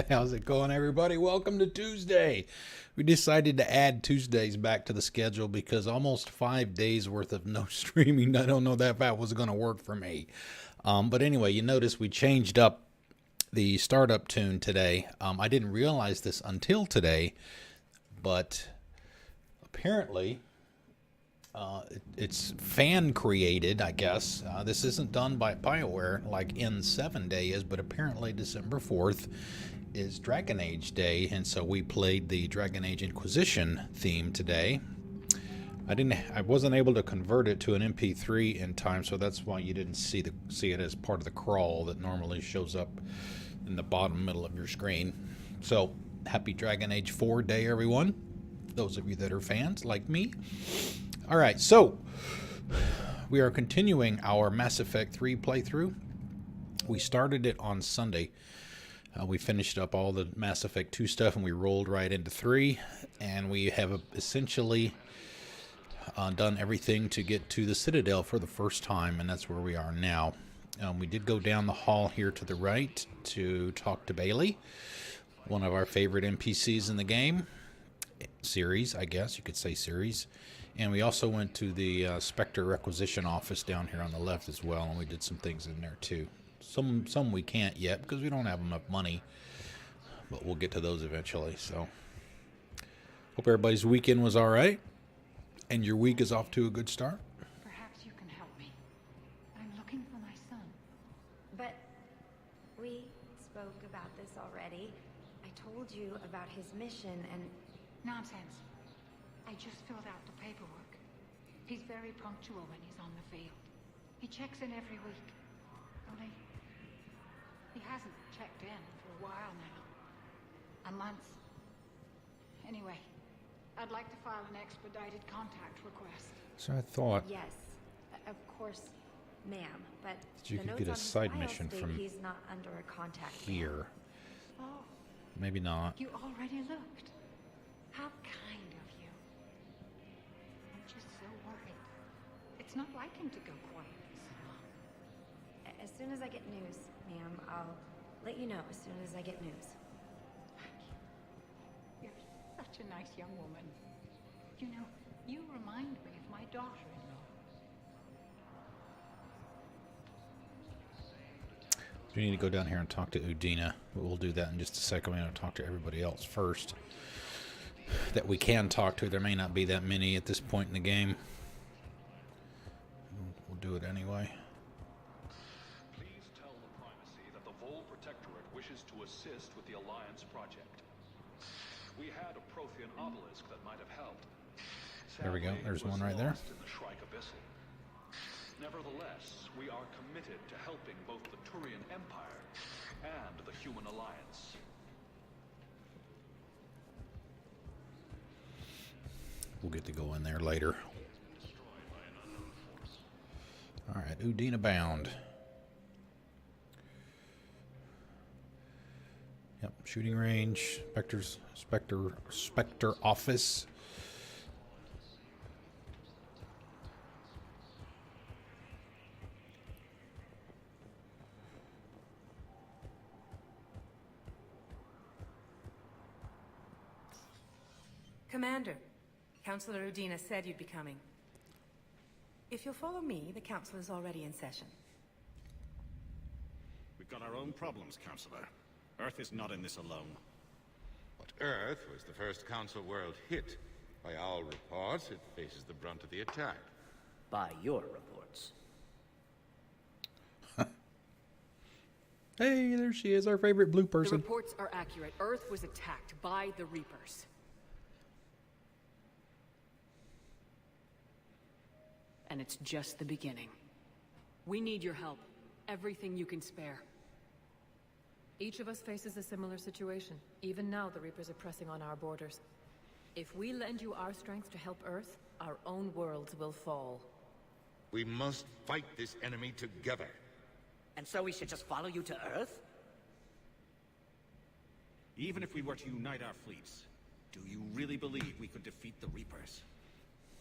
How's it going, everybody? Welcome to Tuesday. We decided to add Tuesdays back to the schedule because almost 5 days worth of no streaming. I don't know that was going to work for me. But anyway, you notice we changed up the startup tune today. I didn't realize this until today, but apparently it's fan created, I guess. This isn't done by BioWare like N7 Day is, but apparently December 4th is Dragon Age Day, and so we played the Dragon Age Inquisition theme today. I wasn't able to convert it to an MP3 in time, so that's why you didn't see it as part of the crawl that normally shows up in the bottom middle of your screen. So, happy Dragon Age 4 Day, everyone. Those of you that are fans like me. All right, so we are continuing our Mass Effect 3 playthrough. We started it on Sunday. We finished up all the Mass Effect 2 stuff and we rolled right into 3. And we have essentially done everything to get to the Citadel for the first time, and that's where we are now. We did go down the hall here to the right to talk to Bailey, one of our favorite NPCs in the game. Series, I guess you could say series. And we also went to the Spectre Requisition office down here on the left as well, and we did some things in there too. Some we can't yet because we don't have enough money, but we'll get to those eventually. So, hope everybody's weekend was all right, and your week is off to a good start. Perhaps you can help me. I'm looking for my son. But we spoke about this already. I told you about his mission and... Nonsense. I just filled out the paperwork. He's very punctual when he's on the field. He checks in every week. Only, he hasn't checked in for a while now. A month. Anyway, I'd like to file an expedited contact request. So I thought Yes, of course, ma'am, but that you the could notes get a on his side file mission state from he's not under a contact here. Oh, Maybe not. you already looked. How kind of you. I'm just so worried. It's not like him to go quiet this long. As soon as I get news, ma'am, I'll let you know as soon as I get news. You're such a nice young woman. You know, you remind me of my daughter-in-law. We need to go down here and talk to Udina, but we'll do that in just a second. We're going to talk to everybody else first that we can talk to. There may not be that many at this point in the game. We'll do it anyway. Please tell the Primacy that the Vol Protectorate wishes to assist with the Alliance project. We had a Prothean obelisk that might have helped. There we go. Sadly, There's it was one right there. lost in the Shrike Abyssal. Nevertheless, we are committed to helping both the Turian Empire and the Human Alliance. We'll get to go in there later. All right, Udina bound. Yep, shooting range, Spectre office. Commander, Councillor Udina said you'd be coming. If you'll follow me, the council is already in session. We've got our own problems, Councillor. Earth is not in this alone. But Earth was the first Council world hit. By all reports, it faces the brunt of the attack. By your reports. Hey, there she is, our favorite blue The person. reports are accurate. Earth was attacked by the Reapers. And it's just the beginning. We need your help. Everything you can spare. Each of us faces a similar situation. Even now, the Reapers are pressing on our borders. If we lend you our strength to help Earth, our own worlds will fall. We must fight this enemy together. And so we should just follow you to Earth? Even if we were to unite our fleets, do you really believe we could defeat the Reapers?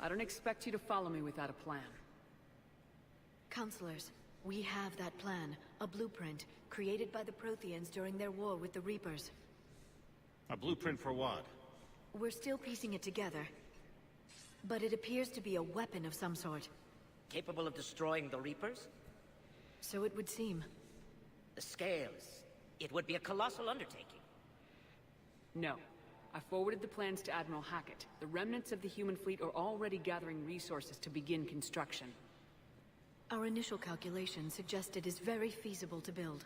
I don't expect you to follow me without a plan. Counselors, We have that plan, a blueprint, created by the Protheans during their war with the Reapers. A blueprint for what? We're still piecing it together. But it appears to be a weapon of some sort. Capable of destroying the Reapers? So it would seem. The scales. It would be a colossal undertaking. No. I forwarded the plans to Admiral Hackett. The remnants of the human fleet are already gathering resources to begin construction. Our initial calculations suggest it is very feasible to build.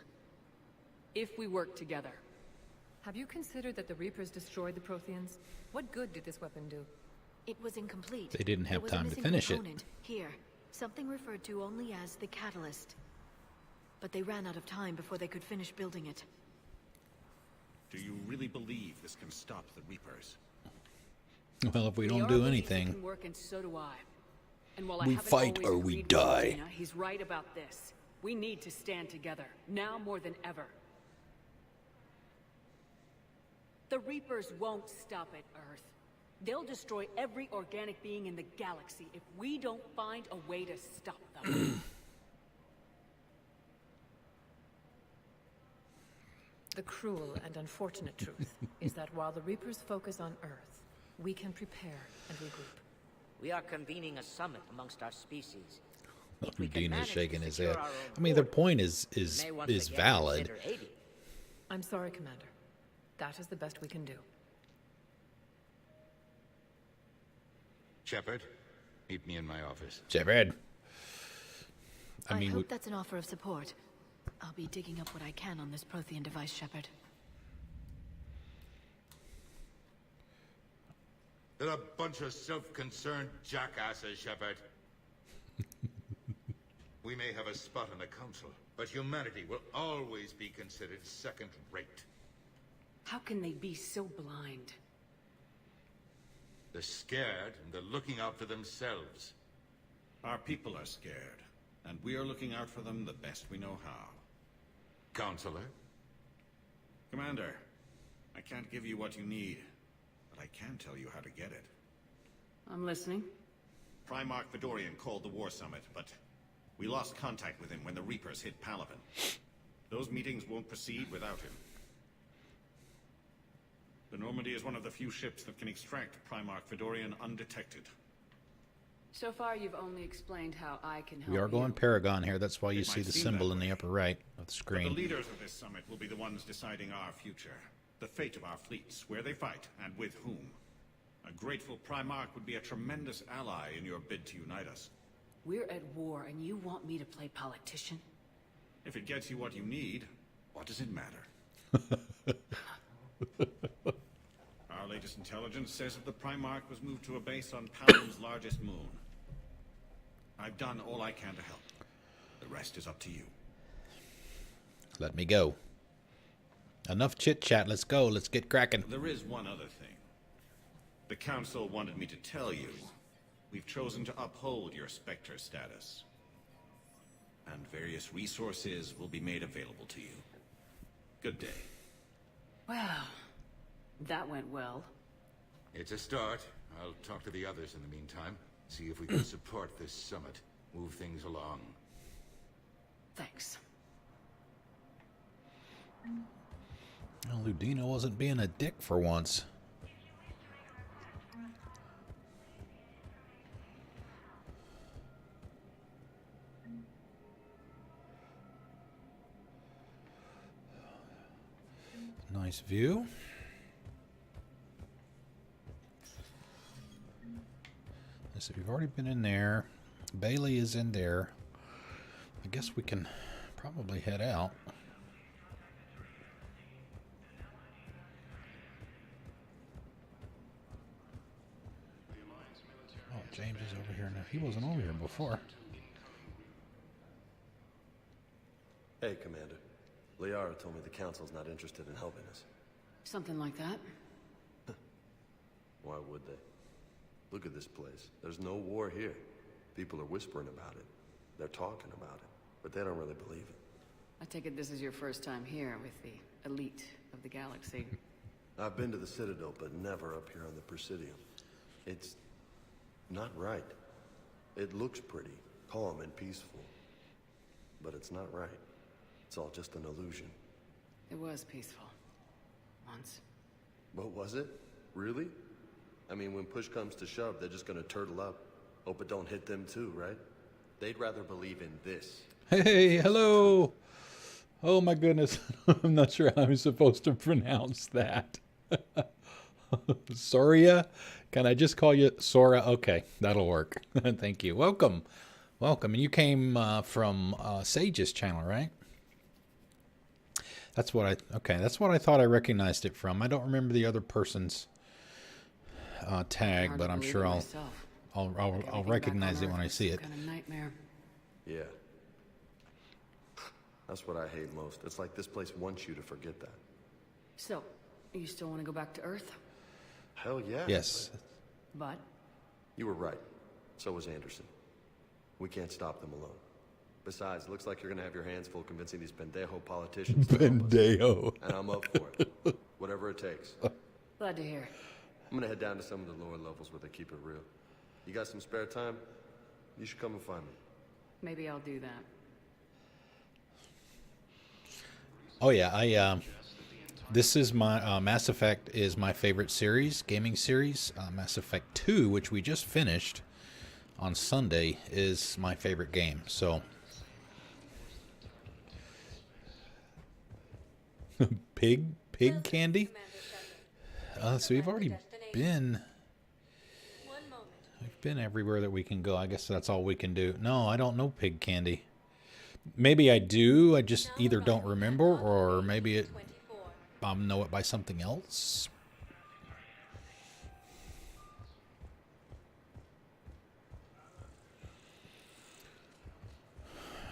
If we work together. Have you considered that the Reapers destroyed the Protheans? What good did this weapon do? It was incomplete. They didn't have There was a time to missing finish it. component. Here, something referred to only as the catalyst. But they ran out of time before they could finish building it. Do you really believe this can stop the Reapers? Well, if we don't Liara do believes it anything, can work, and so do I. And while I we haven't fight always or we agreed with die. Rodina, he's right about this. We need to stand together, now more than ever. The Reapers won't stop at Earth. They'll destroy every organic being in the galaxy if we don't find a way to stop them. The cruel and unfortunate truth is that while the Reapers focus on Earth, we can prepare and regroup. We are convening a summit amongst our species. If we can Dean is manage to shaking his secure head. our own I mean, their border, point is may once again valid. consider aiding. I'm sorry, Commander. That is the best we can do. Shepard, meet me in my office. Shepard. I mean, hope that's an offer of support. I'll be digging up what I can on this Prothean device, Shepard. They're a bunch of self-concerned jackasses, Shepard. We may have a spot on the council, but humanity will always be considered second-rate. How can they be so blind? They're scared, and they're looking out for themselves. Our people are scared, and we are looking out for them the best we know how. Counselor? Commander, I can't give you what you need, but I can tell you how to get it. I'm listening. Primarch Fedorian called the War Summit, but we lost contact with him when the Reapers hit Palaven. Those meetings won't proceed without him. The Normandy is one of the few ships that can extract Primarch Fedorian undetected. So far, you've only explained how I can help we are going you. Paragon here. That's why you It see might the seem symbol that in the way. upper right of the But the screen. leaders of this summit will be the ones deciding our future. The fate of our fleets, where they fight, and with whom. A grateful Primarch would be a tremendous ally in your bid to unite us. We're at war, and you want me to play politician? If it gets you what you need, what does it matter? Our latest intelligence says that the Primarch was moved to a base on Palaven's largest moon. I've done all I can to help. The rest is up to you. Let me go. Enough chit-chat. Let's go. Let's get cracking. There is one other thing. The Council wanted me to tell you, we've chosen to uphold your Spectre status. And various resources will be made available to you. Good day. Well, that went well. It's a start. I'll talk to the others in the meantime. See if we can support this summit. Move things along. Thanks. Well, Ludino wasn't being a dick for once. Nice view. So we've already been in there. Bailey is in there. I guess we can probably head out. Oh, James is over here now. He wasn't over here before. Hey, Commander. Liara told me the Council's not interested in helping us. Something like that. Why would they? Look at this place. There's no war here. People are whispering about it. They're talking about it, but they don't really believe it. I take it this is your first time here with the elite of the galaxy. I've been to the Citadel, but never up here on the Presidium. It's not right. It looks pretty, calm and peaceful. but it's not right. It's all just an illusion. It was peaceful. Once. What was it? Really? I mean, when push comes to shove, they're just gonna turtle up. Hope it don't hit them too, right? They'd rather believe in this. Hey, hello. Oh my goodness. I'm not sure how I'm supposed to pronounce that. Soria? Can I just call you Sora? Okay, that'll work. Thank you. Welcome. Welcome. And you came from Sage's channel, right? That's what I thought I recognized it from. I don't remember the other person's tag, but I'm sure I'll recognize it when I see it. Kind of nightmare. Yeah. That's what I hate most. It's like this place wants you to forget that. So, you still want to go back to Earth? Hell yeah. Yes. But? You were right. So was Anderson. We can't stop them alone. Besides, it looks like you're gonna have your hands full convincing these pendejo politicians to help us. Pendejo. And I'm up for it. Whatever it takes. Glad to hear. I'm gonna head down to some of the lower levels where they keep it real. You got some spare time? You should come and find me. Maybe I'll do that. Oh yeah, this is my Mass Effect is my favorite series, gaming series. Mass Effect 2, which we just finished on Sunday, is my favorite game. So pig candy. So we've already been. We've been everywhere that we can go. I guess that's all we can do. No, I don't know pig candy. Maybe I do. I just either don't remember, or maybe it know it by something else.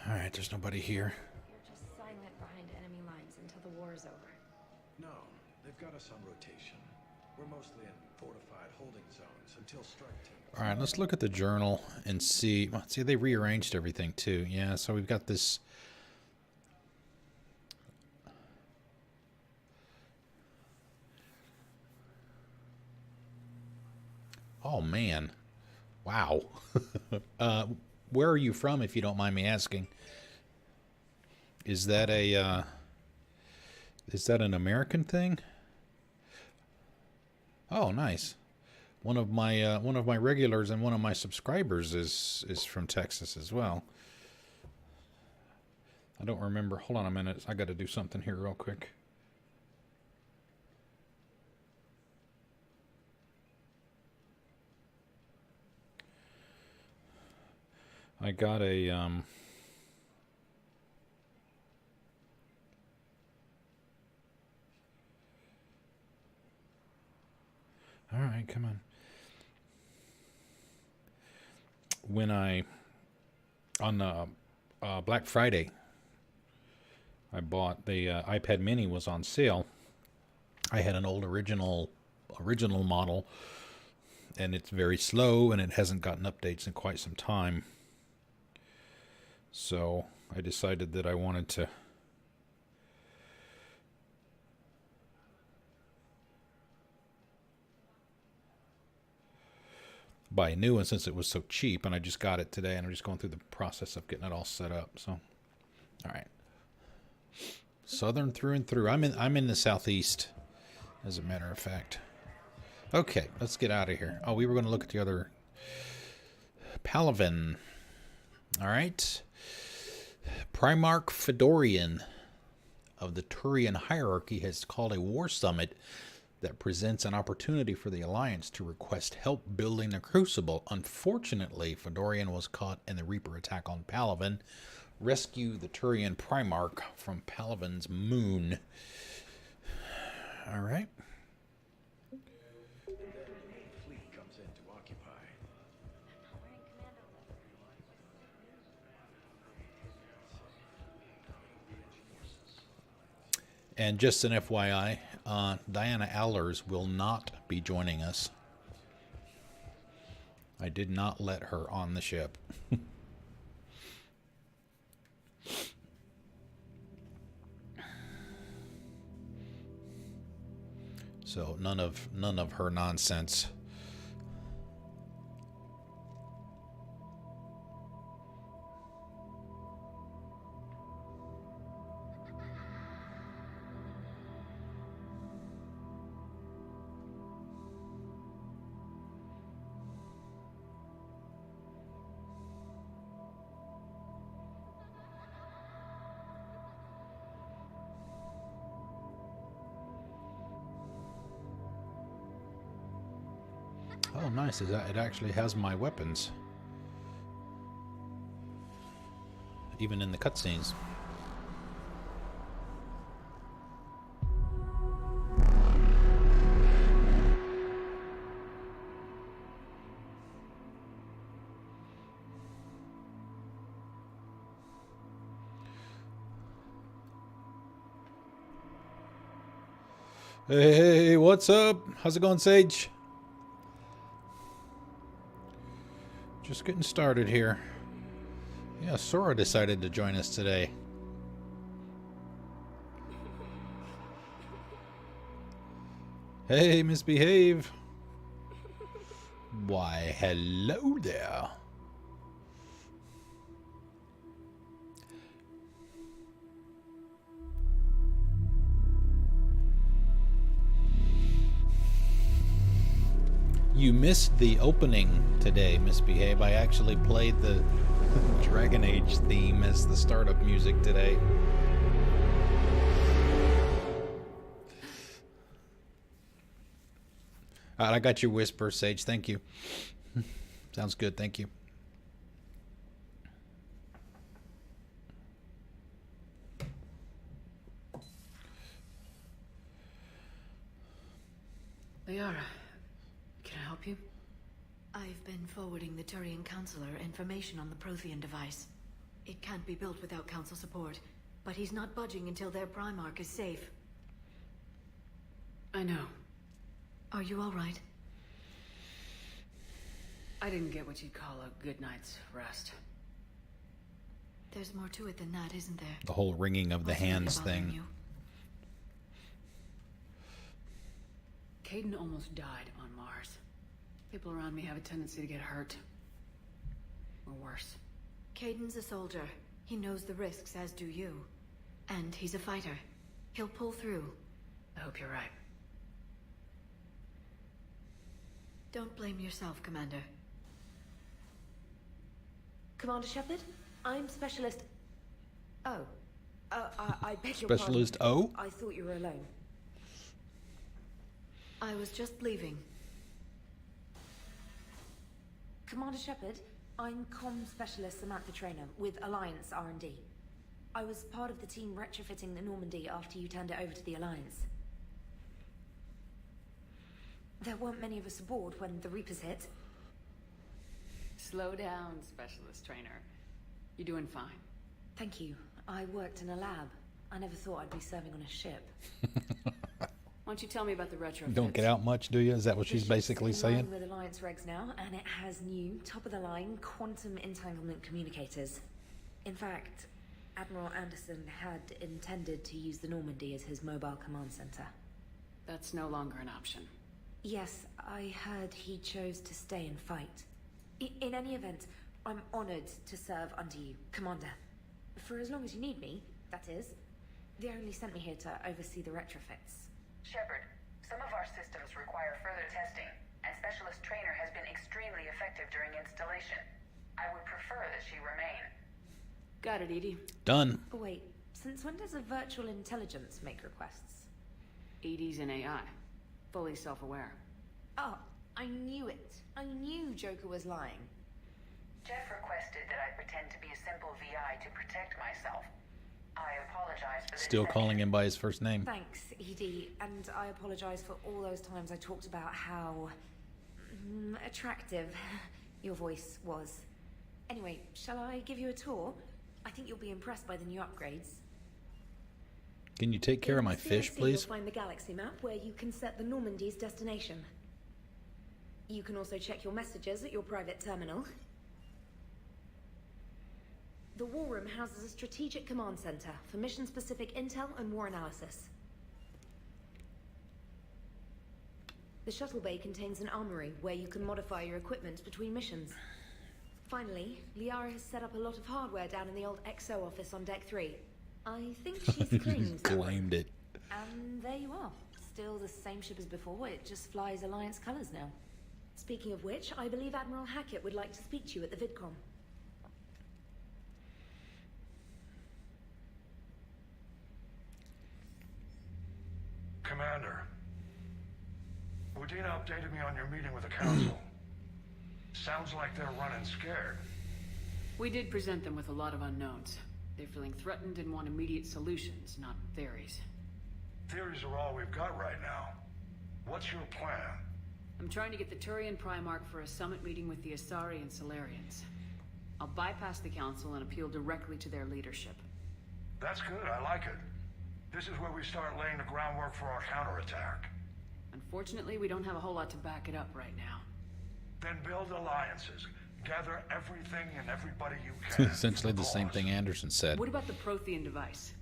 All right, there's nobody here. You're just silent behind enemy lines until the war is over. No, they've got us on rotation. We're mostly in fortified holding zones until strike team. All right, let's look at the journal and see. Well, see, they rearranged everything too. Yeah, so we've got this. Oh man, wow. Where are you from, if you don't mind me asking? Is that an American thing? Oh, nice. One of my regulars and one of my subscribers is from Texas as well. I don't remember. Hold on a minute. I got to do something here real quick. I got a all right, come on. When on Black Friday, I bought the iPad Mini was on sale. I had an old original model, and it's very slow, and it hasn't gotten updates in quite some time. So I decided that I wanted to buy a new one since it was so cheap, and I just got it today, and I'm just going through the process of getting it all set up. So, all right, Southern through and through. I'm in the Southeast, as a matter of fact. Okay, let's get out of here. Oh, we were going to look at the other Palaven. All right. Primarch Fedorian of the Turian hierarchy has called a war summit that presents an opportunity for the Alliance to request help building the Crucible. Unfortunately, Fedorian was caught in the Reaper attack on Palaven. Rescue the Turian Primarch from Palaven's moon. All right. Fleet comes in to occupy. And just an FYI, Diana Allers will not be joining us. I did not let her on the ship. So none of her nonsense. nice. It actually has my weapons. Even in the cutscenes. Hey, what's up? How's it going, Sage? Just getting started here. Yeah, Sora decided to join us today. Hey, misbehave. Why, hello there. You missed the opening today, Misbehave. I actually played the Dragon Age theme as the startup music today. I got your whisper, Sage. Thank you. Sounds good. Thank you. Liara, can I help you? I've been forwarding the Turian Councilor information on the Prothean device. It can't be built without Council support, but he's not budging until their Primarch is safe. I know. Are you all right? I didn't get what you'd call a good night's rest. There's more to it than that, isn't there? The whole wringing of the hands thing. Kaidan almost died on Mars. People around me have a tendency to get hurt. Or worse. Kaidan's a soldier. He knows the risks, as do you. And he's a fighter. He'll pull through. I hope you're right. Don't blame yourself, Commander. Commander Shepard, I'm Specialist... Oh. I beg your Specialist pardon. O? I thought you were alone. I was just leaving. Commander Shepard, I'm Comm Specialist Samantha Trainer with Alliance R&D. I was part of the team retrofitting the Normandy after you turned it over to the Alliance. There weren't many of us aboard when the Reapers hit. Slow down, Specialist Trainer. You're doing fine. Thank you. I worked in a lab. I never thought I'd be serving on a ship. Why don't you tell me about the retrofit? Don't get out much, do you? Is that what she's basically saying? With Alliance regs now, and it has new, top-of-the-line quantum entanglement communicators. In fact, Admiral Anderson had intended to use the Normandy as his mobile command center. That's no longer an option. Yes, I heard he chose to stay and fight. In any event, I'm honored to serve under you, Commander. For as long as you need me, that is. They only sent me here to oversee the retrofits. Shepard, some of our systems require further testing, and Specialist Trainer has been extremely effective during installation. I would prefer that she remain. Got it, Edie. Done. Wait, since when does a virtual intelligence make requests? Edie's an AI. Fully self-aware. Oh, I knew it. I knew Joker was lying. Jeff requested that I pretend to be a simple VI to protect myself. I apologize for the Still calling him by his first name. Thanks, Edie, and I apologize for all those times I talked about how... attractive your voice was. Anyway, shall I give you a tour? I think you'll be impressed by the new upgrades. Can you take care of my fish, please? You'll find the galaxy map where you can set the Normandy's destination. You can also check your messages at your private terminal. The War Room houses a strategic command center for mission-specific intel and war analysis. The shuttle bay contains an armory where you can modify your equipment between missions. Finally, Liara has set up a lot of hardware down in the old XO office on Deck 3. I think she's claimed that one. Claimed it. And there you are. Still the same ship as before, it just flies Alliance colors now. Speaking of which, I believe Admiral Hackett would like to speak to you at the VidCon. Commander, Udina updated me on your meeting with the Council. Sounds like they're running scared. We did present them with a lot of unknowns. They're feeling threatened and want immediate solutions, not theories. Theories are all we've got right now. What's your plan? I'm trying to get the Turian Primarch for a summit meeting with the Asari and Solarians. I'll bypass the Council and appeal directly to their leadership. That's good, I like it. This is where we start laying the groundwork for our counterattack. Unfortunately, we don't have a whole lot to back it up right now. Then build alliances. Gather everything and everybody you can. Essentially the same thing Anderson said. What about the Prothean device?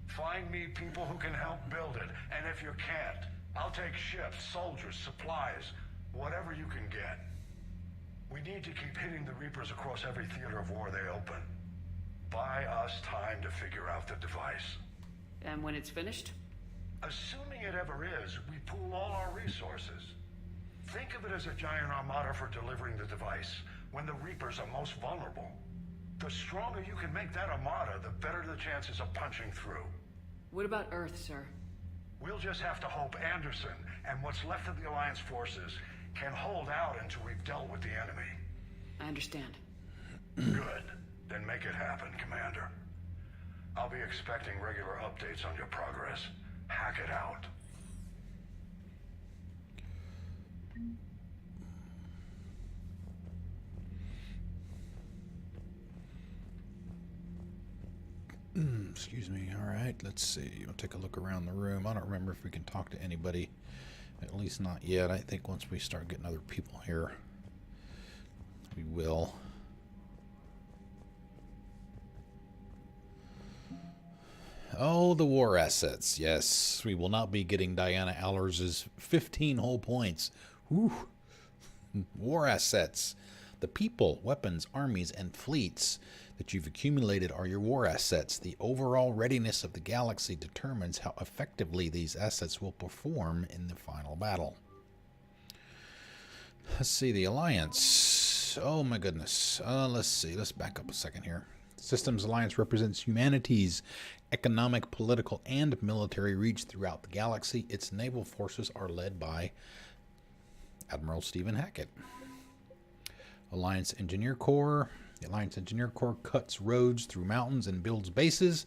Find me people who can help build it, and if you can't, I'll take ships, soldiers, supplies, whatever you can get. We need to keep hitting the Reapers across every theater of war they open. Buy us time to figure out the device. And when it's finished? Assuming it ever is, we pool all our resources. Think of it as a giant armada for delivering the device, when the Reapers are most vulnerable. The stronger you can make that armada, the better the chances of punching through. What about Earth, sir? We'll just have to hope Anderson, and what's left of the Alliance forces, can hold out until we've dealt with the enemy. I understand. Good. Then make it happen, Commander. I'll be expecting regular updates on your progress. Hack it out. Excuse me. All right, let's see. We'll take a look around the room. I don't remember if we can talk to anybody. At least not yet. I think once we start getting other people here, we will. Oh, the war assets. Yes, we will not be getting Diana Allers' 15 whole points. Whew. War assets. The people, weapons, armies, and fleets that you've accumulated are your war assets. The overall readiness of the galaxy determines how effectively these assets will perform in the final battle. Let's see, the Alliance. Oh my goodness. Let's see. Let's back up a second here. Systems Alliance represents humanity's economic, political, and military reach throughout the galaxy. Its naval forces are led by Admiral Stephen Hackett. Alliance Engineer Corps. The Alliance Engineer Corps cuts roads through mountains and builds bases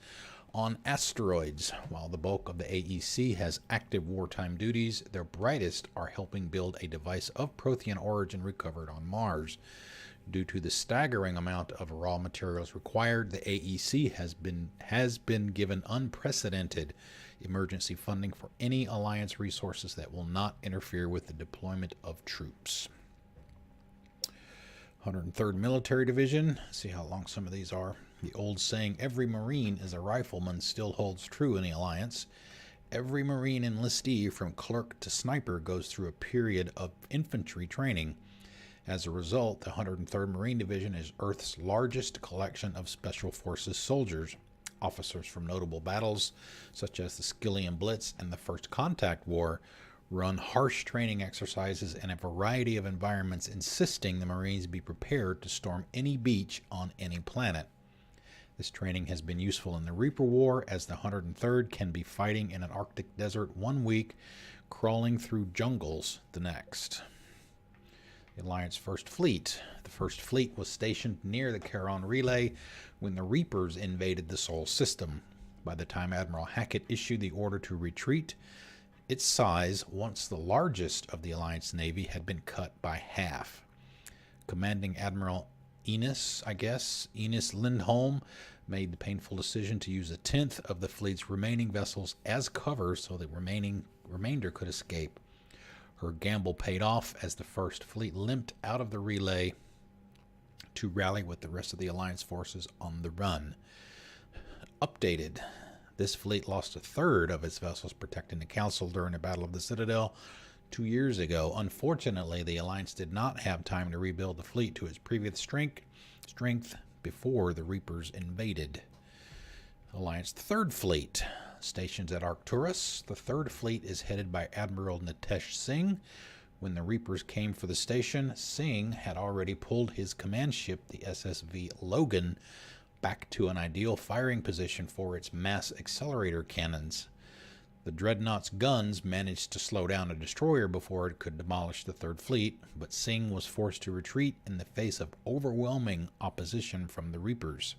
on asteroids. While the bulk of the AEC has active wartime duties, their brightest are helping build a device of Prothean origin recovered on Mars. Due to the staggering amount of raw materials required, the AEC has been given unprecedented emergency funding for any Alliance resources that will not interfere with the deployment of troops. 103rd Military Division. See how long some of these are. The old saying, every Marine is a rifleman, still holds true in the Alliance. Every Marine enlistee from clerk to sniper goes through a period of infantry training. As a result, the 103rd Marine Division is Earth's largest collection of Special Forces soldiers. Officers from notable battles, such as the Skillian Blitz and the First Contact War, run harsh training exercises in a variety of environments, insisting the Marines be prepared to storm any beach on any planet. This training has been useful in the Reaper War, as the 103rd can be fighting in an Arctic desert one week, crawling through jungles the next. The Alliance First Fleet. The First Fleet was stationed near the Charon Relay when the Reapers invaded the Sol system. By the time Admiral Hackett issued the order to retreat, its size, once the largest of the Alliance Navy, had been cut by half. Commanding Admiral Enos Lindholm made the painful decision to use a tenth of the fleet's remaining vessels as cover so the remainder could escape. Her gamble paid off as the First Fleet limped out of the relay to rally with the rest of the Alliance forces on the run. Updated. This fleet lost a third of its vessels protecting the Council during the Battle of the Citadel 2 years ago. Unfortunately, the Alliance did not have time to rebuild the fleet to its previous strength before the Reapers invaded. Alliance Third Fleet. Stationed at Arcturus, the Third Fleet is headed by Admiral Nitesh Singh. When the Reapers came for the station, Singh had already pulled his command ship, the SSV Logan, back to an ideal firing position for its mass accelerator cannons. The Dreadnought's guns managed to slow down a destroyer before it could demolish the Third Fleet, but Singh was forced to retreat in the face of overwhelming opposition from the Reapers.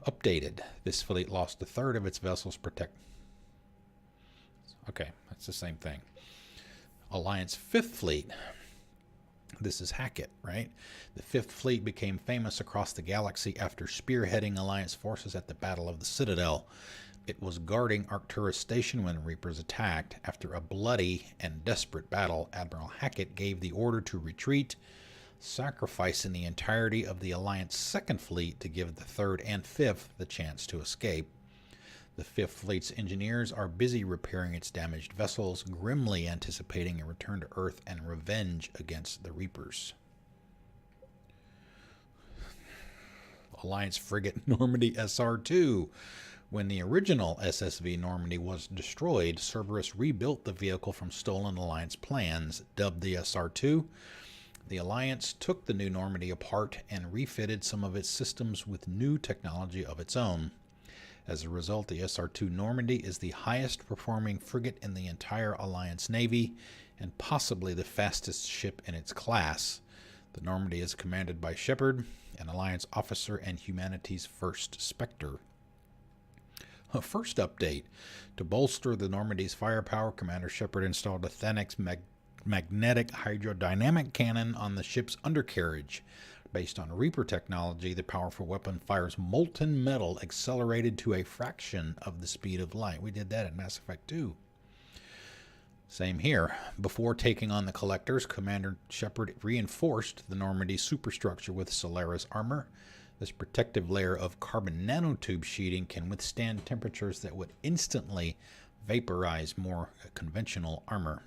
Updated, this fleet lost a third of its vessels Okay, that's the same thing. Alliance 5th Fleet. This is Hackett, right? The 5th Fleet became famous across the galaxy after spearheading Alliance forces at the Battle of the Citadel. It was guarding Arcturus Station when the Reapers attacked. After a bloody and desperate battle, Admiral Hackett gave the order to retreat, sacrificing the entirety of the Alliance 2nd Fleet to give the 3rd and 5th the chance to escape. The 5th Fleet's engineers are busy repairing its damaged vessels, grimly anticipating a return to Earth and revenge against the Reapers. Alliance frigate Normandy SR-2. When the original SSV Normandy was destroyed, Cerberus rebuilt the vehicle from stolen Alliance plans. Dubbed the SR-2, the Alliance took the new Normandy apart and refitted some of its systems with new technology of its own. As a result, the SR-2 Normandy is the highest performing frigate in the entire Alliance Navy and possibly the fastest ship in its class. The Normandy is commanded by Shepard, an Alliance officer and humanity's first Spectre. A first update. To bolster the Normandy's firepower, Commander Shepard installed a Thane's magnetic hydrodynamic cannon on the ship's undercarriage. Based on Reaper technology, the powerful weapon fires molten metal accelerated to a fraction of the speed of light. We did that in Mass Effect 2. Same here. Before taking on the Collectors, Commander Shepard reinforced the Normandy superstructure with Solaris armor. This protective layer of carbon nanotube sheeting can withstand temperatures that would instantly vaporize more conventional armor.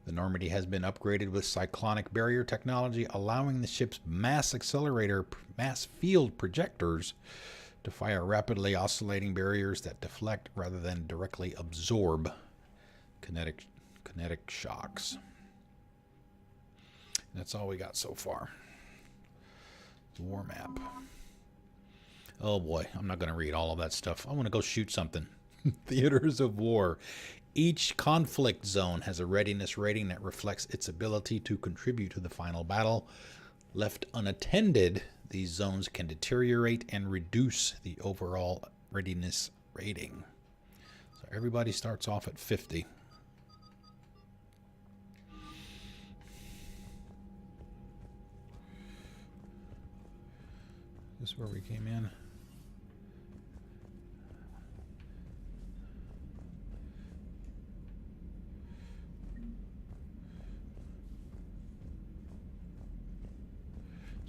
The Normandy has been upgraded with cyclonic barrier technology, allowing the ship's mass field projectors to fire rapidly oscillating barriers that deflect rather than directly absorb kinetic shocks. That's all we got so far. War map. Oh boy, I'm not going to read all of that stuff. I want to go shoot something. Theaters of war. Each conflict zone has a readiness rating that reflects its ability to contribute to the final battle. Left unattended, these zones can deteriorate and reduce the overall readiness rating. So everybody starts off at 50. This is where we came in.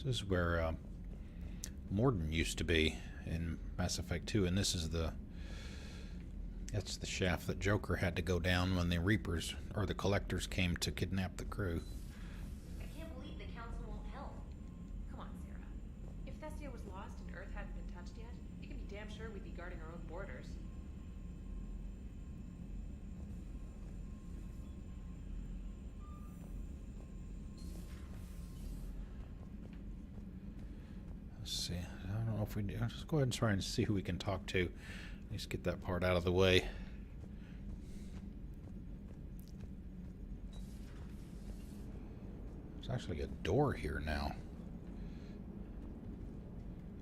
This is where Morden used to be in Mass Effect 2, and this is that's the shaft that Joker had to go down when the Reapers, or the Collectors, came to kidnap the crew. I can't believe the Council won't help. Come on, Sarah. If Thestia was lost and Earth hadn't been touched yet, you can be damn sure we'd be guarding our own borders. Let's see. I don't know if we do. Just go ahead and try and see who we can talk to. At least get that part out of the way. There's actually a door here now.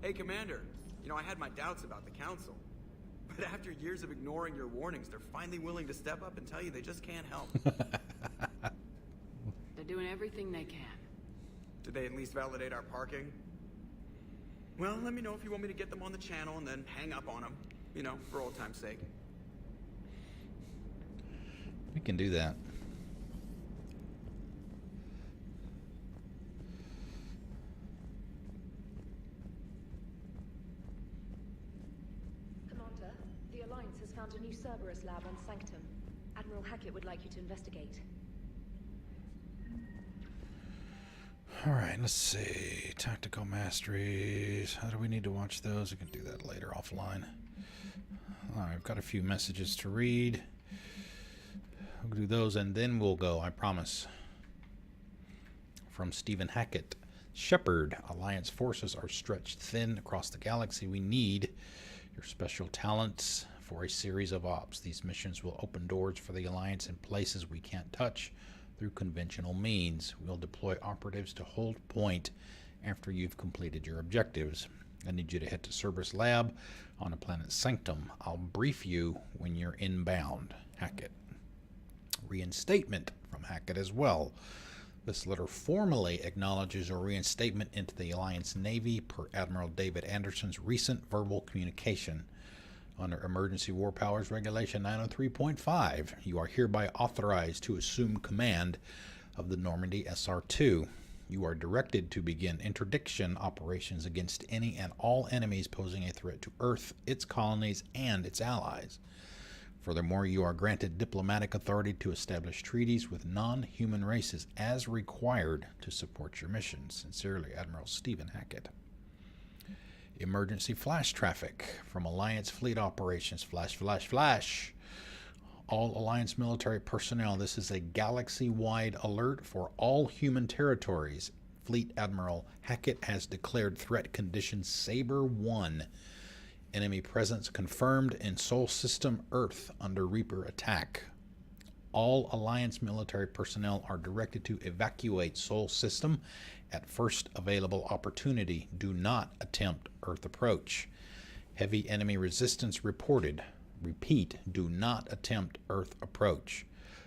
Hey, Commander. You know, I had my doubts about the Council. But after years of ignoring your warnings, they're finally willing to step up and tell you they just can't help. They're doing everything they can. Did they at least validate our parking? Well, let me know if you want me to get them on the channel and then hang up on them. You know, for old time's sake. We can do that. Commander, the Alliance has found a new Cerberus lab on Sanctum. Admiral Hackett would like you to investigate. Alright, let's see. Tactical masteries. How do we need to watch those? We can do that later offline. Alright, I've got a few messages to read. We'll do those and then we'll go, I promise. From Stephen Hackett. Shepard, Alliance forces are stretched thin across the galaxy. We need your special talents for a series of ops. These missions will open doors for the Alliance in places we can't touch through conventional means. We'll deploy operatives to hold point after you've completed your objectives. I need you to head to Cerberus Lab on the planet Sanctum. I'll brief you when you're inbound. Hackett. Reinstatement from Hackett as well. This letter formally acknowledges a reinstatement into the Alliance Navy per Admiral David Anderson's recent verbal communication. Under Emergency War Powers Regulation 903.5, you are hereby authorized to assume command of the Normandy SR-2. You are directed to begin interdiction operations against any and all enemies posing a threat to Earth, its colonies, and its allies. Furthermore, you are granted diplomatic authority to establish treaties with non-human races as required to support your mission. Sincerely, Admiral Stephen Hackett. Emergency flash traffic from Alliance Fleet Operations. Flash, flash, flash. All Alliance military personnel. This is a galaxy-wide alert for all human territories. Fleet Admiral Hackett has declared threat condition Saber 1. Enemy presence confirmed in Sol System Earth under Reaper attack. All Alliance military personnel are directed to evacuate Sol System at first available opportunity. Do not attempt Earth approach. Heavy enemy resistance reported. Repeat, do not attempt Earth approach.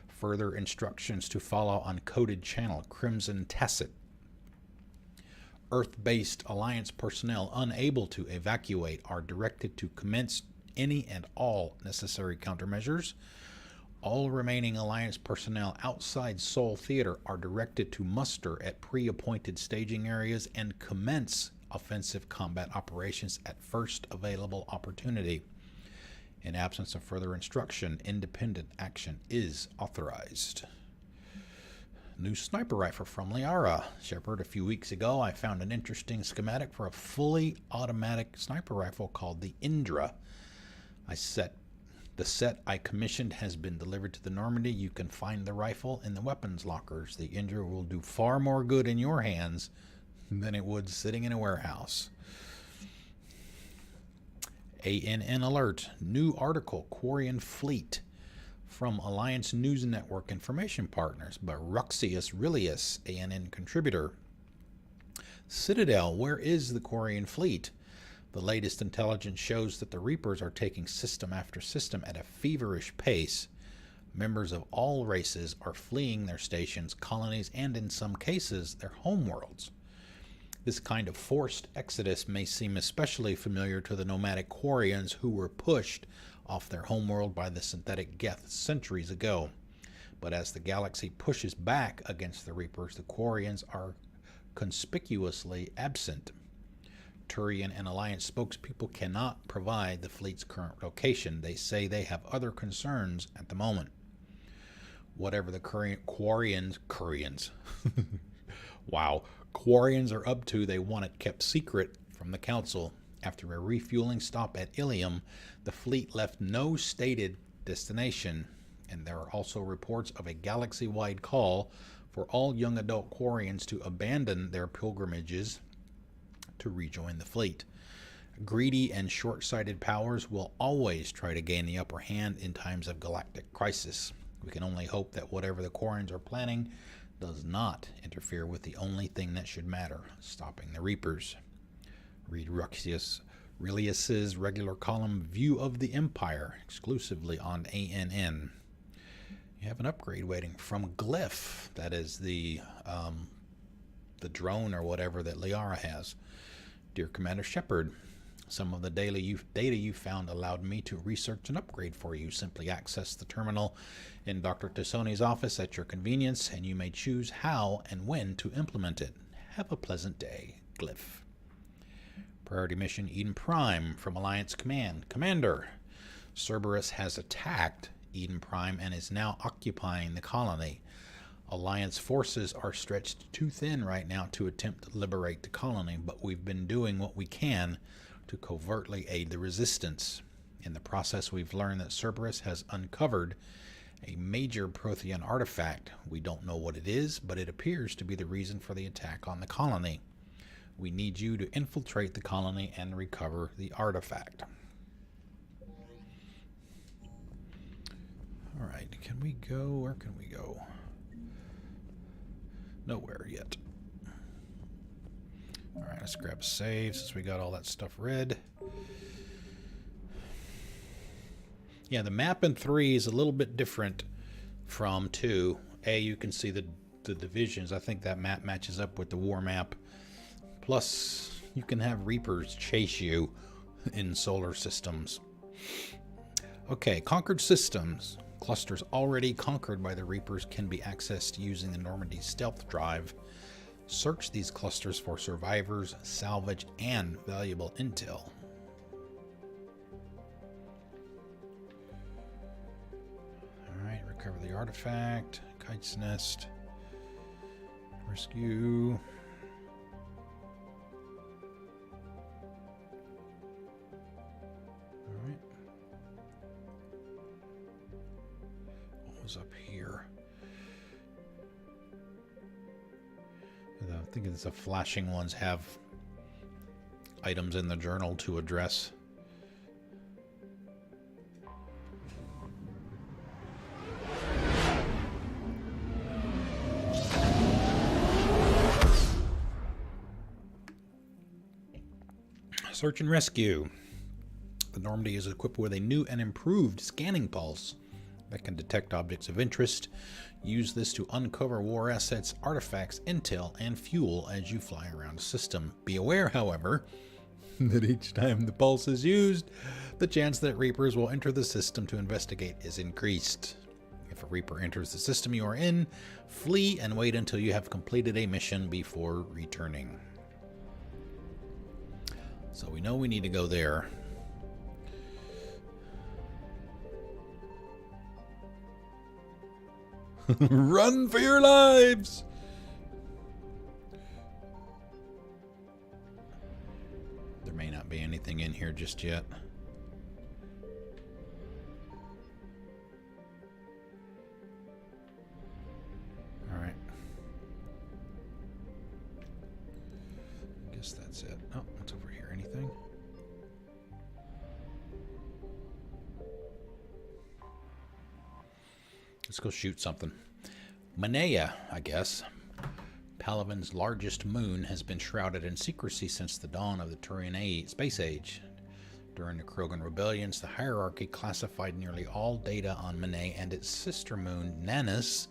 Further instructions to follow on coded channel Crimson Tacit. Earth-based Alliance personnel unable to evacuate are directed to commence any and all necessary countermeasures. All remaining Alliance personnel outside Sol Theater are directed to muster at pre-appointed staging areas and commence offensive combat operations at first available opportunity. In absence of further instruction, independent action is authorized. New sniper rifle from Liara. Shepard, a few weeks ago, I found an interesting schematic for a fully automatic sniper rifle called the Indra. The set I commissioned has been delivered to the Normandy. You can find the rifle in the weapons lockers. The Indra will do far more good in your hands than it would sitting in a warehouse. ANN alert. New article, Quarian Fleet. From Alliance News Network Information Partners by Ruxius Rilius, ANN contributor. Citadel, where is the Quarian fleet? The latest intelligence shows that the Reapers are taking system after system at a feverish pace. Members of all races are fleeing their stations, colonies, and in some cases, their homeworlds. This kind of forced exodus may seem especially familiar to the nomadic Quarians who were pushed off their homeworld by the synthetic Geth centuries ago. But as the galaxy pushes back against the Reapers, the Quarians are conspicuously absent. Turian and Alliance spokespeople cannot provide the fleet's current location. They say they have other concerns at the moment. Whatever the Quarians wow, Quarians are up to, they want it kept secret from the Council. After a refueling stop at Ilium, the fleet left no stated destination, and there are also reports of a galaxy-wide call for all young adult Quarians to abandon their pilgrimages to rejoin the fleet. Greedy and short-sighted powers will always try to gain the upper hand in times of galactic crisis. We can only hope that whatever the Quarians are planning does not interfere with the only thing that should matter, stopping the Reapers. Read Ruxius Rilius's regular column View of the Empire, exclusively on ANN. You have an upgrade waiting from Glyph. That is the drone or whatever that Liara has. Dear Commander Shepard, some of the data you found allowed me to research an upgrade for you. Simply access the terminal in Dr. Tassoni's office at your convenience, and you may choose how and when to implement it. Have a pleasant day, Glyph. Priority mission Eden Prime from Alliance Command. Commander, Cerberus has attacked Eden Prime and is now occupying the colony. Alliance forces are stretched too thin right now to attempt to liberate the colony, but we've been doing what we can to covertly aid the resistance. In the process, we've learned that Cerberus has uncovered a major Prothean artifact. We don't know what it is, but it appears to be the reason for the attack on the colony. We need you to infiltrate the colony and recover the artifact. Alright, can we go? Where can we go? Nowhere yet. Alright, let's grab a save since we got all that stuff read. Yeah, the map in 3 is a little bit different from 2. You can see the divisions. I think that map matches up with the war map. Plus, you can have Reapers chase you in solar systems. Okay, conquered systems. Clusters already conquered by the Reapers can be accessed using the Normandy stealth drive. Search these clusters for survivors, salvage, and valuable intel. Alright, recover the artifact. Kite's nest. Rescue. Alright. What was up here? I think it's the flashing ones have items in the journal to address. Search and rescue. The Normandy is equipped with a new and improved scanning pulse that can detect objects of interest. Use this to uncover war assets, artifacts, intel, and fuel as you fly around the system. Be aware, however, that each time the pulse is used, the chance that Reapers will enter the system to investigate is increased. If a Reaper enters the system you are in, flee and wait until you have completed a mission before returning. So we know we need to go there. Run for your lives! There may not be anything in here just yet. Alright. I guess that's it. Oh, what's over here? Anything? Let's go shoot something. Manea, I guess. Palaven's largest moon has been shrouded in secrecy since the dawn of the Turian space age. During the Krogan rebellions, the hierarchy classified nearly all data on Manea and its sister moon, Nanus,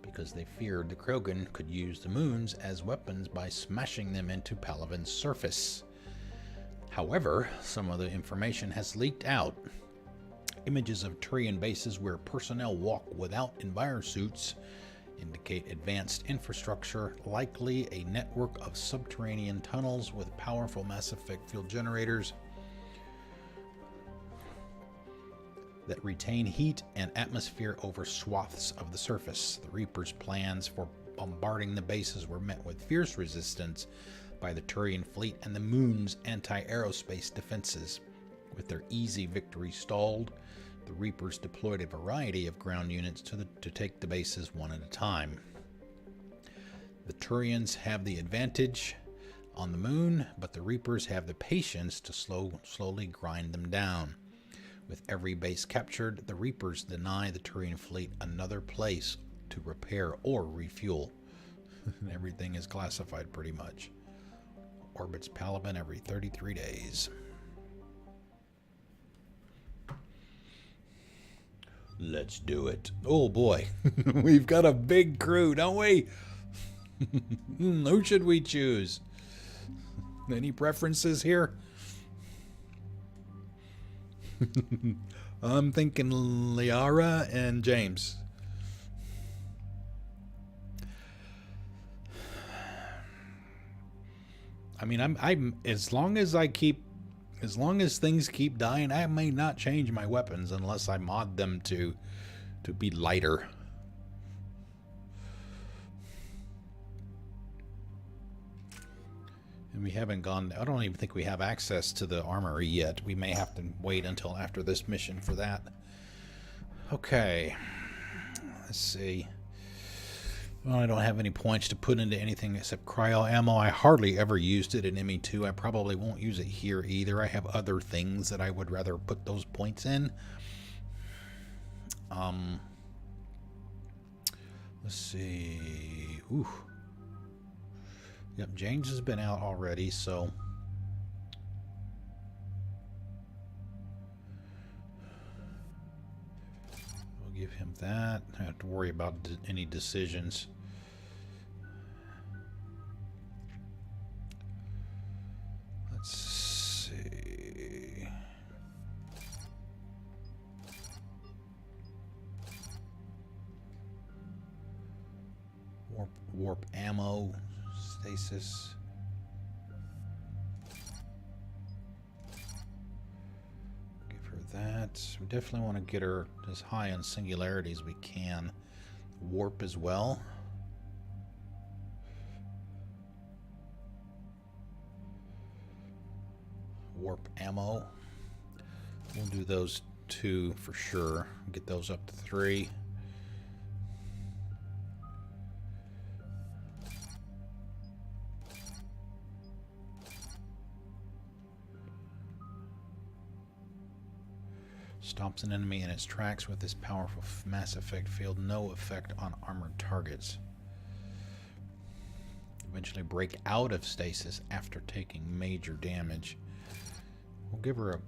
because they feared the Krogan could use the moons as weapons by smashing them into Palaven's surface. However, some of the information has leaked out. Images of Turian bases where personnel walk without envirosuits indicate advanced infrastructure, likely a network of subterranean tunnels with powerful mass effect field generators that retain heat and atmosphere over swaths of the surface. The Reapers' plans for bombarding the bases were met with fierce resistance by the Turian fleet and the moon's anti-aerospace defenses. With their easy victory stalled, the Reapers deployed a variety of ground units to take the bases one at a time. The Turians have the advantage on the moon, but the Reapers have the patience to slowly grind them down. With every base captured, the Reapers deny the Turian fleet another place to repair or refuel. Everything is classified pretty much. Orbits Palaven every 33 days. Let's do it. Oh boy, we've got a big crew, don't we? Who should we choose? Any preferences here? I'm thinking Liara and James. I mean, I'm as long as things keep dying, I may not change my weapons unless I mod them to be lighter. And we haven't gone, I don't even think we have access to the armory yet. We may have to wait until after this mission for that. Okay. Let's see. Well, I don't have any points to put into anything except cryo ammo. I hardly ever used it in ME2. I probably won't use it here either. I have other things that I would rather put those points in. Let's see. Ooh. Yep, James has been out already, so we'll give him that. I don't have to worry about any decisions. Let's see. Warp ammo, stasis. Give her that. We definitely want to get her as high on singularity as we can. Warp as well. Warp ammo. We'll do those 2 for sure. Get those up to 3. Stops an enemy in its tracks with this powerful mass effect field. No effect on armored targets. Eventually break out of stasis after taking major damage. We'll give her a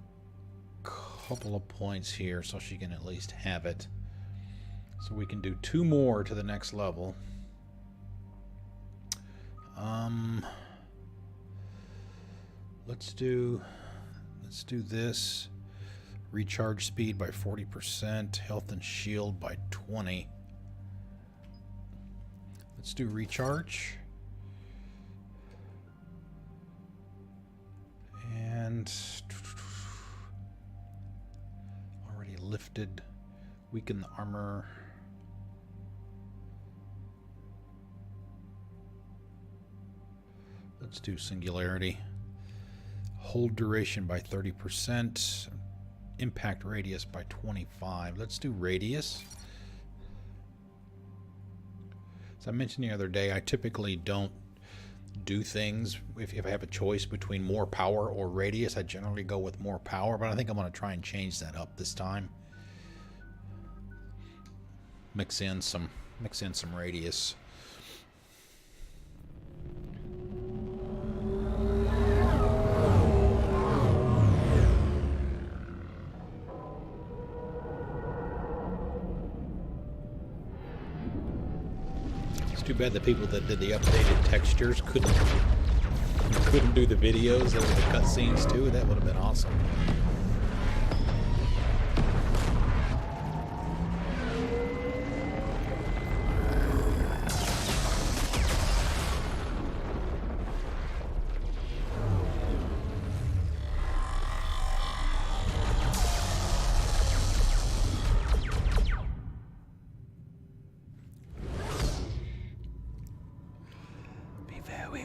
couple of points here so she can at least have it. So we can do 2 more to the next level. Let's do this. Recharge speed by 40%, health and shield by 20. Let's do recharge. And already lifted. Weaken the armor. Let's do singularity. Hold duration by 30%. Impact radius by 25. Let's do radius. As I mentioned the other day, I typically don't do things if I have a choice between more power or radius. I generally go with more power, but I think I'm going to try and change that up this time. Mix in some radius. Too bad the people that did the updated textures couldn't do the videos or the cutscenes too. That would have been awesome.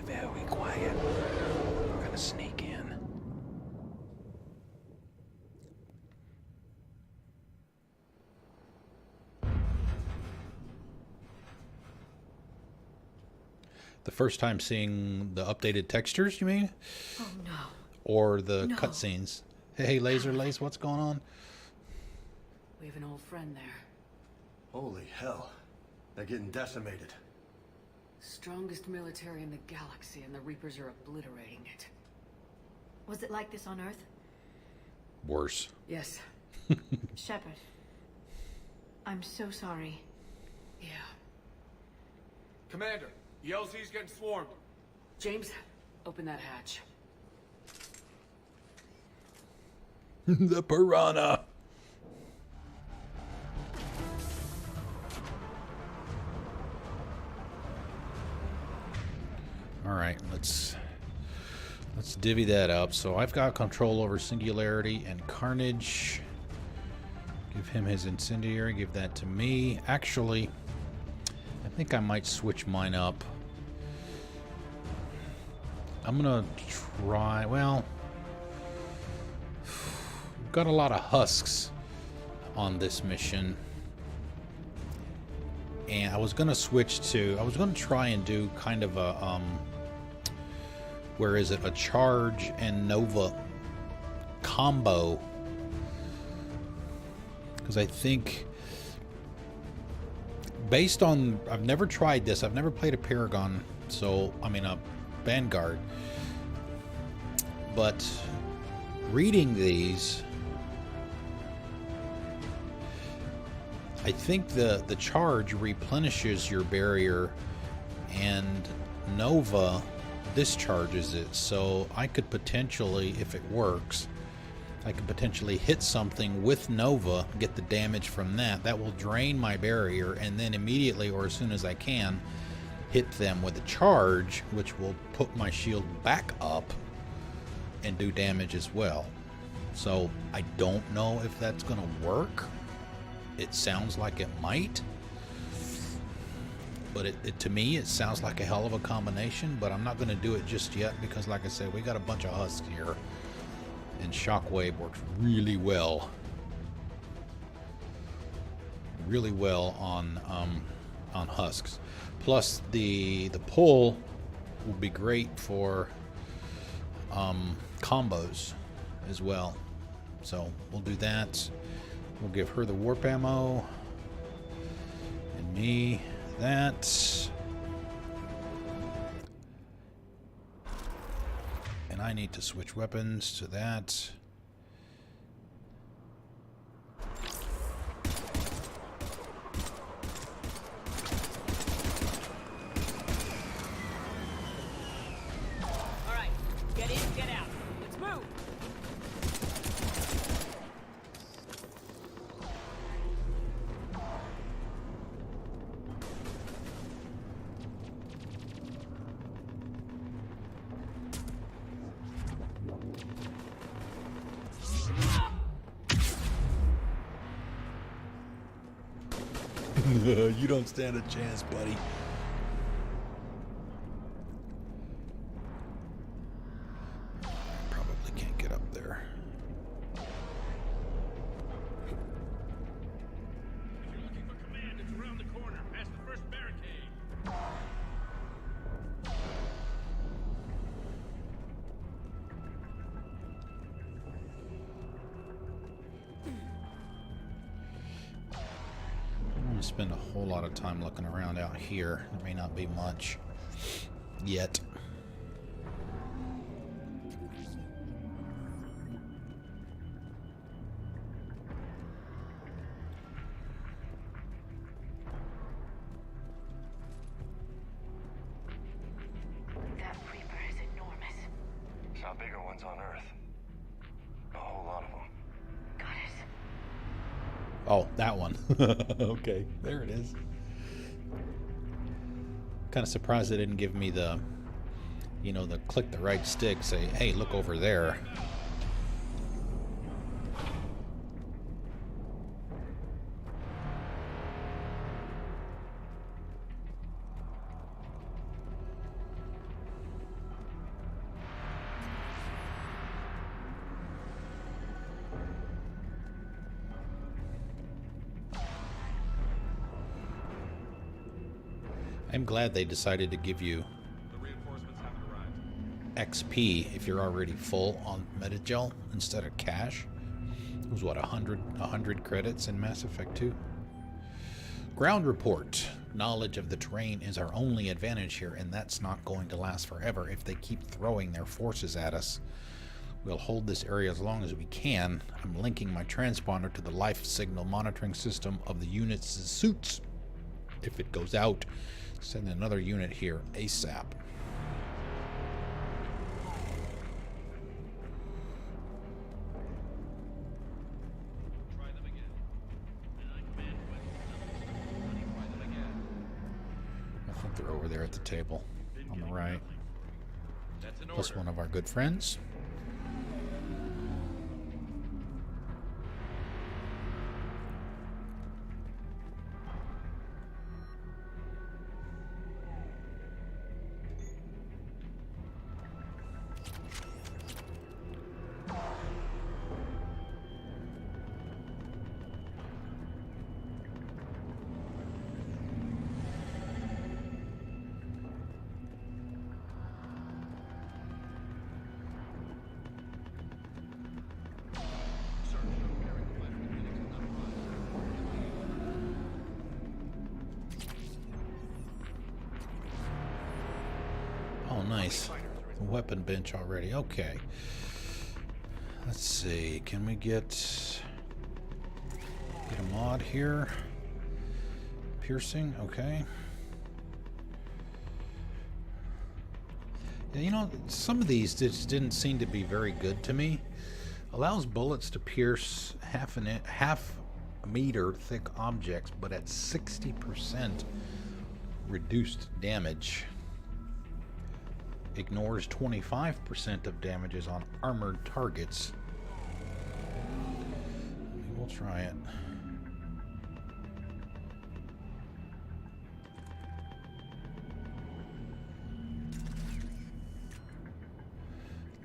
Very quiet. We're gonna sneak in. The first time seeing the updated textures, you mean? Oh no. Or the cutscenes? Hey, Laser Lace, what's going on? We have an old friend there. Holy hell. They're getting decimated. Strongest military in the galaxy, and the Reapers are obliterating it. Was it like this on Earth? Worse. Yes. Shepard. I'm so sorry. Yeah. Commander, the LZ's getting swarmed. James, open that hatch. The piranha. All right, let's divvy that up. So I've got control over Singularity and Carnage. Give him his Incendiary. Give that to me. Actually, I think I might switch mine up. I'm gonna try. Well, we've got a lot of husks on this mission. And I was gonna try and do kind of a a charge and Nova combo, because I think based on, I've never tried this. I've never played a Paragon, so I mean a Vanguard. But reading these, I think the charge replenishes your barrier, and Nova discharges it. So I could potentially, if it works, I could potentially hit something with Nova, get the damage from that. That will drain my barrier, and then immediately, or as soon as I can, hit them with a charge, which will put my shield back up and do damage as well. So I don't know if that's going to work. It sounds like it might, but it to me it sounds like a hell of a combination. But I'm not going to do it just yet because, like I said, we got a bunch of husks here, and Shockwave works really well on husks. Plus the pull will be great for combos as well. So we'll do that. We'll give her the warp ammo and me that. And I need to switch weapons to that. All right, get in, get out. Let's move. You don't stand a chance, buddy. Probably can't get up there. If you're looking for command, it's around the corner, past the first barricade. I'm going to spend a whole lot of time looking around out here. There may not be much yet. That Reaper is enormous. Saw bigger ones on Earth. A whole lot of them. Oh, that one. Okay, there it is. Kind of surprised they didn't give me the, you know, the click the right stick, say, hey, look over there. I'm glad they decided to give you XP if you're already full on Metagel instead of cash. It was what, 100 credits in Mass Effect 2? Ground report. Knowledge of the terrain is our only advantage here, and that's not going to last forever if they keep throwing their forces at us. We'll hold this area as long as we can. I'm linking my transponder to the life signal monitoring system of the unit's suits. If it goes out, send another unit here ASAP. I think they're over there at the table on the right. Plus one of our good friends. nice. Weapon bench already. Okay. Let's see. Can we get a mod here? Piercing. Okay. Yeah, you know, some of these just didn't seem to be very good to me. Allows bullets to pierce half a meter thick objects, but at 60% reduced damage. Ignores 25% of damages on armored targets. We'll try it.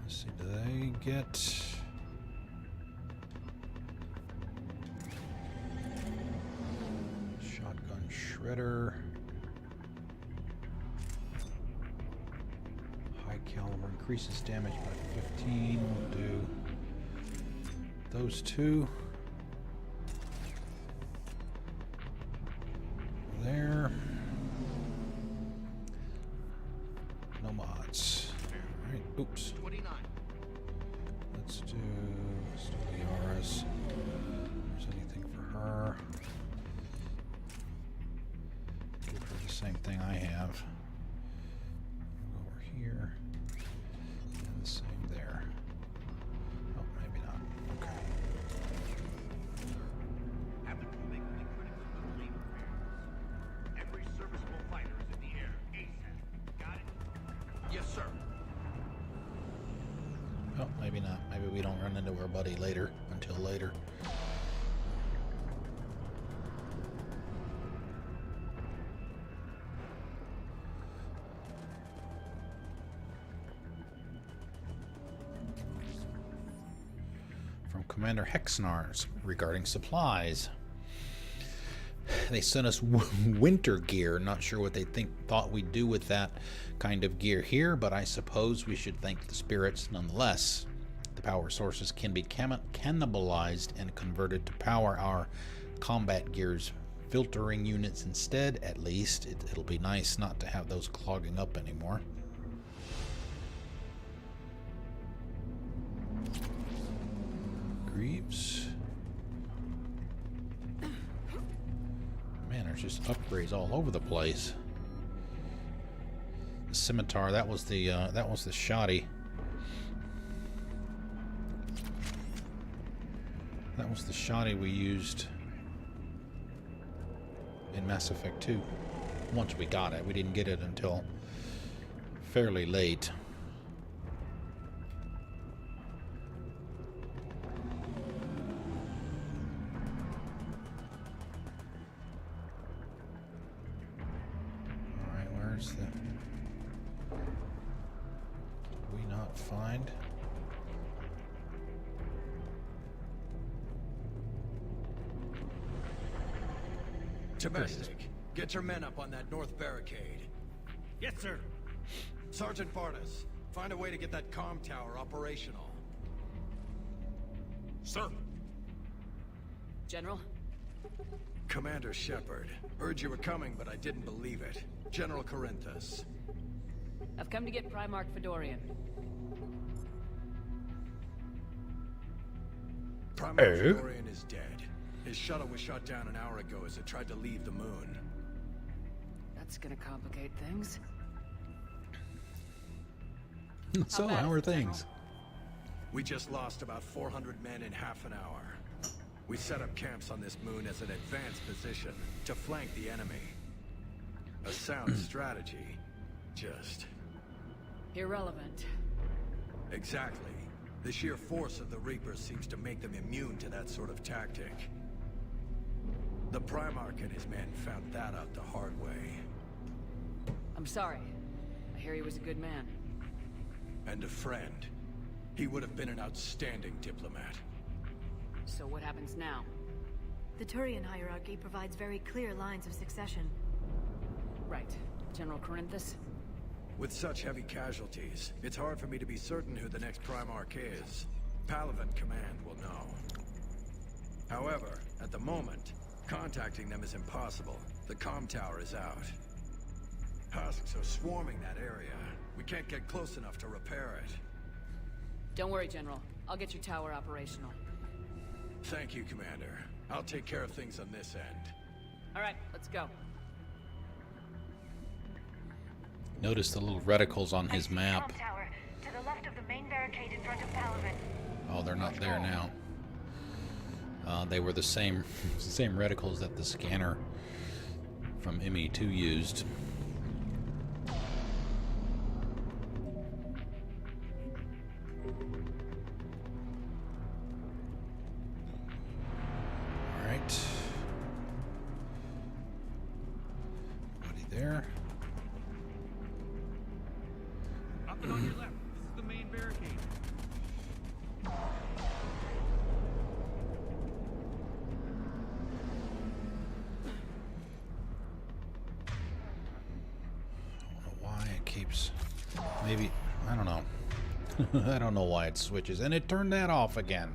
Let's see, do they get... Shotgun shredder. High caliber increases damage by 15. We'll do those two. There. No mods. Alright, oops. 29. Let's do Liara's. If there's anything for her. Give her the same thing I have. Over here. And the same there. Oh, maybe not. Okay. Every serviceable fighter is in the air. ASAP. Got it? Yes, sir. Oh, maybe not. Maybe we don't run into our buddy later, until later. From Commander Hexnars regarding supplies. They sent us winter gear. Not sure what they thought we'd do with that kind of gear here, but I suppose we should thank the spirits nonetheless. The power sources can be cannibalized and converted to power our combat gear's filtering units instead. At least it'll be nice not to have those clogging up anymore. Greaves. Man, there's just upgrades all over the place. The scimitar, that was the shoddy. That was the shoddy we used in Mass Effect 2. Once we got it, we didn't get it until fairly late. Find. Domestic, get your men up on that north barricade. Yes, sir. Sergeant Barnes, find a way to get that comm tower operational. Sir. General? Commander Shepard, heard you were coming, but I didn't believe it. General Corinthus. I've come to get Primarch Fedorian. Primarch Fedorian is dead. His shuttle was shot down an hour ago as it tried to leave the moon. That's gonna complicate things. So, how are things? We just lost about 400 men in half an hour. We set up camps on this moon as an advanced position to flank the enemy. A sound strategy. Just... irrelevant. Exactly. The sheer force of the Reapers seems to make them immune to that sort of tactic. The Primarch and his men found that out the hard way. I'm sorry. I hear he was a good man. And a friend. He would have been an outstanding diplomat. So what happens now? The Turian hierarchy provides very clear lines of succession. Right. General Corinthus? With such heavy casualties, it's hard for me to be certain who the next Primarch is. Palaven Command will know. However, at the moment, contacting them is impossible. The comm tower is out. Husks are swarming that area. We can't get close enough to repair it. Don't worry, General. I'll get your tower operational. Thank you, Commander. I'll take care of things on this end. All right, let's go. Notice the little reticles on his map. Tower, to the left of the main barricade in front of Palaven. Oh, they're not there now. They were the same reticles that the scanner from ME2 used. All right. Nobody there. Up and on your left. This is the main barricade. Maybe, I don't know. I don't know why it switches. And it turned that off again.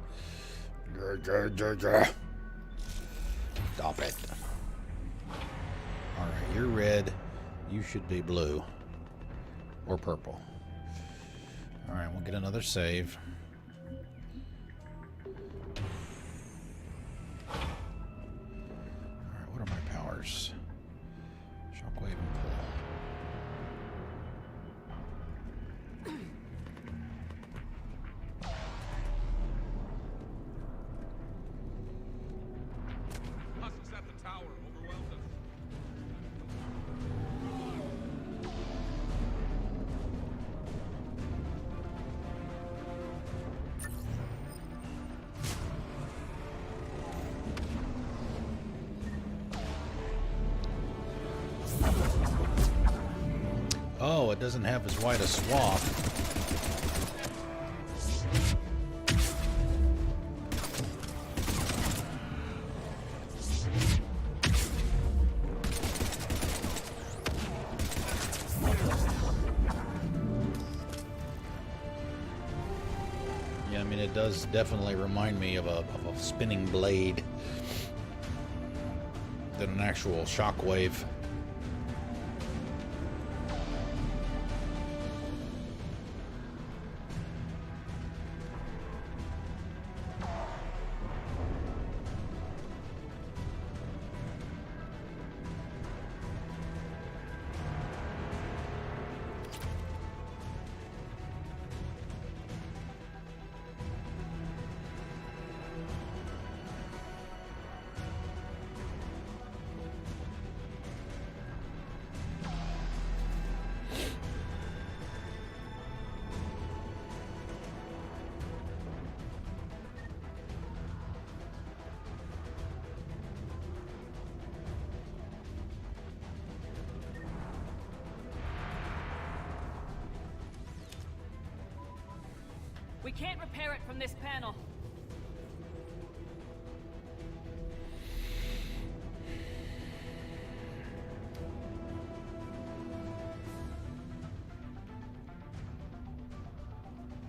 Stop it. Alright, you're red. You should be blue. Or purple. Alright, we'll get another save. Alright, what are my powers? Shockwave and pull. Oh, it doesn't have as wide a swath. Yeah, I mean, it does definitely remind me of a spinning blade than an actual shockwave. We can't repair it from this panel.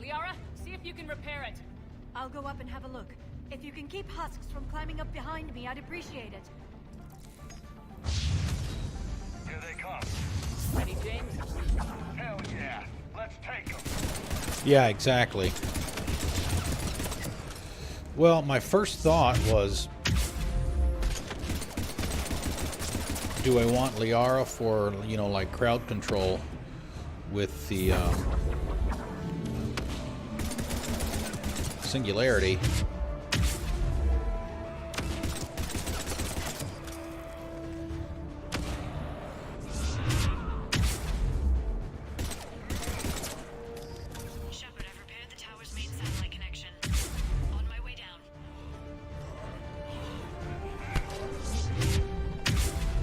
Liara, see if you can repair it. I'll go up and have a look. If you can keep husks from climbing up behind me, I'd appreciate it. Here they come. Ready, James? Hell yeah. Let's take them. Yeah, exactly. Well, my first thought was, do I want Liara for, you know, like crowd control with the singularity?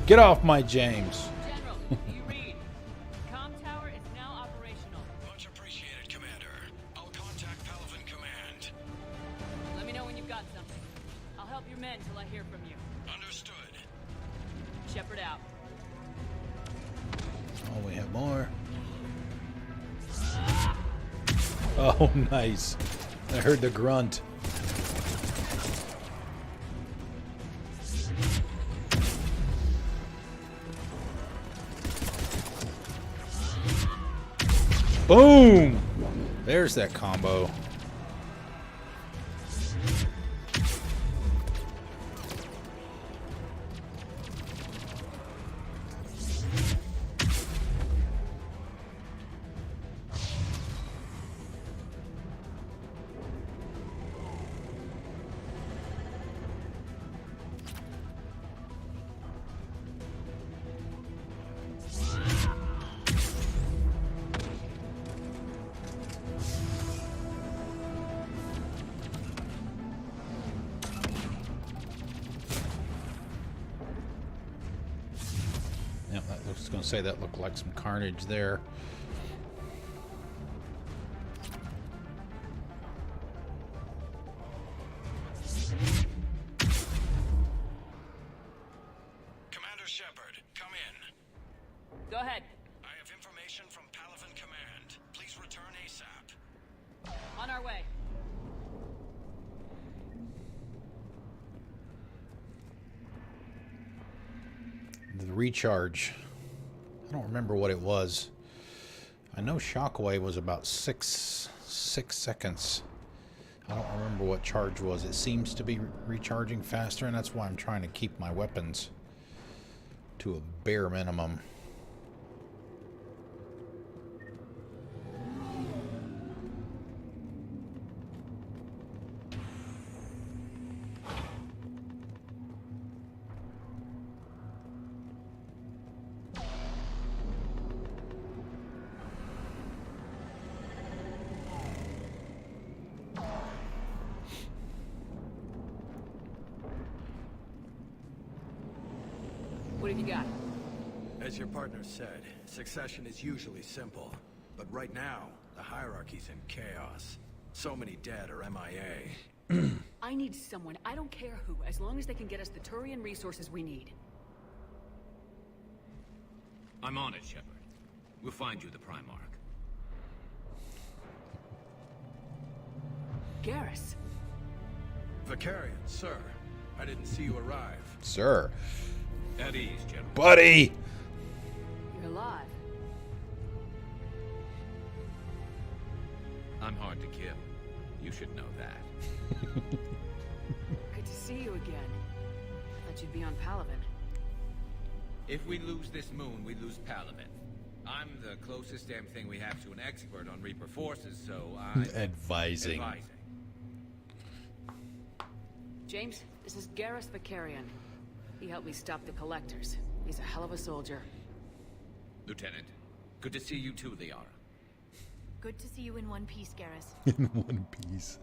Get off my James. General, you read. Comm tower is now operational. Much appreciated, Commander. I'll contact Palaven Command. Let me know when you've got something. I'll help your men till I hear from you. Understood. Shepard out. Oh, we have more. Oh, nice. I heard the grunt. Boom! There's that combo. Yep, I was going to say that looked like some carnage there. Commander Shepard, come in. Go ahead. I have information from Palaven Command. Please return ASAP. On our way. The recharge. I don't remember what it was. I know shockwave was about six seconds. I don't remember what charge was. It seems to be recharging faster, and that's why I'm trying to keep my weapons to a bare minimum. What have you got? As your partner said, succession is usually simple. But right now, the hierarchy's in chaos. So many dead or MIA. I need someone, I don't care who, as long as they can get us the Turian resources we need. I'm on it, Shepard. We'll find you the Primarch. Garrus. Vicarian, sir. I didn't see you arrive. Sir. At ease, General. Buddy! You're alive. I'm hard to kill. You should know that. Good to see you again. Thought you'd be on Palaven. If we lose this moon, we lose Palaven. I'm the closest damn thing we have to an expert on Reaper forces, so I'm... Advising. James, this is Garrus Vicarian. He helped me stop the Collectors. He's a hell of a soldier. Lieutenant, good to see you too, Liara. Good to see you in one piece, Garrus. In one piece.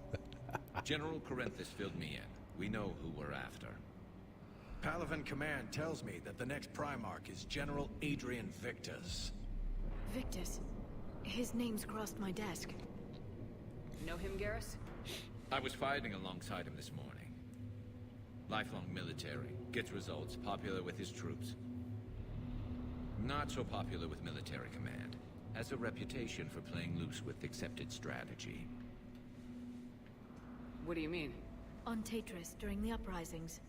General Corinthus filled me in. We know who we're after. Palaven Command tells me that the next Primarch is General Adrian Victus. Victus. His name's crossed my desk. Know him, Garrus? I was fighting alongside him this morning. Lifelong military, gets results, popular with his troops. Not so popular with military command. Has a reputation for playing loose with accepted strategy. What do you mean? On Tatris, during the uprisings,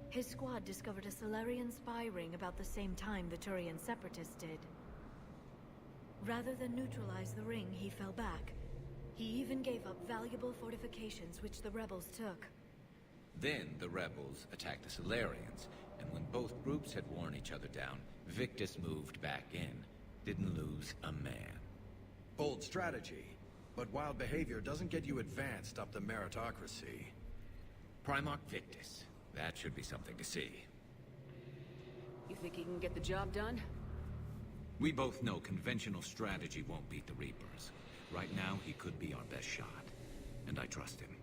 his squad discovered a Solarian spy ring about the same time the Turian separatists did. Rather than neutralize the ring, he fell back. He even gave up valuable fortifications which the rebels took. Then the rebels attacked the Solarians, and when both groups had worn each other down, Victus moved back in. Didn't lose a man. Bold strategy, but wild behavior doesn't get you advanced up the meritocracy. Primarch Victus. That should be something to see. You think he can get the job done? We both know conventional strategy won't beat the Reapers. Right now, he could be our best shot. And I trust him.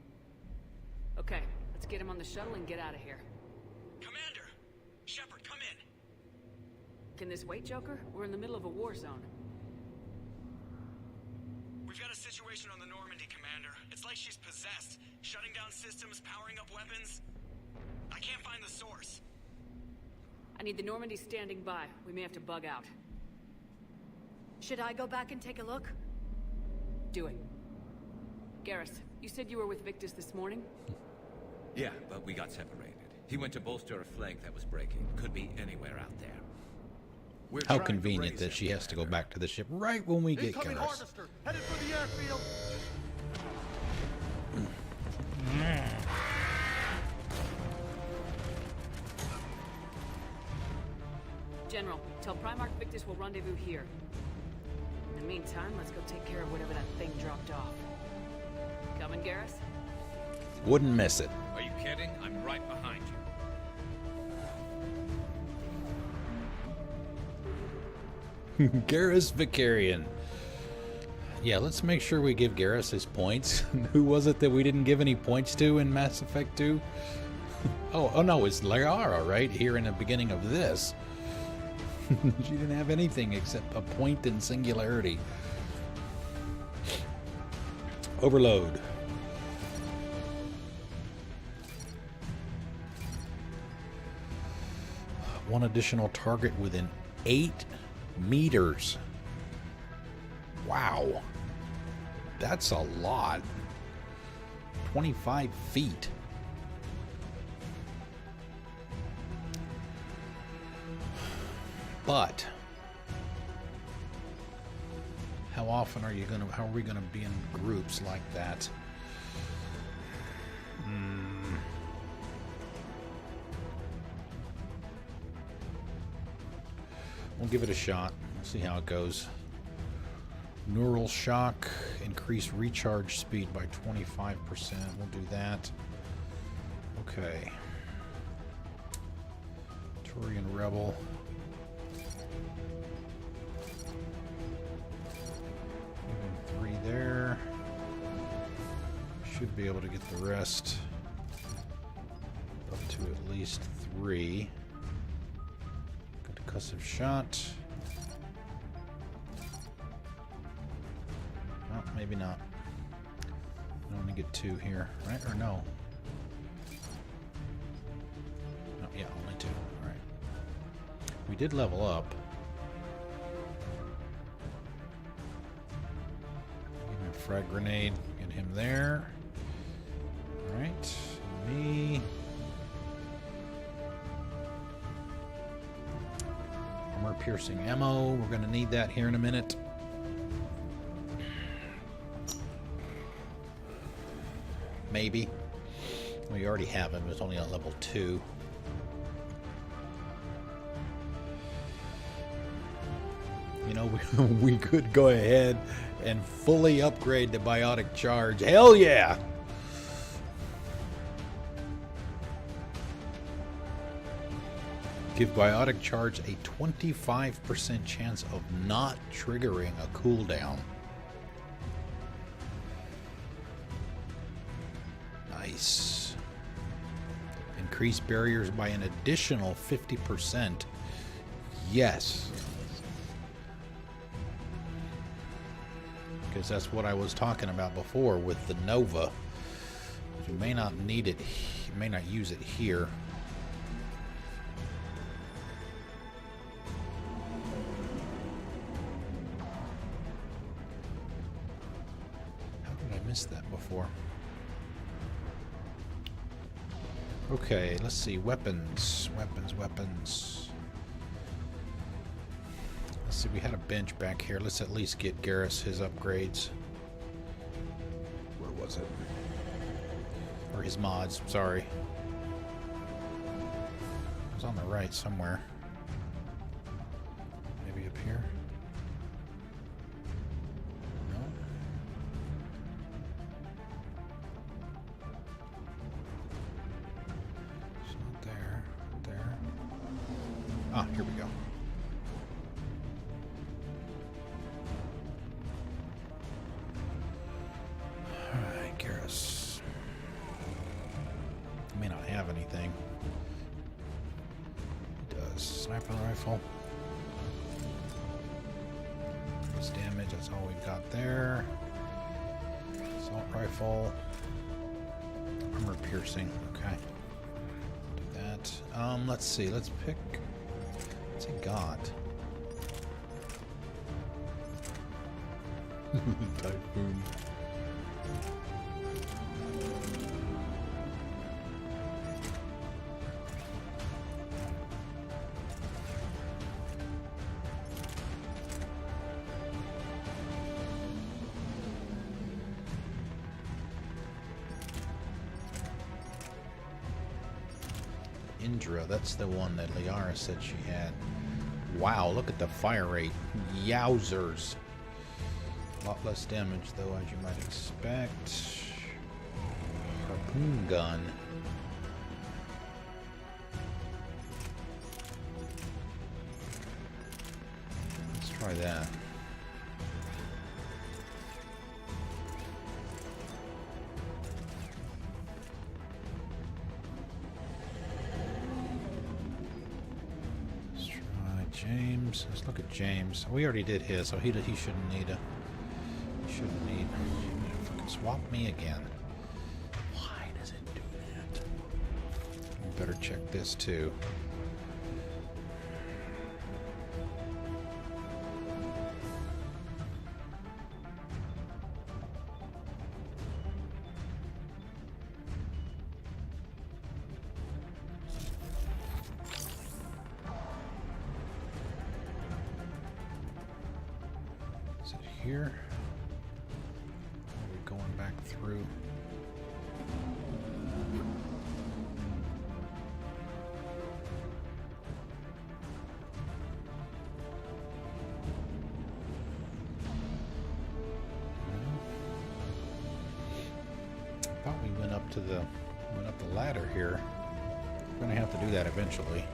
Okay, let's get him on the shuttle and get out of here. Commander! Shepard, come in! Can this wait, Joker? We're in the middle of a war zone. We've got a situation on the Normandy, Commander. It's like she's possessed. Shutting down systems, powering up weapons. I can't find the source. I need the Normandy standing by. We may have to bug out. Should I go back and take a look? Do it. Garrus, you said you were with Victus this morning? Yeah, but we got separated. He went to bolster a flank that was breaking. Could be anywhere out there. How convenient that she has to go back to the ship right when we get Incoming Garrus. harvester, headed for the airfield. General, tell Primarch Victus we'll rendezvous here. In the meantime, let's go take care of whatever that thing dropped off. Coming, Garrus? Wouldn't miss it. Are you kidding? I'm right behind you. Garrus Vicarian. Yeah, let's make sure we give Garrus his points. Who was it that we didn't give any points to in Mass Effect 2? Oh no, it's Lara, right? Here in the beginning of this. She didn't have anything except a point in singularity. Overload. One additional target within 8 meters. Wow. That's a lot. 25 feet. But how often are we gonna be in groups like that? We'll give it a shot. We'll see how it goes. Neural shock, increase recharge speed by 25%. We'll do that. Okay. Turian Rebel. Give him 3 there. Should be able to get the rest up to at least 3. Concussive shot. Well, maybe not. I only get 2 here, right? Or no? No, yeah, only 2. All right. We did level up. Give him a frag grenade. Get him there. All right. Me. Armor-piercing ammo. We're going to need that here in a minute. Maybe. We already have him. It's only on level 2. You know, we could go ahead and fully upgrade the biotic charge. Hell yeah! Give biotic charge a 25% chance of not triggering a cooldown. Nice. Increase barriers by an additional 50%. Yes. Because that's what I was talking about before with the Nova. You may not need it, you may not use it here. How did I miss that before? Okay, let's see. Weapons. Weapons. Let's see, we had a bench back here. Let's at least get Garrus his upgrades. Where was it? Or his mods, sorry. It was on the right somewhere. Maybe up here? No? It's not there. There. Ah, here we go. Alright, Garrus. May not have anything. It does. Sniper rifle. Increase damage, that's all we've got there. Assault rifle. Armor piercing, okay. Do that. Let's see, let's pick. What's he got? Typhoon. Indra. That's the one that Liara said she had. Wow, look at the fire rate. Yowzers. A lot less damage, though, as you might expect. Harpoon gun. Let's try that. Let's try James. Let's look at James. We already did his, so he shouldn't need a. He shouldn't need. Fucking swap me again. Why does it do that? We better check this too. Is it here? Are we going back through? I thought we went up to the ladder here. We're gonna have to do that eventually.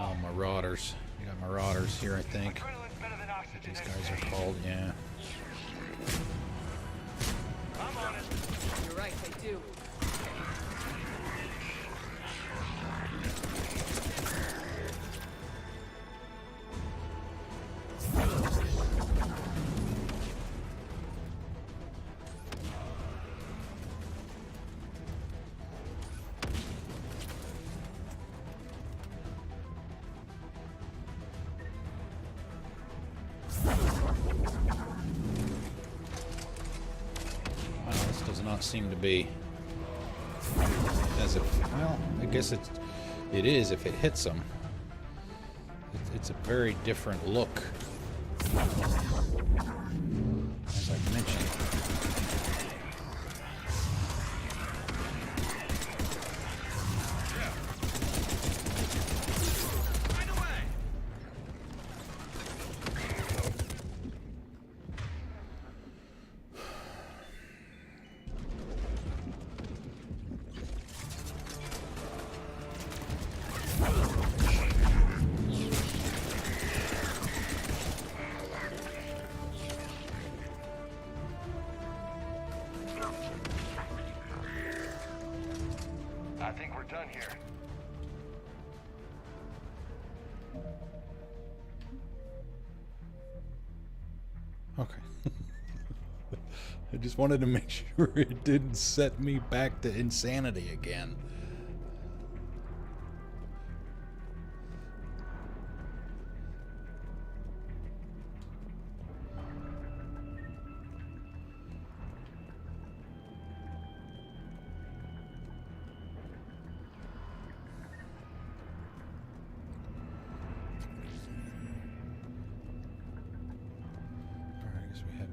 Oh, Marauders. You got Marauders here, I think. What these guys are called, yeah. You're right, they do. Seem to be as if, well, I guess it is if it hits them. It's a very different look, as I mentioned. I think we're done here. Okay. I just wanted to make sure it didn't set me back to insanity again.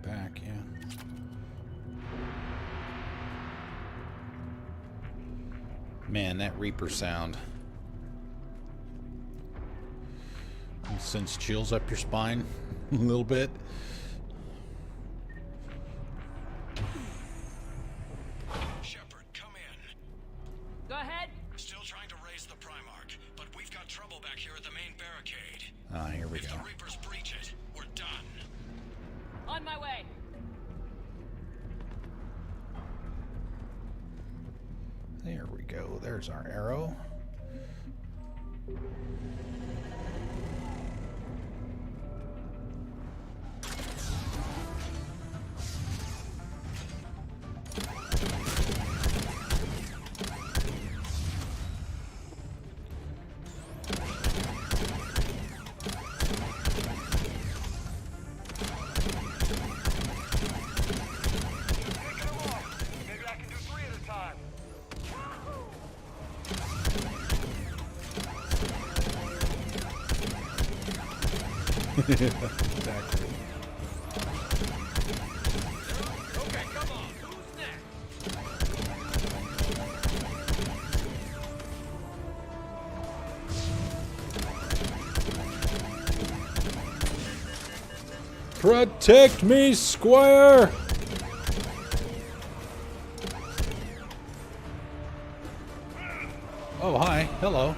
Back, yeah. Man, that Reaper sound sends chills up your spine a little bit. Shepard, come in. Go ahead. We're still trying to raise the Primarch, but we've got trouble back here at the main barricade. Ah, here we go. If the Reapers breach it, we're done. On my way. There we go. There's our arrow. Exactly. Okay, come on. Who's next? Protect me, Squire! Oh, hi. Hello.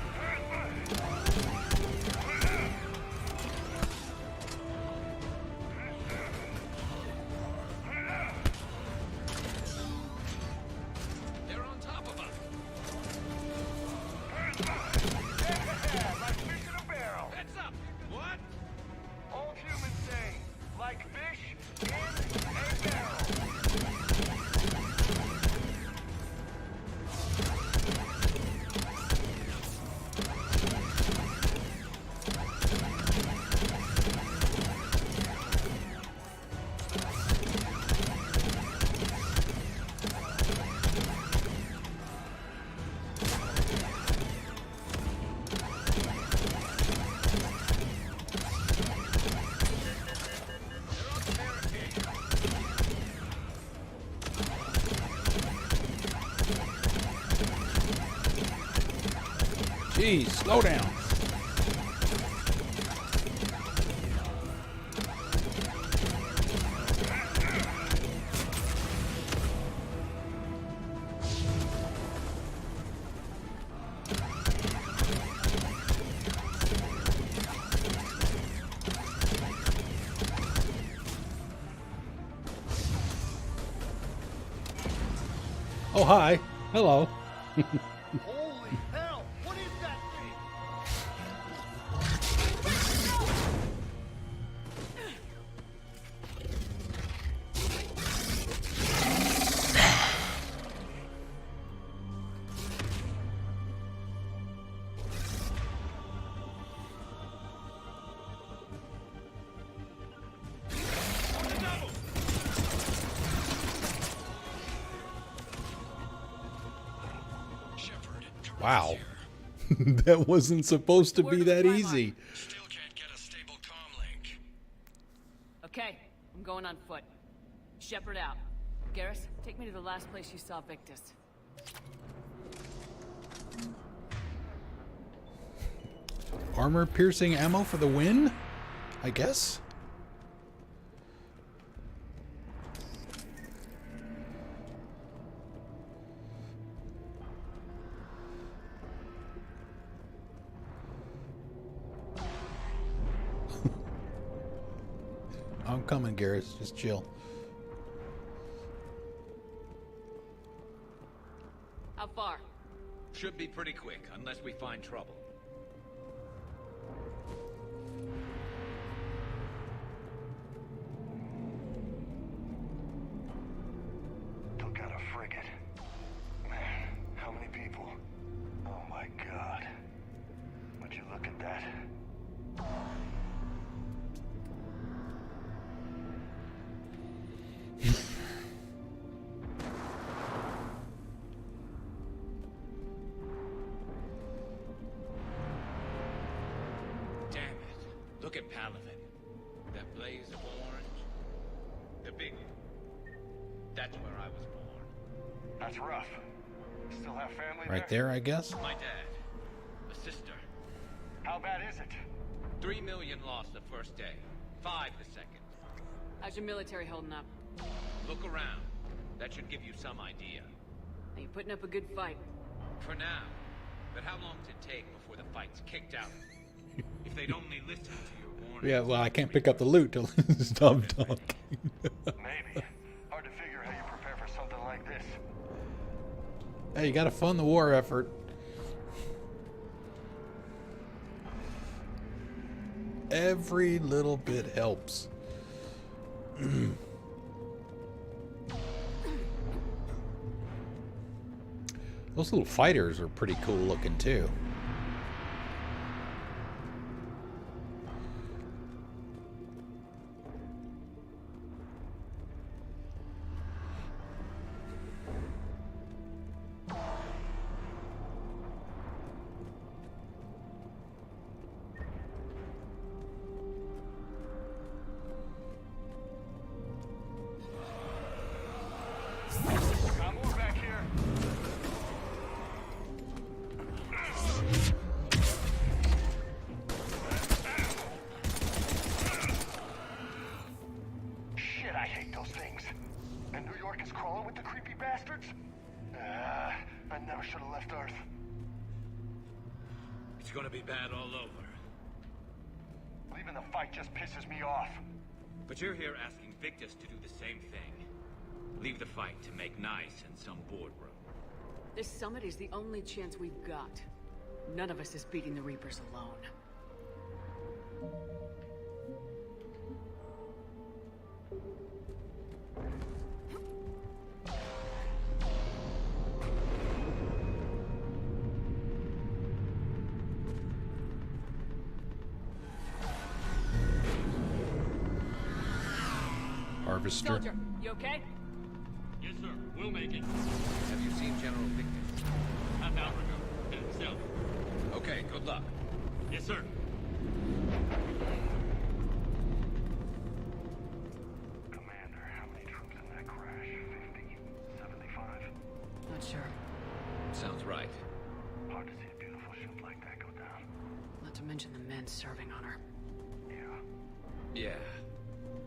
They're on top of us. Like fish in a barrel. Heads up. What? Old humans say, like fish in a barrel. Jeez, slow down. Oh, hi. Hello. Holy hell! What is that thing? Wow. That wasn't supposed to be that easy. Okay, I'm going on foot. Shepard out. Garrus, take me to the last place you saw Victus. Armor-piercing ammo for the win? I guess? I'm coming, Garrus. Just chill. How far? Should be pretty quick, unless we find trouble. Took out a frigate. Man, how many people? Oh my god. Would you look at that? Damn it. Look at Palaven. That blaze of orange. The big... That's where I was born. That's rough. Still have family Right there, I guess? My dad. A sister. How bad is it? 3 million lost the first day. 5 the second. How's your military holding up? Look around. That should give you some idea. Are you putting up a good fight? For now. But how long does it take before the fight's kicked out? If they'd only listen to your warning. Yeah, well, I can't pick up the loot till stop talking. Maybe. Hard to figure how you prepare for something like this. Hey, you gotta fund the war effort. Every little bit helps. Those little fighters are pretty cool looking too. It's gonna be bad all over. Leaving the fight just pisses me off. But you're here asking Victus to do the same thing. Leave the fight to make nice in some boardroom. This summit is the only chance we've got. None of us is beating the Reapers alone. Harvester. Soldier, you okay? Yes, sir. We'll make it. Have you seen General Victus? Half hour ago. And himself. Okay, good luck. Yes, sir. Commander, how many troops in that crash? 50? 75? Not sure. Sounds right. Hard to see a beautiful ship like that go down. Not to mention the men serving on her. Yeah.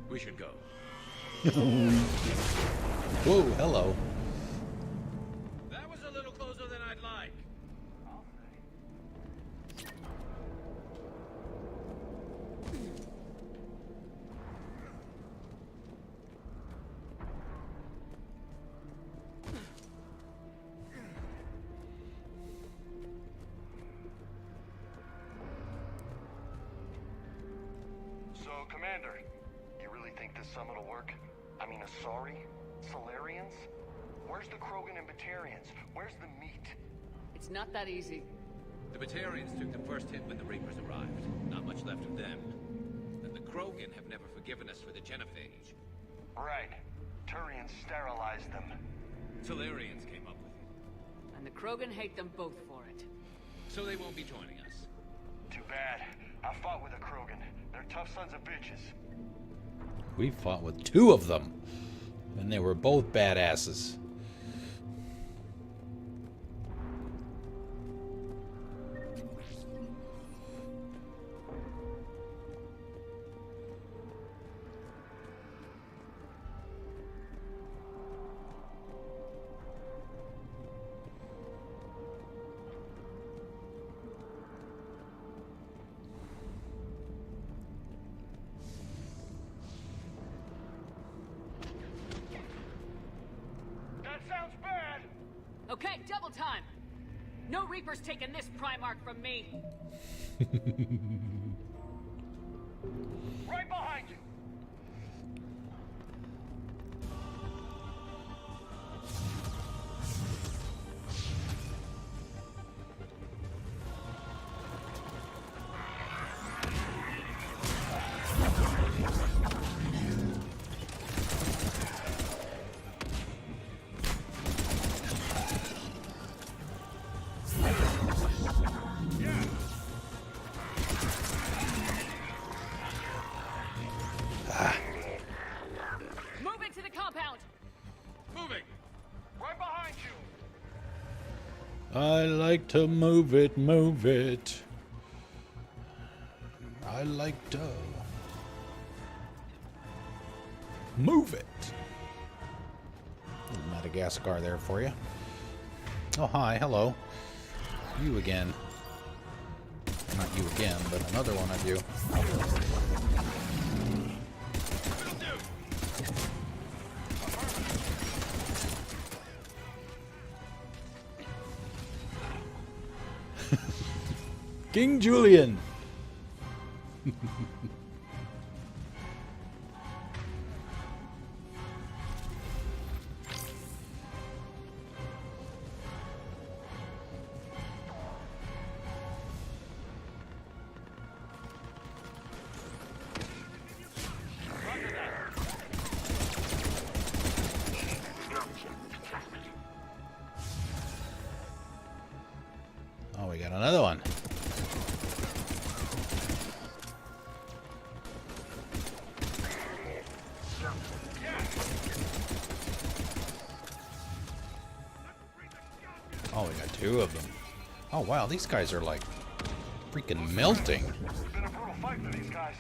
We should go. Whoa, hello. That was a little closer than I'd like. So, Commander, you really think this summit will work? I mean, Asari? Solarians? Where's the Krogan and Batarians? Where's the meat? It's not that easy. The Batarians took the first hit when the Reapers arrived. Not much left of them. And the Krogan have never forgiven us for the genophage. Right. Turians sterilized them. Solarians came up with it. And the Krogan hate them both for it. So they won't be joining us. Too bad. I fought with a Krogan. They're tough sons of bitches. We fought with two of them, and they were both badasses. Okay, double time. No Reaper's taking this Primarch from me. Right behind you. I like to move it, move it. I like to move it. Little Madagascar there for you. Oh, hi, hello. You again. Not you again, but another one of you. King Julian. Oh, we got another one. Oh, we got two of them. Oh, wow, these guys are like freaking melting. It's been a brutal fight for these guys.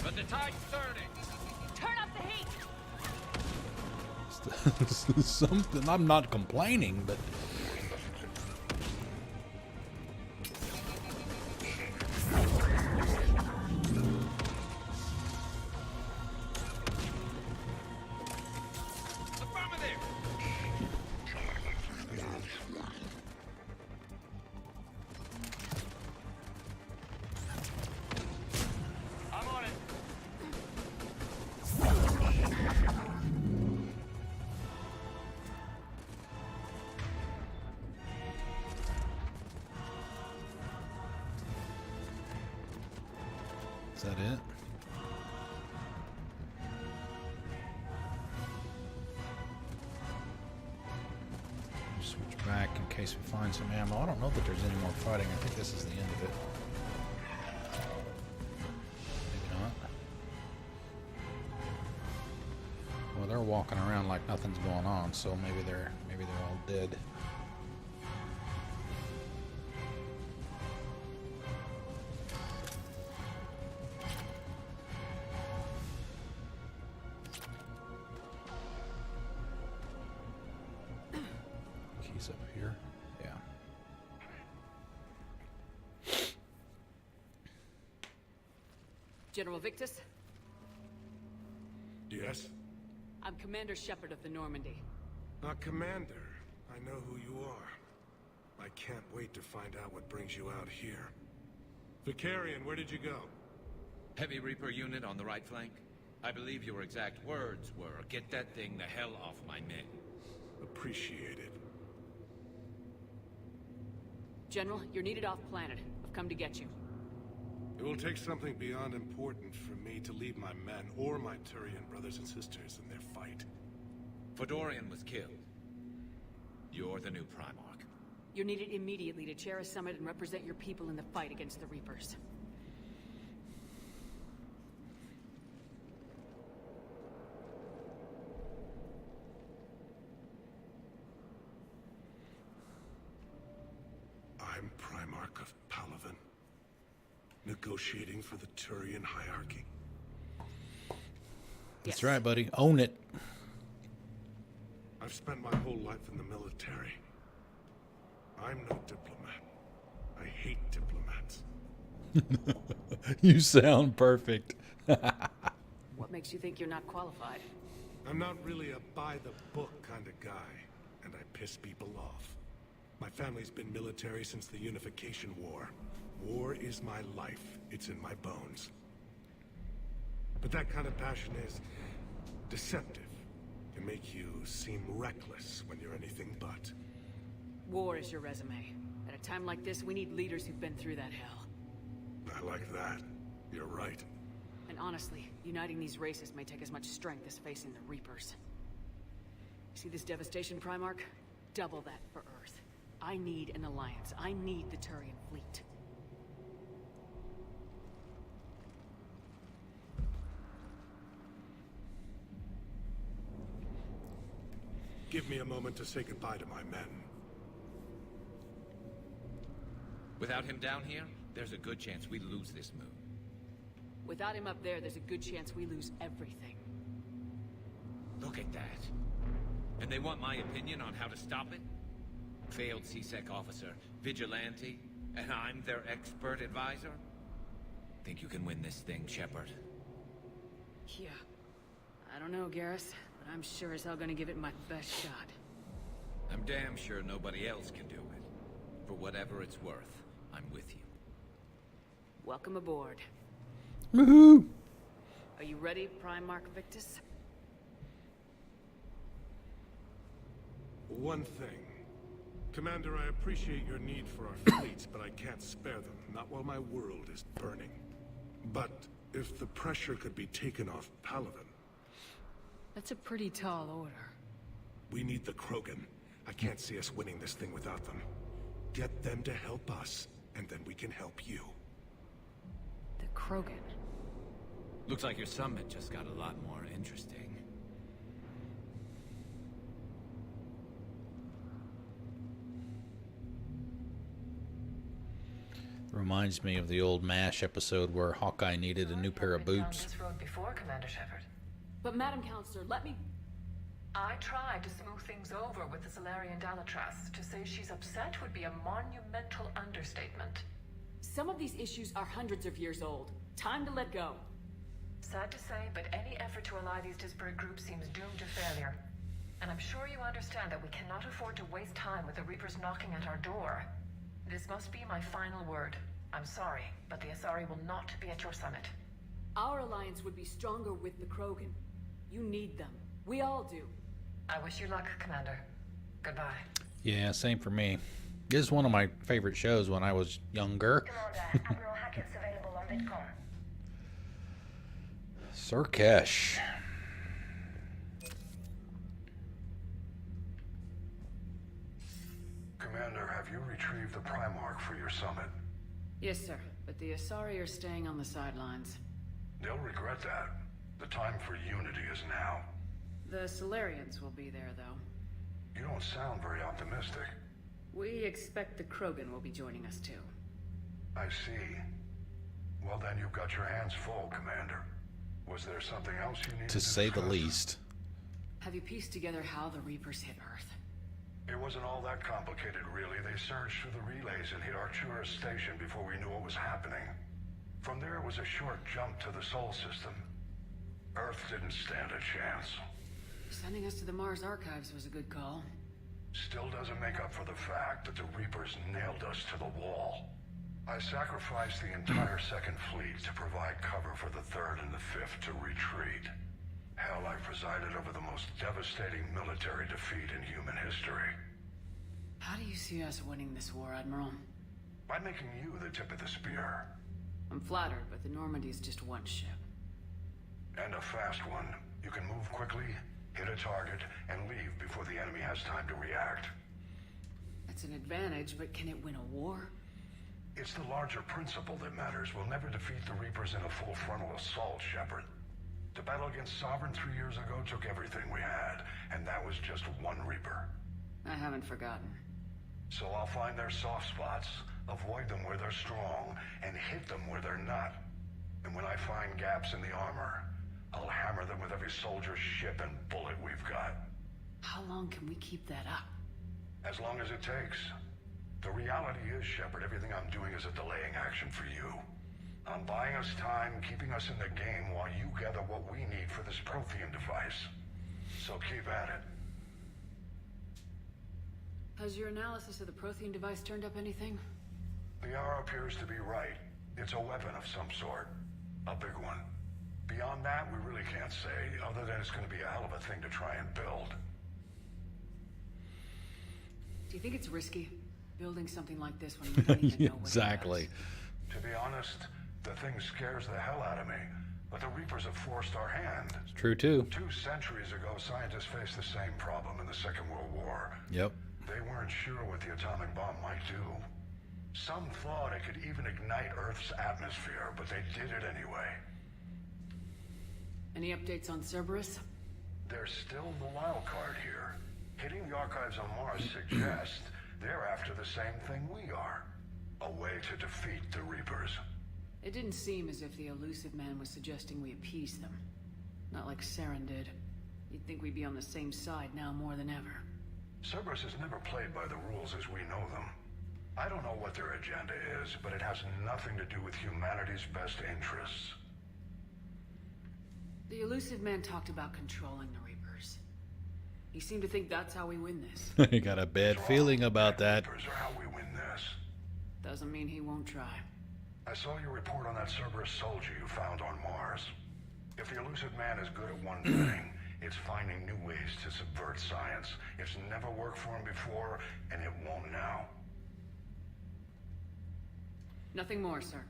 But the tide's turning. Turn up the heat. Something, I'm not complaining, but Is that it? Switch back in case we find some ammo. I don't know that there's any more fighting. I think this is the end of it. Maybe not. Well, they're walking around like nothing's going on, so maybe they're all dead. Keys up here. Yeah. General Victus? Yes? I'm Commander Shepard of the Normandy. Commander, I know who you are. I can't wait to find out what brings you out here. Vicarian, where did you go? Heavy Reaper unit on the right flank. I believe your exact words were, "Get that thing the hell off my men." Appreciate it. General, you're needed off-planet. I've come to get you. It will take something beyond important for me to leave my men or my Turian brothers and sisters in their fight. Fodorian was killed. You're the new Primarch. You're needed immediately to chair a summit and represent your people in the fight against the Reapers. I'm Primarch of Palaven, negotiating for the Turian hierarchy. That's right, buddy. Own it. I've spent my whole life in the military. I'm no diplomat. I hate diplomats. You sound perfect. What makes you think you're not qualified? I'm not really a by-the-book kind of guy, and I piss people off. My family's been military since the Unification War. War is my life. It's in my bones. But that kind of passion is deceptive. Can make you seem reckless when you're anything but. War is your resume. At a time like this, we need leaders who've been through that hell. I like that. You're right. And honestly, uniting these races may take as much strength as facing the Reapers. See this devastation, Primarch? Double that for Earth. I need an alliance. I need the Turian fleet. Give me a moment to say goodbye to my men. Without him down here, there's a good chance we lose this moon. Without him up there's a good chance we lose everything. Look at that. And they want my opinion on how to stop it? Failed CSEC officer, vigilante, and I'm their expert advisor? Think you can win this thing, Shepard? Yeah. I don't know, Garrus, but I'm sure as hell gonna give it my best shot. I'm damn sure nobody else can do it. For whatever it's worth, I'm with you. Welcome aboard. Woohoo! Are you ready, Primarch Victus? One thing. Commander, I appreciate your need for our fleets, but I can't spare them, not while my world is burning. But if the pressure could be taken off Palaven... That's a pretty tall order. We need the Krogan. I can't see us winning this thing without them. Get them to help us, and then we can help you. The Krogan. Looks like your summit just got a lot more interesting. Reminds me of the old MASH episode where Hawkeye needed a new pair of boots. This road before, Commander Shepard. But Madam Counselor, let me... I tried to smooth things over with the Solarian Dalatras. To say she's upset would be a monumental understatement. Some of these issues are hundreds of years old. Time to let go. Sad to say, but any effort to ally these disparate groups seems doomed to failure. And I'm sure you understand that we cannot afford to waste time with the Reapers knocking at our door. This must be my final word. I'm sorry, but the Asari will not be at your summit. Our alliance would be stronger with the Krogan. You need them. We all do. I wish you luck, Commander. Goodbye. Yeah, same for me. This is one of my favorite shows when I was younger. Commander, Admiral Hackett's available on VidCon. Sirkesh. Commander, have you retrieved the Primarch for your summit? Yes, sir. But the Asari are staying on the sidelines. They'll regret that. The time for unity is now. The Solarians will be there, though. You don't sound very optimistic. We expect the Krogan will be joining us, too. I see. Well, then you've got your hands full, Commander. Was there something else you needed To say the discuss? least. Have you pieced together how the Reapers hit Earth? It wasn't all that complicated, really. They surged through the relays and hit Arcturus Station before we knew what was happening. From there, it was a short jump to the Sol system. Earth didn't stand a chance. Sending us to the Mars Archives was a good call. Still doesn't make up for the fact that the Reapers nailed us to the wall. I sacrificed the entire Second Fleet to provide cover for the Third and the Fifth to retreat. Hell, I presided over the most devastating military defeat in human history. How do you see us winning this war, Admiral? By making you the tip of the spear. I'm flattered, but the Normandy is just one ship. And a fast one. You can move quickly, hit a target, and leave before the enemy has time to react. That's an advantage, but can it win a war? It's the larger principle that matters. We'll never defeat the Reapers in a full frontal assault, Shepard. The battle against Sovereign 3 years ago took everything we had, and that was just one Reaper. I haven't forgotten. So I'll find their soft spots, avoid them where they're strong, and hit them where they're not. And when I find gaps in the armor, I'll hammer them with every soldier, ship, and bullet we've got. How long can we keep that up? As long as it takes. The reality is, Shepard, everything I'm doing is a delaying action for you. I'm buying us time, keeping us in the game while you gather what we need for this Prothean device. So keep at it. Has your analysis of the Prothean device turned up anything? The hour appears to be right. It's a weapon of some sort. A big one. Beyond that, we really can't say, other than it's going to be a hell of a thing to try and build. Do you think it's risky, building something like this when we don't even know what Exactly. it does? To be honest, the thing scares the hell out of me. But the Reapers have forced our hand. It's true, too. 2 centuries ago, scientists faced the same problem in the Second World War. Yep. They weren't sure what the atomic bomb might do. Some thought it could even ignite Earth's atmosphere, but they did it anyway. Any updates on Cerberus? There's still the wild card here. Hitting the archives on Mars suggests they're after the same thing we are. A way to defeat the Reapers. It didn't seem as if the elusive man was suggesting we appease them. Not like Saren did. You'd think we'd be on the same side now more than ever. Cerberus has never played by the rules as we know them. I don't know what their agenda is, but it has nothing to do with humanity's best interests. The elusive man talked about controlling the Reapers. He seemed to think that's how we win this. I got a bad feeling about that. Reapers are how we win this. Doesn't mean he won't try. I saw your report on that Cerberus soldier you found on Mars. If the elusive man is good at one thing, it's finding new ways to subvert science. It's never worked for him before, and it won't now. Nothing more, sir.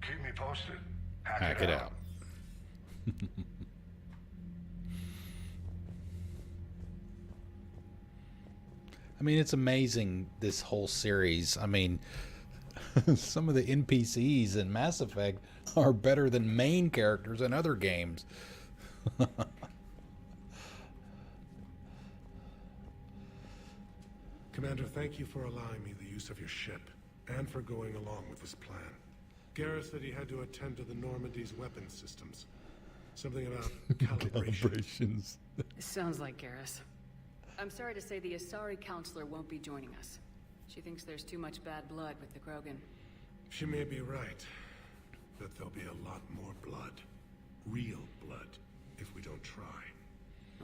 Keep me posted. Hack it out. I mean, it's amazing, this whole series. I mean, some of the NPCs in Mass Effect are better than main characters in other games. Commander, thank you for allowing me the use of your ship, and for going along with this plan. Garrus said he had to attend to the Normandy's weapons systems. Something about calibrations. Sounds like Garrus. I'm sorry to say the Asari counselor won't be joining us. She thinks there's too much bad blood with the Krogan. She may be right, but there'll be a lot more blood. Real blood, if we don't try.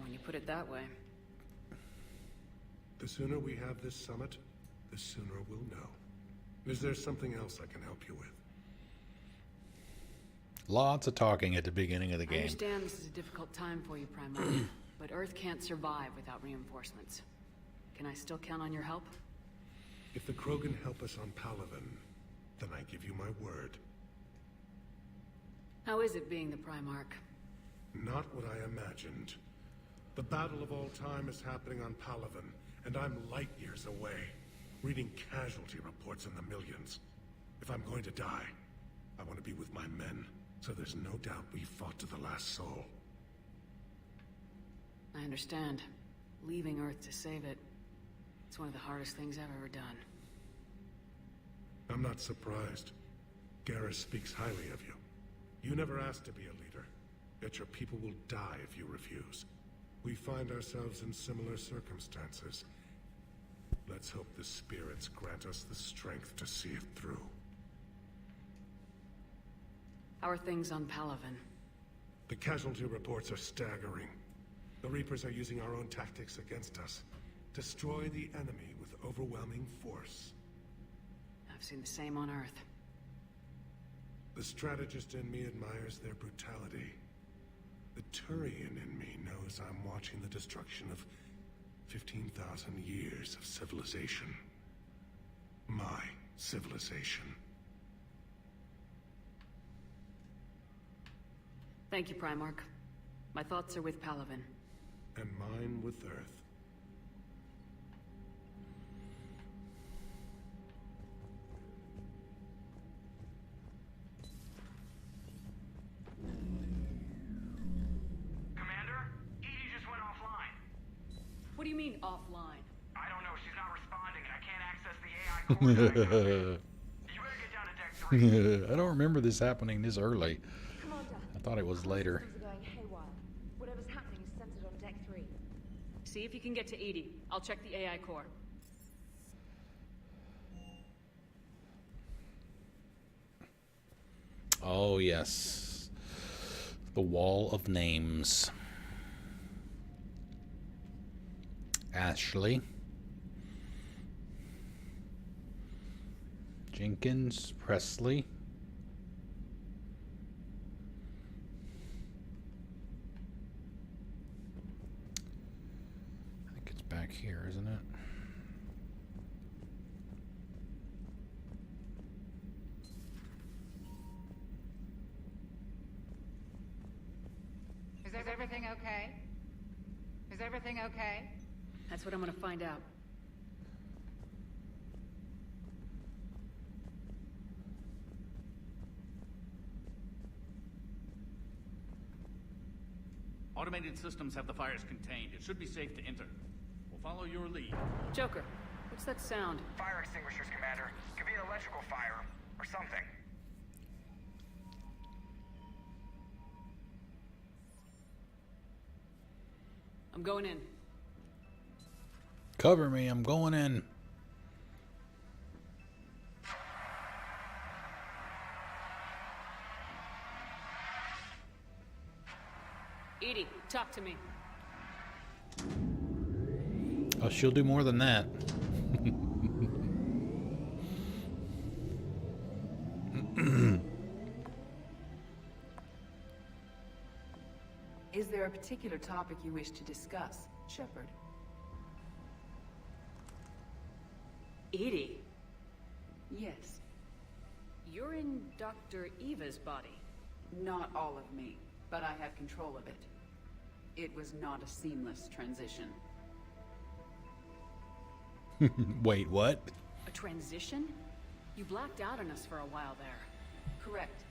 When you put it that way. The sooner we have this summit, the sooner we'll know. Is there something else I can help you with? Lots of talking at the beginning of the I game. understand this is a difficult time for you, Primarch, but Earth can't survive without reinforcements. Can I still count on your help? If the Krogan help us on Palaven, then I give you my word. How is it being the Primarch? Not what I imagined. The battle of all time is happening on Palaven, and I'm light years away, reading casualty reports in the millions. If I'm going to die, I want to be with my men, so there's no doubt we fought to the last soul. I understand. Leaving Earth to save it. It's one of the hardest things I've ever done. I'm not surprised. Garrus speaks highly of you. You never asked to be a leader, yet your people will die if you refuse. We find ourselves in similar circumstances. Let's hope the spirits grant us the strength to see it through. How are things on Palaven? The casualty reports are staggering. The Reapers are using our own tactics against us. Destroy the enemy with overwhelming force. I've seen the same on Earth. The strategist in me admires their brutality. The Turian in me knows I'm watching the destruction of 15,000 years of civilization. My civilization. Thank you, Primarch. My thoughts are with Palaven. And mine with Earth. Commander, Edie just went offline. What do you mean, offline? I don't know, she's not responding and I can't access the AI core. You better get down to deck 3. I don't remember this happening this early. Commander. I thought it was later. Systems are going haywire. Whatever's happening is centered on deck 3. See if you can get to Edie. I'll check the AI core. Oh, yes. The Wall of Names. Ashley. Jenkins. Presley. I think it's back here, isn't it? Is everything okay? Is everything okay? That's what I'm gonna find out. Automated systems have the fires contained. It should be safe to enter. We'll follow your lead. Joker, what's that sound? Fire extinguishers, Commander. Could be an electrical fire, or something. I'm going in. Cover me, I'm going in. Edie, talk to me. Oh, she'll do more than that. Is there a particular topic you wish to discuss, Shepard? Edie? Yes. You're in Dr. Eva's body. Not all of me, but I have control of it. It was not a seamless transition. Wait, what? A transition? You blacked out on us for a while there. Correct.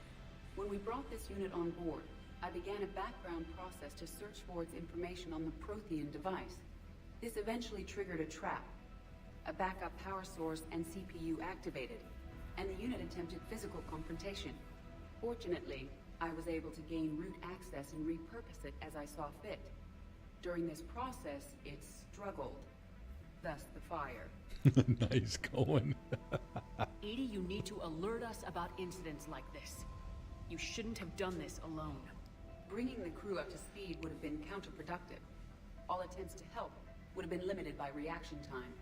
When we brought this unit on board, I began a background process to search for its information on the Prothean device. This eventually triggered a trap. A backup power source and CPU activated, and the unit attempted physical confrontation. Fortunately, I was able to gain root access and repurpose it as I saw fit. During this process, it struggled. Thus the fire. Nice going. Edie, you need to alert us about incidents like this. You shouldn't have done this alone. Bringing the crew up to speed would have been counterproductive. All attempts to help would have been limited by reaction time.